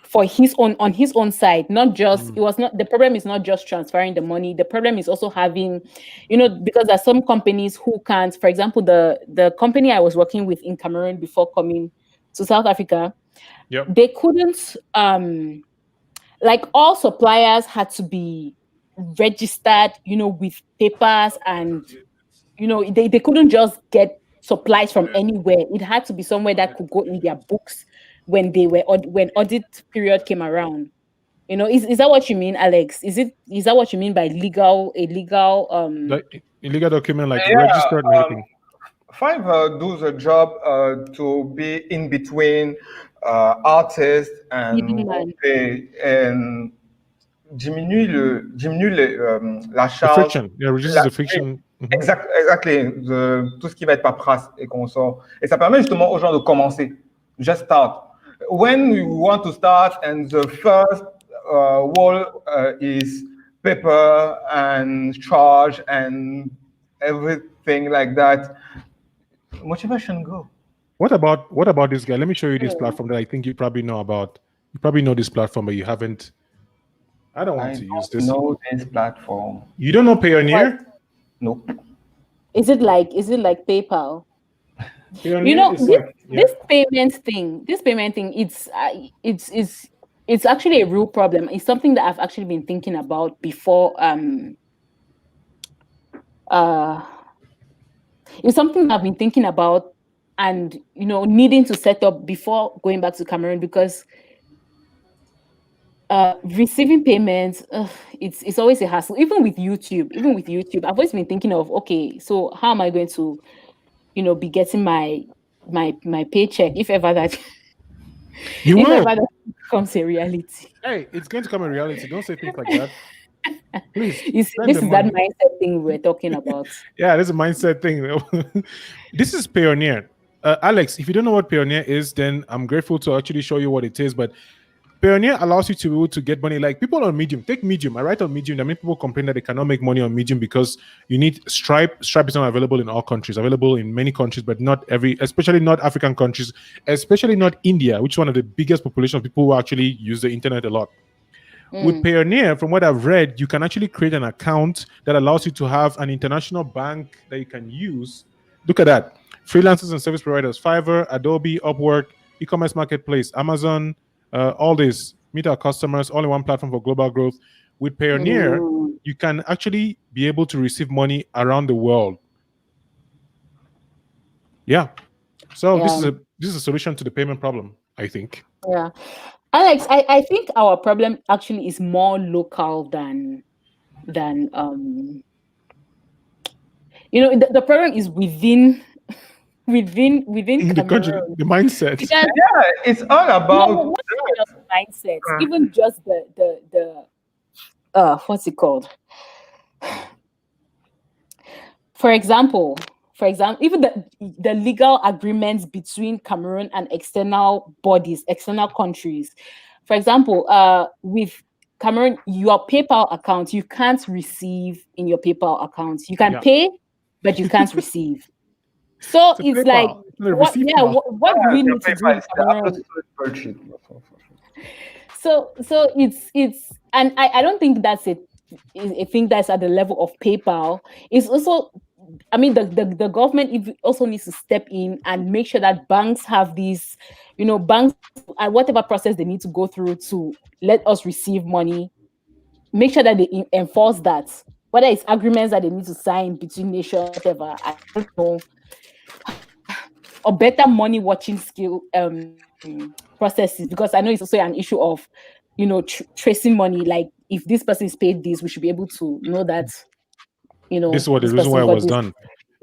For his own on his own side, not just it was not the problem is not just transferring the money. The problem is also having, because there are some companies who can't. For example, the company I was working with in Cameroon before coming to South Africa, they couldn't like all suppliers had to be registered, with papers, and they couldn't just get supplies from anywhere. It had to be somewhere that could go in their books when audit period came around. Is that what you mean, Alex? Is that what you mean by illegal like illegal document, like registered and everything? Fiverr does a job to be in between artists and diminue la charge. The friction. Yeah, reduces the friction. Exactly. Tout ce qui va être paperasse et consort. Et ça permet justement aux gens de commencer. Just start. When you want to start and the first wall is paper and charge and everything like that, motivation go. What about this guy? Let me show you this platform that I think you probably know about. You probably know this platform, but you haven't. I don't want to use this. Know this platform. You don't know Payoneer? Nope. Is it like PayPal? This payment thing, it's actually a real problem. It's something that I've actually been thinking about before. It's something I've been thinking about and needing to set up before going back to Cameroon, because receiving payments, it's always a hassle. Even with YouTube, I've always been thinking of, okay, so how am I going to be getting my paycheck if ever that becomes a reality? Hey, it's going to come a reality. Don't say things like that. Please. This is that mindset thing we're talking about. Yeah, this is a mindset thing. This is Payoneer. Alex, if you don't know what Payoneer is, then I'm grateful to actually show you what it is. But Payoneer allows you to be able to get money. Like people on Medium, take Medium. I write on Medium. I mean, people complain that they cannot make money on Medium because you need Stripe. Stripe is not available in all countries. Available in many countries, but not every, especially not African countries, especially not India, which is one of the biggest population of people who actually use the internet a lot. With Payoneer, from what I've read, you can actually create an account that allows you to have an international bank that you can use. Look at that. freelancers and service providers, Fiverr, Adobe, Upwork, e-commerce marketplace, Amazon, all this. Meet our customers, all in one platform for global growth. With Payoneer, you can actually be able to receive money around the world. Yeah. So this is a solution to the payment problem, I think. Yeah. Alex, I think our problem actually is more local than the problem is within the country, Cameroon. the mindset. Because, Yeah, it's all about not just mindset, even just the what's it called? For example, even the legal agreements between Cameroon and external bodies, external countries. For example, with Cameroon, your PayPal account, you can't receive in your PayPal account. You can pay, but you can't receive. So it's like, what do we need to do in Cameroon? So it's and I don't think that's a thing that's at the level of PayPal. It's also, I mean, the government also needs to step in and make sure that banks have these, banks, whatever process they need to go through to let us receive money, make sure that they enforce that. Whether it's agreements that they need to sign between nations, whatever, I don't know. Or better money watching skill processes, because I know it's also an issue of, tracing money. Like, if this person is paid this, we should be able to know that, this is what the reason why it was done.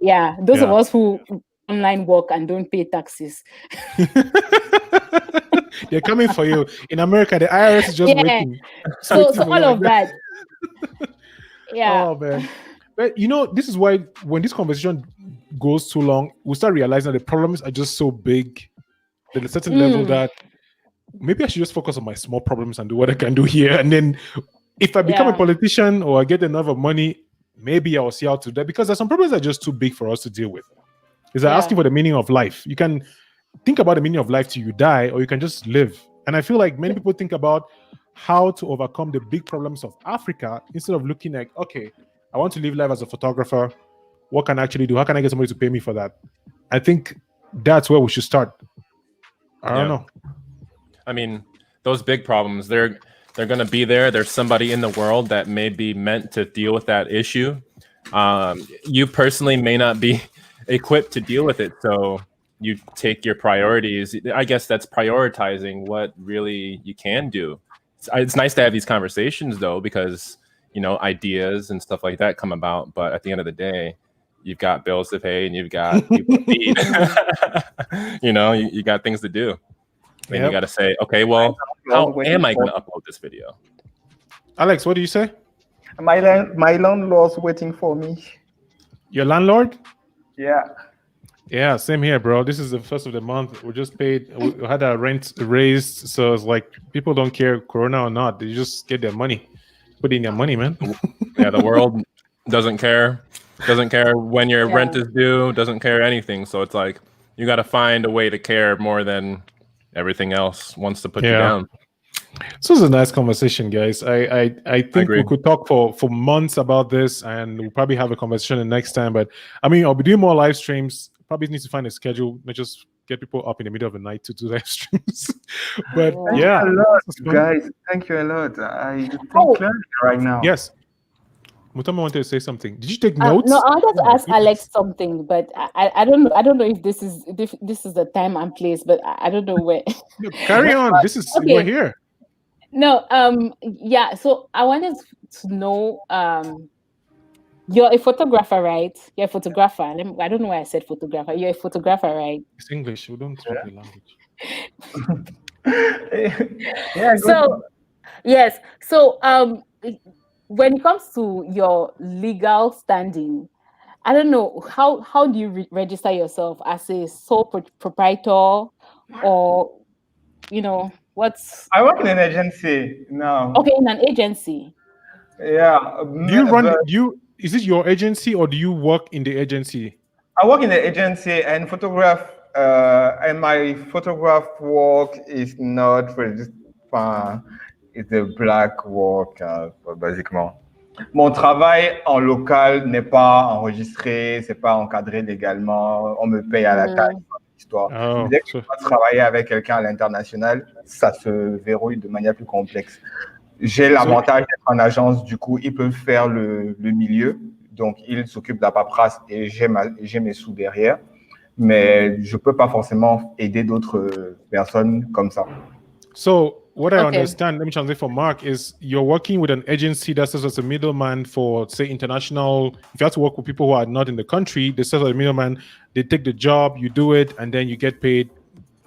Yeah, those of us who online work and don't pay taxes. They're coming for you. In America, the IRS is just waiting. So all of that. Yeah. Oh man. But this is why when this conversation goes too long, we start realizing that the problems are just so big at a certain level that maybe I should just focus on my small problems and do what I can do here. And then if I become a politician or I get enough of money, maybe I'll see how to do that, because there's some problems that are just too big for us to deal with. Is that asking for the meaning of life? You can think about the meaning of life till you die, or you can just live. And I feel like many people think about how to overcome the big problems of Africa instead of looking like, okay, I want to live life as a photographer. What can I actually do? How can I get somebody to pay me for that? I think that's where we should start. I don't know. I mean, those big problems, they're going to be there. There's somebody in the world that may be meant to deal with that issue. You personally may not be equipped to deal with it. So you take your priorities. I guess that's prioritizing what really you can do. It's nice to have these conversations, though, because ideas and stuff like that come about. But at the end of the day, you've got bills to pay and you've got people to feed. You got things to do. And you got to say, okay, well, how am I going to upload this video? Alex, what do you say? My landlord's waiting for me. Your landlord? Yeah. Yeah, same here, bro. This is the first of the month. We just paid. We had our rent raised, so it's like people don't care, Corona or not. They just get their money. Put in their money, man. Yeah, the world doesn't care. Doesn't care when your rent is due. Doesn't care anything. So it's like you got to find a way to care more than everything else wants to put you down. So it's a nice conversation, guys. I think we could talk for months about this, and we'll probably have a conversation the next time. But I mean, I'll be doing more live streams. Probably need to find a schedule, not just get people up in the middle of the night to do live streams. But thank you a lot, guys. Thank you a lot. I think right now. Yes. Mutombo wanted to say something. Did you take notes? No, I wanted to ask Alex something, but I don't know. I don't know if this is the time and place, but I don't know where. No, carry on. This is we're here. No, yeah. So I wanted to know, you're a photographer, right? You're a photographer. I don't know why I said photographer. You're a photographer, right? It's English. We don't speak the language. Yeah. So yes. So when it comes to your legal standing, I don't know how do you register yourself as a sole proprietor, or what's? I work in an agency now. Okay, in an agency. Yeah. Do you run? Is it your agency, or do you work in the agency? I work in the agency and photograph, and my photograph work is not registered. It's a black work, basically. Mon travail en local n'est pas enregistré, c'est pas encadré légalement, on me paye à la taille, histoire. Oh, Dès que je dois travailler avec quelqu'un à l'international, ça se verrouille de manière plus complexe. J'ai l'avantage d'être en agence, du coup, ils peuvent faire le milieu, donc ils s'occupent de la paperasse et j'ai mes sous derrière, mais je peux pas forcément aider d'autres personnes comme ça. So what I understand, let me translate for Mark, is you're working with an agency that serves as a middleman for, say, international. If you have to work with people who are not in the country, they serve as a middleman. They take the job, you do it, and then you get paid,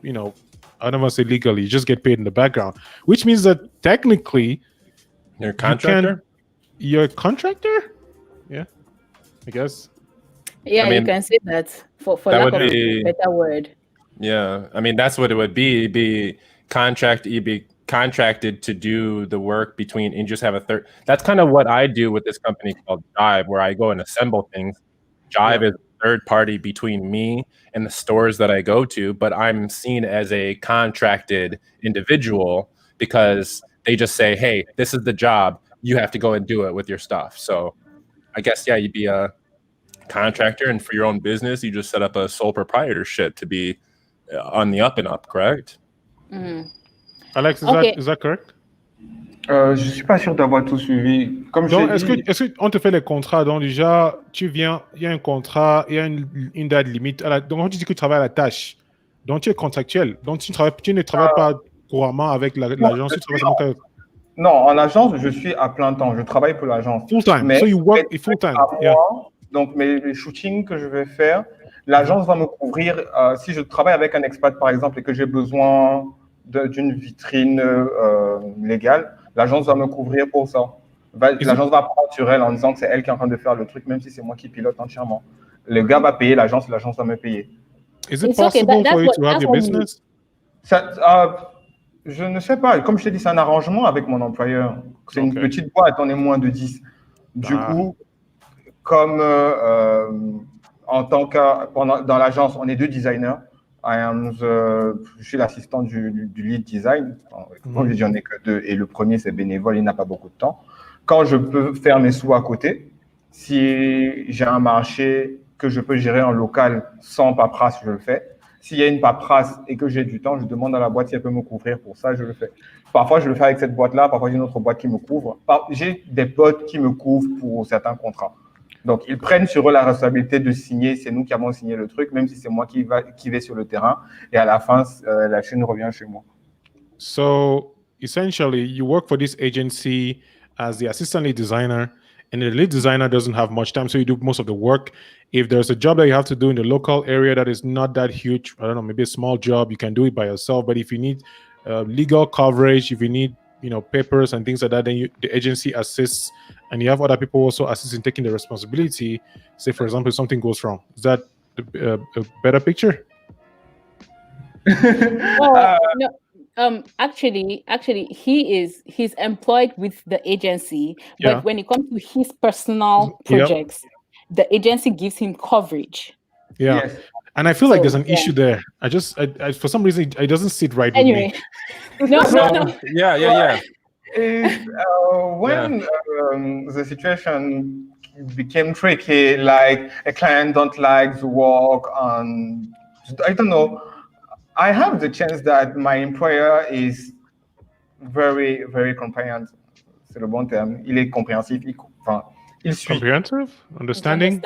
you know, I don't want to say legally, you just get paid in the background, which means that technically you're a contractor? You're a contractor? Yeah, I guess. Yeah, I mean, you can say that for lack of a better word. Yeah, I mean, that's what it would be. You'd be contracted to do the work between, and just have a third. That's kind of what I do with this company called Jive, where I go and assemble things. Jive is a third party between me and the stores that I go to, but I'm seen as a contracted individual because they just say, hey, this is the job. You have to go and do it with your stuff. So I guess, yeah, you'd be a contractor, and for your own business, you just set up a sole proprietorship to be on the up and up, correct? Alex, is that correct? Je suis pas sûr d'avoir tout suivi. Comme donc, est-ce qu'on te fait les contrats? Donc, déjà, tu viens, il y a un contrat, il y a une date limite. Donc, on te dit que tu travailles à la tâche. Donc, tu es contractuel. Donc, tu ne travailles pas couramment avec l'agence. Non, en agence, je suis à plein temps. Je travaille pour l'agence. Full time. So you work full time. Yeah. Donc, mes shootings que je vais faire, l'agence va me couvrir. Si je travaille avec un expat, par exemple, et que j'ai besoin d'une vitrine légale, l'agence va me couvrir pour ça. L'agence va prendre sur elle en disant que c'est elle qui est en train de faire le truc, même si c'est moi qui pilote entièrement. Le gars va payer l'agence va me payer. Is it possible for you to have your business? Je ne sais pas. Comme je t'ai dit, c'est un arrangement avec mon employeur. C'est une petite boîte, on est moins de 10. Du coup, comme en tant que dans l'agence, on est 2 designers. Je suis l'assistant du lead design. Comme je dis, j'en ai que 2 et le premier c'est bénévole, il n'a pas beaucoup de temps. Quand je peux faire mes sous à côté, si j'ai un marché que je peux gérer en local sans paperasse, je le fais. S'il y a une paperasse et que j'ai du temps, je demande à la boîte si elle peut me couvrir pour ça, je le fais. Parfois, je le fais avec cette boîte-là, parfois j'ai une autre boîte qui me couvre. J'ai des potes qui me couvrent pour certains contrats. Donc, ils prennent sur eux la responsabilité de signer. C'est nous qui avons signé le truc, même si c'est moi qui vais sur le terrain. Et à la fin, la chaîne revient chez moi. So, essentially, you work for this agency as the assistant lead designer, and the lead designer doesn't have much time, so you do most of the work. If there's a job that you have to do in the local area that is not that huge, I don't know, maybe a small job, you can do it by yourself. But if you need legal coverage, if you need papers and things like that, then the agency assists, and you have other people also assist in taking the responsibility. Say, for example, if something goes wrong. Is that a better picture? No. Actually, he's employed with the agency, but when it comes to his personal projects, the agency gives him coverage. Yeah. Yes. And I feel like there's an issue there. I for some reason, it doesn't sit right with me. No. Yeah. When the situation became tricky, like a client don't like the work, and I don't know, I have the chance that my employer is very, very comprehensive. C'est le bon terme. Il est compréhensif. Il suit. Comprehensive? Understanding?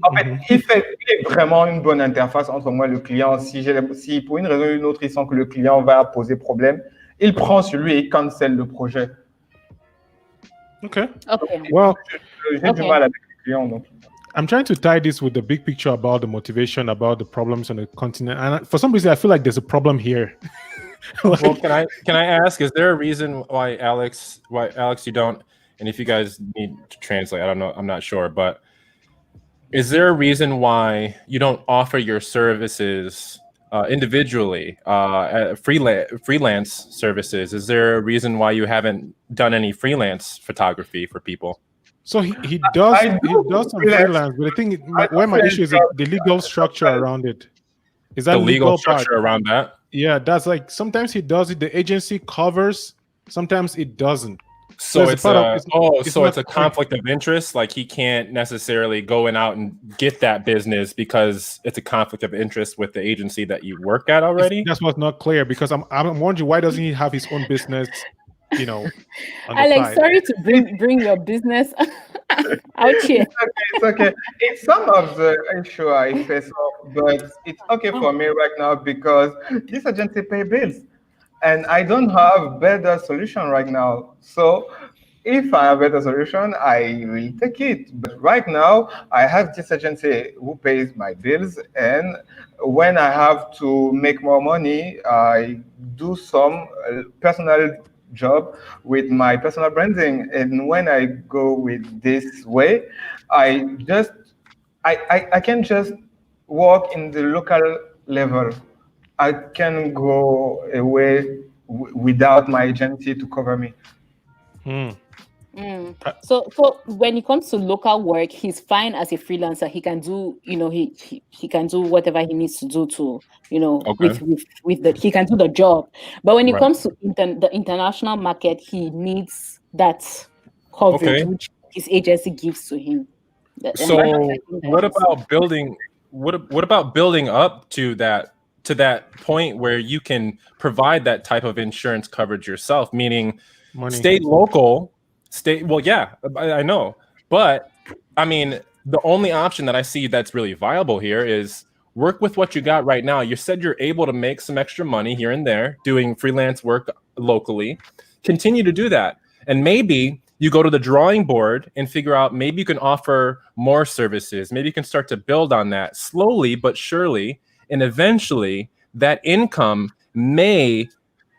En fait, il est vraiment une bonne interface entre moi et le client. Si pour une raison ou une autre, il sent que le client va poser problème, il prend sur lui et cancelle le projet. Okay. Well, j'ai du mal avec le client. Donc. I'm trying to tie this with the big picture about the motivation, about the problems on the continent. And for some reason, I feel like there's a problem here. Well, can I ask, is there a reason why Alex, you don't, and if you guys need to translate, I don't know, I'm not sure, but is there a reason why you don't offer your services individually, freelance services? Is there a reason why you haven't done any freelance photography for people? So he does some freelance, but I think where my issue is the legal structure around it. Is that the legal structure around that? Yeah, that's like sometimes he does it. The agency covers, sometimes it doesn't. So it's it's part of- a it's so not it's a clear. conflict of interest. Like he can't necessarily go out and get that business because it's a conflict of interest with the agency that you work at already. That's what's not clear because I'm wondering why doesn't he have his own business, on the Alex, side? sorry to bring your business out here. It's okay. It's some of the issue I face off, but it's okay for me right now because this agency pay bills, and I don't have better solution right now. So if I have better solution, I will take it. But right now, I have this agency who pays my bills, and when I have to make more money, I do some personal job with my personal branding. And when I go with this way, I can just work in the local level. I can go away without my agency to cover me. So when it comes to local work, he's fine as a freelancer. He can do, he can do whatever he needs to do to, Okay. with the, he can do the job. But when it Right. comes to the international market, he needs that coverage Okay. which his agency gives to him. So what about building? What about building up to that point where you can provide that type of insurance coverage yourself? Meaning, Money. stay local. Well, yeah, I know, but I mean, the only option that I see that's really viable here is work with what you got right now. You said you're able to make some extra money here and there doing freelance work locally. Continue to do that, and maybe you go to the drawing board and figure out maybe you can offer more services. Maybe you can start to build on that slowly but surely, and eventually that income may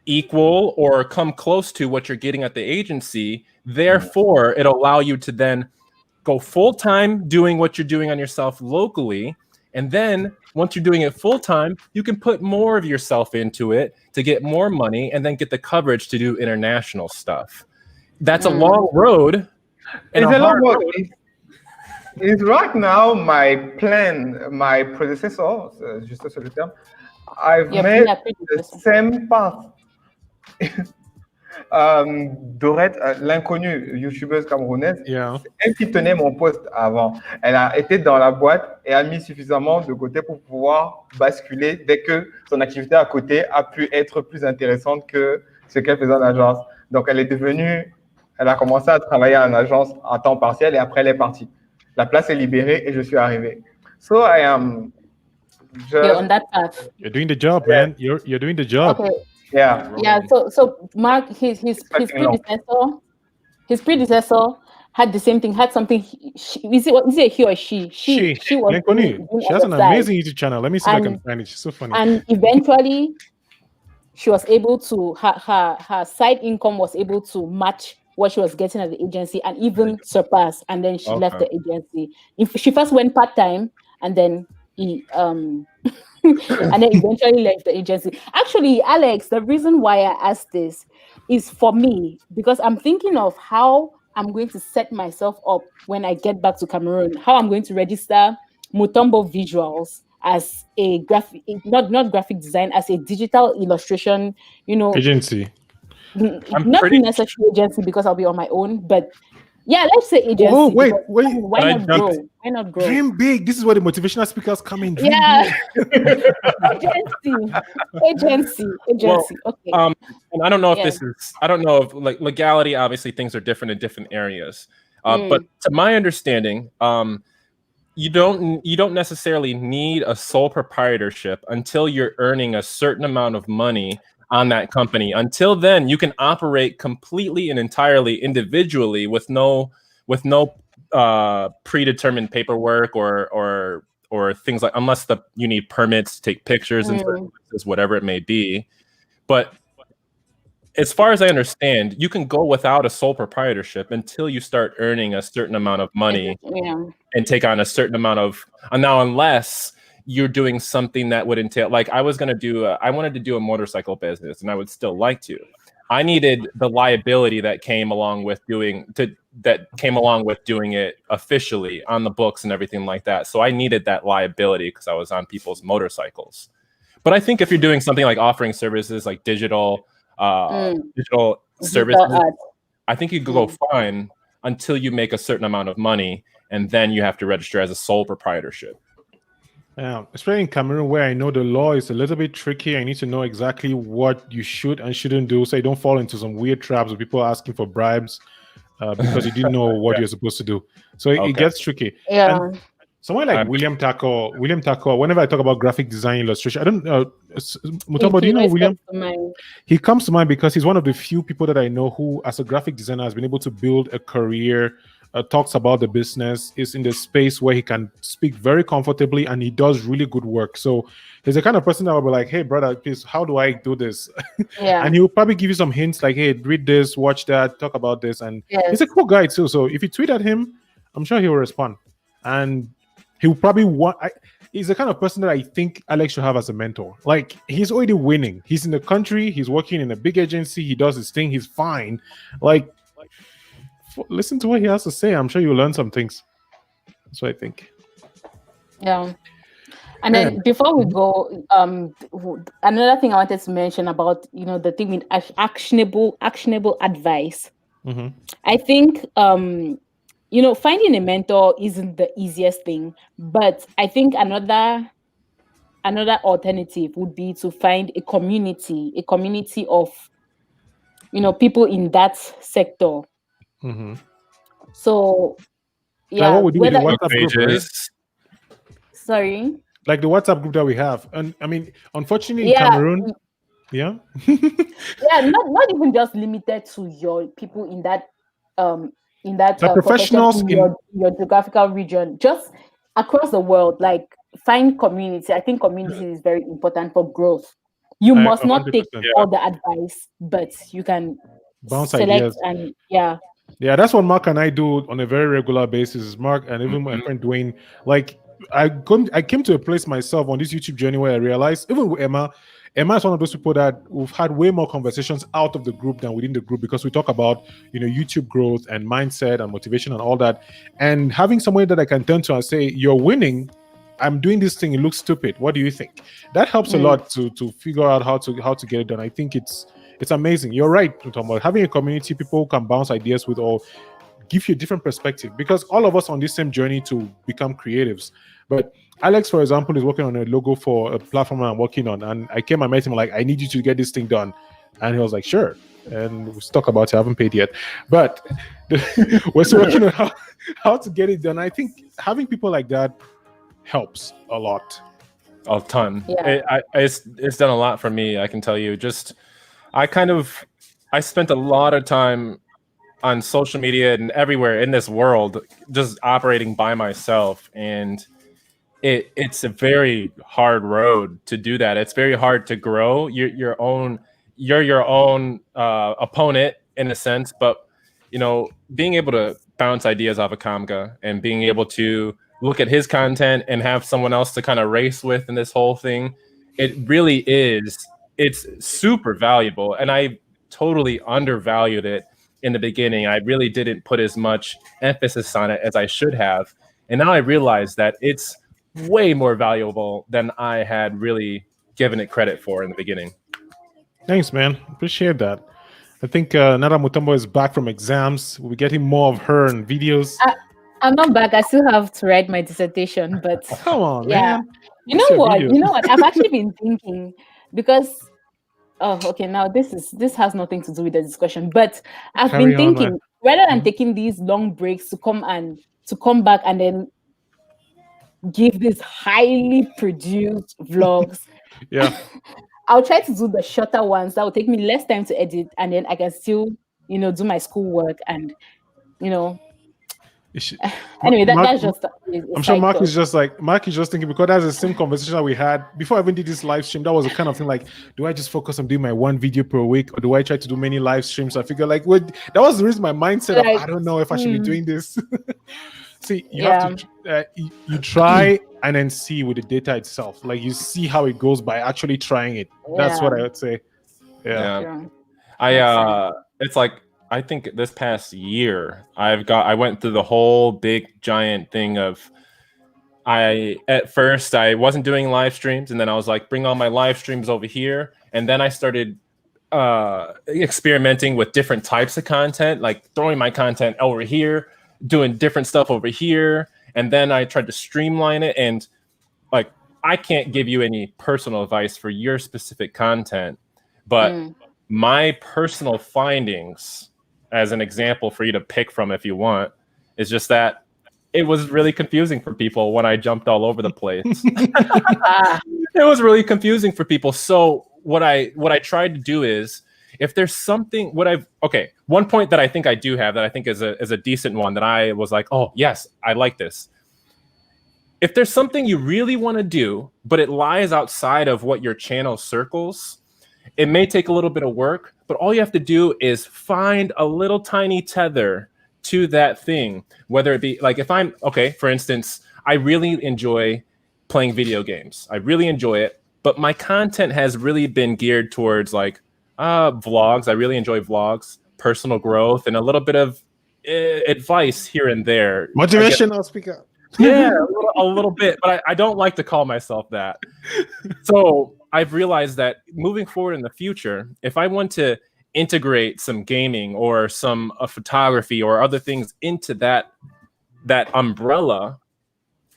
equal or come close to what you're getting at the agency. Therefore, it'll allow you to then go full-time doing what you're doing on yourself locally. And then once you're doing it full-time, you can put more of yourself into it to get more money and then get the coverage to do international stuff. That's a long road. And It's a long hard road. It's right now my plan, my predecessor, juste sur le terme, I've made the same path. Dorette, l'inconnue youtubeuse camerounaise, c'est elle qui tenait mon poste avant. Elle a été dans la boîte et a mis suffisamment de côté pour pouvoir basculer dès que son activité à côté a pu être plus intéressante que ce qu'elle faisait en agence. Donc, elle a commencé à travailler en agence à temps partiel et après elle est partie. La place est libérée et je suis arrivé. So I am just... You're on that path. You're doing the job, man. You're doing the job. Okay. Yeah. So Mark, his predecessor had the same thing. Had something. Is it he or she? She was. She has an amazing YouTube channel. Let me see if I can find it. She's so funny. And eventually, she was able to her side income was able to match what she was getting at the agency and even surpass. And then she left the agency. If she first went part-time and then and then eventually left the agency. Actually, Alex, the reason why I asked this is for me, because I'm thinking of how I'm going to set myself up when I get back to Cameroon, how I'm going to register Mutombo visuals as a graphic, not graphic design, as a digital illustration, agency. Not necessarily agency because I'll be on my own, but yeah, let's say agency. Oh, wait. Why not grow? Why not grow? Dream big. This is where the motivational speakers come in. Dream big. Agency. Well, okay. And I don't know if I don't know if legality, obviously things are different in different areas. But to my understanding, you don't necessarily need a sole proprietorship until you're earning a certain amount of money on that company. Until then, you can operate completely and entirely individually with no predetermined paperwork or things like, unless you need permits to take pictures and whatever it may be. But as far as I understand, you can go without a sole proprietorship until you start earning a certain amount of money and take on a certain amount of now, unless you're doing something that would entail, like I wanted to do a motorcycle business, and I would still like to. I needed the liability that came along with doing it officially on the books and everything like that. So I needed that liability because I was on people's motorcycles. But I think if you're doing something like offering services like digital services, I think you could go fine until you make a certain amount of money, and then you have to register as a sole proprietorship. Yeah, especially in Cameroon, where I know the law is a little bit tricky. I need to know exactly what you should and shouldn't do, so you don't fall into some weird traps of people asking for bribes because you didn't know what you're supposed to do. So it gets tricky. Yeah. And someone like William Tako, whenever I talk about graphic design illustration, I don't know, Mutombo, do you know William? He comes to mind because he's one of the few people that I know who, as a graphic designer, has been able to build a career, talks about the business, is in the space where he can speak very comfortably, and he does really good work. So he's the kind of person that will be like, hey, brother, please, how do I do this? Yeah. And he'll probably give you some hints like, hey, read this, watch that, talk about this. And he's a cool guy too. So if you tweet at him, I'm sure he will respond. And he'll probably he's the kind of person that I think Alex should have as a mentor. Like, he's already winning. He's in the country. He's working in a big agency. He does his thing. He's fine. Like, listen to what he has to say. I'm sure you'll learn some things. That's what I think. Yeah. And then before we go, another thing I wanted to mention about, the thing with actionable advice. I think, finding a mentor isn't the easiest thing, but I think another alternative would be to find a community of, people in that sector. So, yeah. Like what we do with the WhatsApp group, right? Sorry? Like the WhatsApp group that we have. And I mean, unfortunately in Cameroon, yeah, not even just limited to your people in that professionals in your geographical region, just across the world. Like, find community. I think community is very important for growth. You must not take all the advice, but you can bounce select ideas. And yeah, that's what Mark and I do on a very regular basis. Mark and even my friend Dwayne, like, I came to a place myself on this YouTube journey where I realized, even with Emma is one of those people that we've had way more conversations out of the group than within the group, because we talk about, YouTube growth and mindset and motivation and all that. And having somebody that I can turn to and say, you're winning, I'm doing this thing, it looks stupid, what do you think? That helps a lot to figure out how to get it done. I think it's amazing. You're right, Mutombo. Having a community, people who can bounce ideas with, or give you a different perspective, because all of us on this same journey to become creatives. But Alex, for example, is working on a logo for a platform I'm working on, and I came and met him like, I need you to get this thing done, and he was like, sure. And we talk about it. I haven't paid yet, but we're still working on how to get it done. I think having people like that helps a lot. A ton. Yeah. It's done a lot for me. I can tell you. I spent a lot of time on social media and everywhere in this world, just operating by myself, and it's a very hard road to do that. It's very hard to grow. You're your own opponent in a sense, but being able to bounce ideas off of Kamga and being able to look at his content and have someone else to kind of race with in this whole thing, it really is. It's super valuable, and I totally undervalued it in the beginning. I really didn't put as much emphasis on it as I should have, and now I realize that it's way more valuable than I had really given it credit for in the beginning. Thanks, man. Appreciate that. I think Nada Mutombo is back from exams. We'll be getting more of her and videos. I'm not back. I still have to write my dissertation, but come on, man. You know what? I've actually been thinking, because now this has nothing to do with the discussion, but I've been thinking, rather than taking these long breaks to come back and then give these highly produced vlogs. I'll try to do the shorter ones that will take me less time to edit, and then I can still, do my schoolwork and, anyway, that's just. I'm sure Mark is just thinking, because that's the same conversation that we had before I even did this live stream. That was the kind of thing like, do I just focus on doing my one video per week, or do I try to do many live streams? So I figure that was the reason my mindset. I don't know if I should be doing this. See, you have to you try and then see with the data itself. Like, you see how it goes by actually trying it. That's what I would say. It's like, I think this past year I went through the whole big giant thing of, at first I wasn't doing live streams, and then I was like, bring all my live streams over here, and then I started experimenting with different types of content, like throwing my content over here, doing different stuff over here, and then I tried to streamline it. And like, I can't give you any personal advice for your specific content, but my personal findings, as an example for you to pick from if you want, is just that it was really confusing for people when I jumped all over the place. It was really confusing for people. So what I tried to do is, if there's something, one point that I think I do have that I think is a decent one that I was like, oh yes, I like this. If there's something you really want to do, but it lies outside of what your channel circles, it may take a little bit of work, but all you have to do is find a little tiny tether to that thing, whether it be like, if I'm, for instance, I really enjoy playing video games. I really enjoy it, but my content has really been geared towards like vlogs. I really enjoy vlogs, personal growth, and a little bit of advice here and there. Motivational speaker. Yeah, a little bit, but I don't like to call myself that. So I've realized that moving forward in the future, if I want to integrate some gaming or some photography or other things into that umbrella,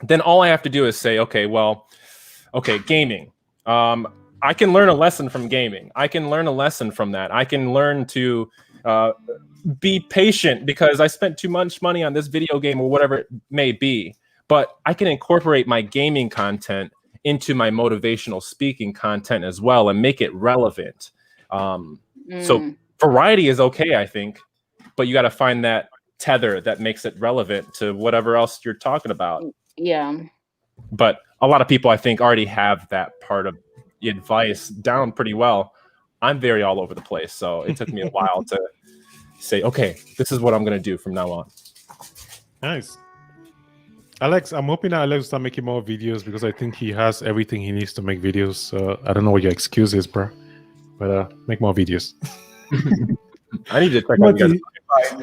then all I have to do is say, gaming. I can learn a lesson from gaming. I can learn a lesson from that. I can learn to be patient because I spent too much money on this video game or whatever it may be. But I can incorporate my gaming content into my motivational speaking content as well and make it relevant. So variety is okay, I think, but you got to find that tether that makes it relevant to whatever else you're talking about. Yeah. But a lot of people, I think, already have that part of the advice down pretty well. I'm very all over the place, so it took me a while to say, okay, this is what I'm going to do from now on. Nice. Alex, I'm hoping that Alex will start making more videos because I think he has everything he needs to make videos. I don't know what your excuse is, bro, but make more videos. I need to check out you guys.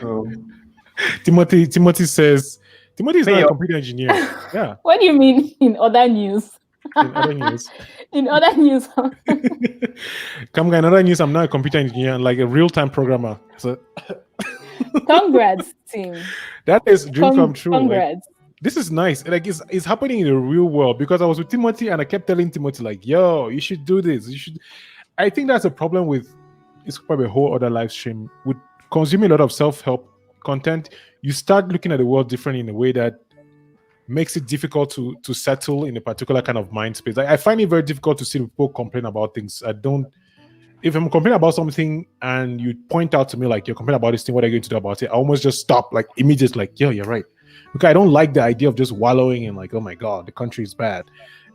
Timothy says, Timothy is not a computer engineer. Yeah. What do you mean in other news? In other news. In other news. Kamga, in other news, I'm not a computer engineer, I'm like a real-time programmer. So Congrats, team. That is dream come true. Congrats. Like, this is nice. Like it's happening in the real world because I was with Timothy and I kept telling Timothy like, yo, you should do this. You should. I think that's a problem with, it's probably a whole other live stream. With consuming a lot of self-help content, you start looking at the world differently in a way that makes it difficult to settle in a particular kind of mind space. I find it very difficult to see people complain about things. If I'm complaining about something and you point out to me like, you're complaining about this thing, what are you going to do about it? I almost just stop like immediately like, yo, you're right. Because I don't like the idea of just wallowing in like, oh my God, the country is bad.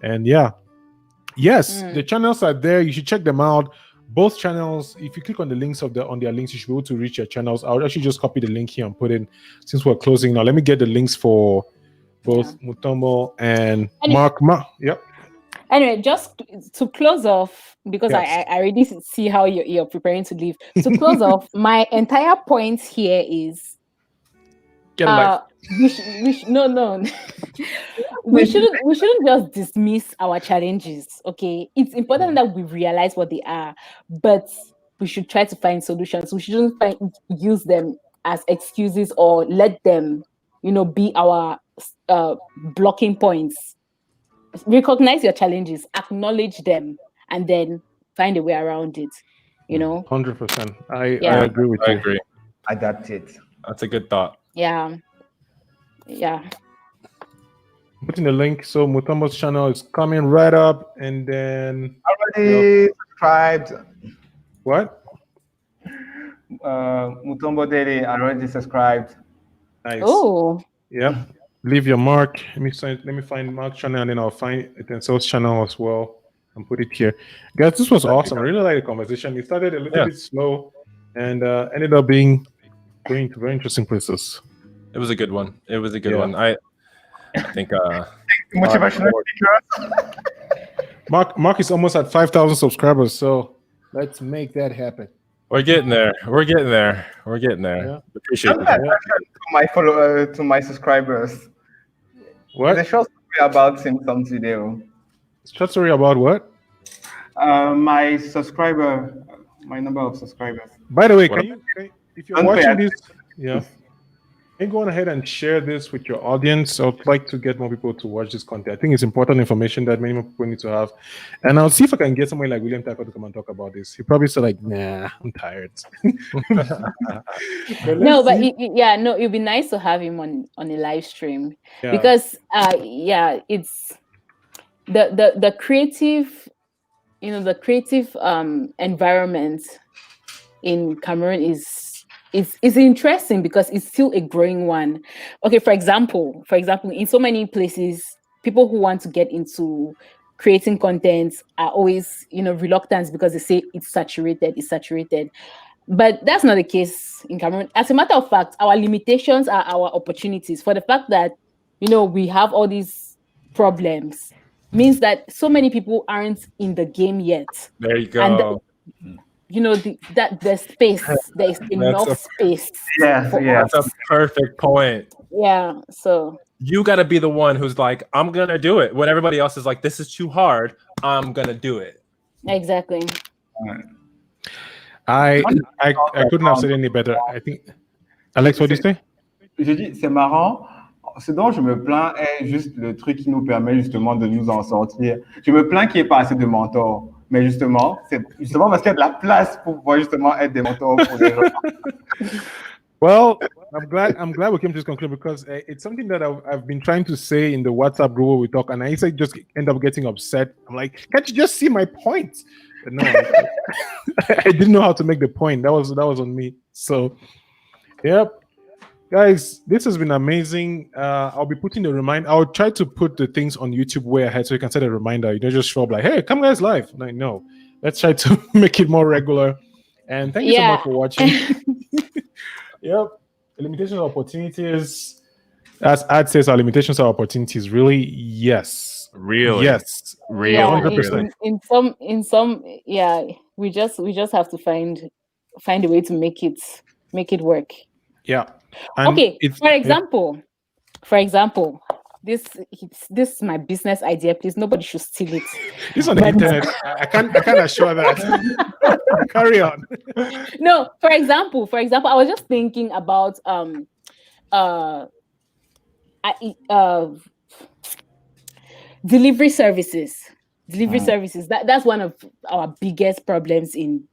And the channels are there. You should check them out. Both channels, if you click on the links on their links, you should be able to reach your channels. I'll actually just copy the link here and put in, since we're closing now, let me get the links for both Mutombo and Mark. Yep. Anyway, just to close off, because I already see how you're preparing to leave. To close off, my entire point here is we shouldn't just dismiss our challenges. Okay, it's important that we realize what they are, but we should try to find solutions. We shouldn't use them as excuses or let them, be our blocking points. Recognize your challenges, acknowledge them, and then find a way around it. 100%. I agree with you. I agree. Adapt it. That's a good thought. Yeah. Putting the link. So Mutombo's channel is coming right up, and then already subscribed. What? Mutombodaily already subscribed. Nice. Oh. Yep. Leave your mark. Let me find Mark's channel, and then I'll find Xtincell's channel as well and put it here. Guys, this was awesome. I really like the conversation. It started a little bit slow and ended up going to very interesting places. It was a good one. I think motivational speakers. Mark is almost at 5,000 subscribers, so let's make that happen. We're getting there. Yeah. Appreciate it. To my subscribers. What? There's a short story about some video. Short story about what? My subscriber, my number of subscribers. By the way, What if you're watching this, can you go on ahead and share this with your audience? I'd like to get more people to watch this content. I think it's important information that many more people need to have. And I'll see if I can get someone like William Tucker to come and talk about this. He probably said like, nah, I'm tired. It'd be nice to have him on a live stream because it's the creative, the creative environment in Cameroon is interesting because it's still a growing one. Okay, for example, in so many places, people who want to get into creating content are always, reluctant because they say it's saturated. But that's not the case in Cameroon. As a matter of fact, our limitations are our opportunities. For the fact that, we have all these problems means that so many people aren't in the game yet. There you go. And the space, there's enough space. That's a perfect point. Yeah, so you got to be the one who's like, I'm gonna do it when everybody else is like, this is too hard, I'm gonna do it. Exactly. I couldn't have said any better. I think, Alex, what do you say? Je dis, c'est marrant. Ce dont je me plains est juste le truc qui nous permet justement de nous en sortir. Je me plains qu'il n'y ait pas assez de mentors. Mais justement, c'est justement parce qu'il y a de la place pour pouvoir justement être des mentors pour les gens. Well, I'm glad we came to this conclusion because it's something that I've been trying to say in the WhatsApp group where we talk, and I just end up getting upset. I'm like, can't you just see my point? But no, I didn't know how to make the point. That was on me. So, yep. Guys, this has been amazing. I'll be putting the reminder. I'll try to put the things on YouTube way ahead so you can set a reminder. You don't just show up like, hey, come guys live. Like, no, let's try to make it more regular. And thank you so much for watching. Yep. The limitations of opportunities. As Ad says, our limitations are opportunities. Really? Yes. Really? Yes. Really? Yeah, 100%. in some, we just have to find a way to make it work. Yeah. And okay. For example, this is my business idea. Please, nobody should steal it. This on the internet. I can't assure that. Carry on. No, for example, I was just thinking about delivery services. That's one of our biggest problems in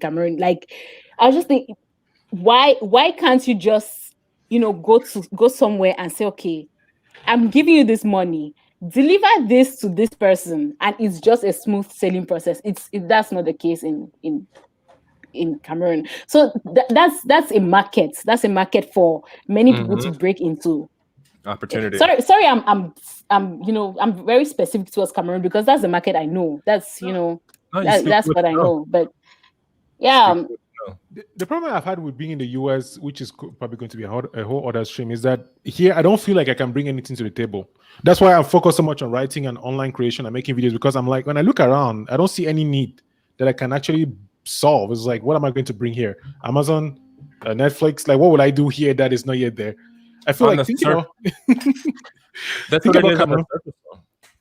Cameroon. Like, I was just thinking, why can't you just go somewhere and say, okay, I'm giving you this money, deliver this to this person, and it's just a smooth selling process. That's not the case in Cameroon. So that's a market. That's a market for many people to break into. Opportunity. Sorry, I'm very specific towards Cameroon because that's the market I know. That's that's what I know. But yeah. The problem I've had with being in the US, which is probably going to be a whole other stream, is that here I don't feel like I can bring anything to the table. That's why I focus so much on writing and online creation and making videos, because I'm like, when I look around, I don't see any need that I can actually solve. It's like, what am I going to bring here? Amazon, Netflix, like what would I do here that is not yet there? I feel like that's what it is on the surface.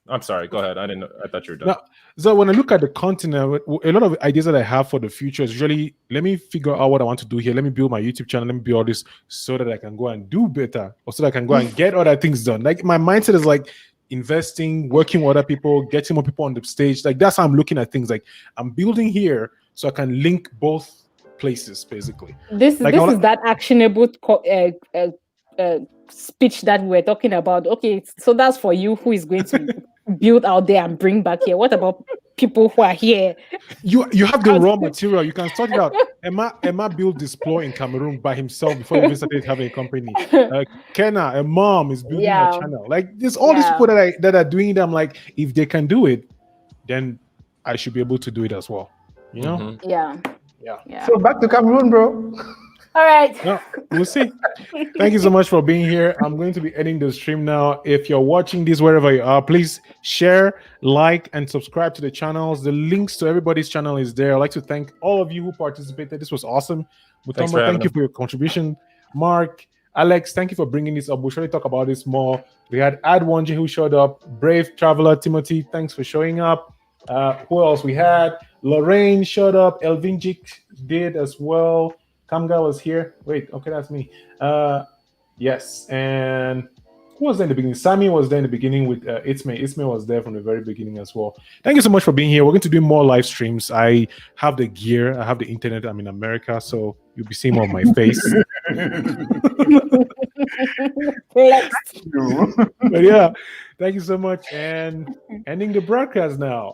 I'm sorry, go ahead. I thought you were done. No, so when I look at the content, a lot of ideas that I have for the future is usually, let me figure out what I want to do here. Let me build my YouTube channel. Let me build all this so that I can go and do better, or so that I can go and get other things done. Like, my mindset is like investing, working with other people, getting more people on the stage. Like, that's how I'm looking at things. Like, I'm building here so I can link both places, basically. This is that actionable speech that we're talking about. Okay, so that's for you who is going to build out there and bring back here. What about people who are here? You have the raw material. You can sort it out. Emma built displore in Cameroon by himself before he started having a company. Kenna, a mom, is building a channel. Like, there's all these people that are doing it. I'm like, if they can do it, then I should be able to do it as well. You know? Mm-hmm. Yeah. So back to Cameroon, bro. All right. No, we'll see. Thank you so much for being here. I'm going to be ending the stream now. If you're watching this wherever you are, please share, like, and subscribe to the channels. The links to everybody's channel is there. I'd like to thank all of you who participated. This was awesome. Mutombo, thank you for your contribution. Mark, Alex, thank you for bringing this up. We'll surely talk about this more. We had Ad Wanji who showed up. Brave Traveler, Timothy, thanks for showing up. Who else we had? Lorraine showed up. Elvinjik did as well. Kamga was here. Wait, okay, that's me. Yes, and who was there in the beginning? Sammy was there in the beginning with Ismay. Ismay was there from the very beginning as well. Thank you so much for being here. We're going to do more live streams. I have the gear. I have the internet. I'm in America, so you'll be seeing more of my face. But yeah, thank you so much. And ending the broadcast now.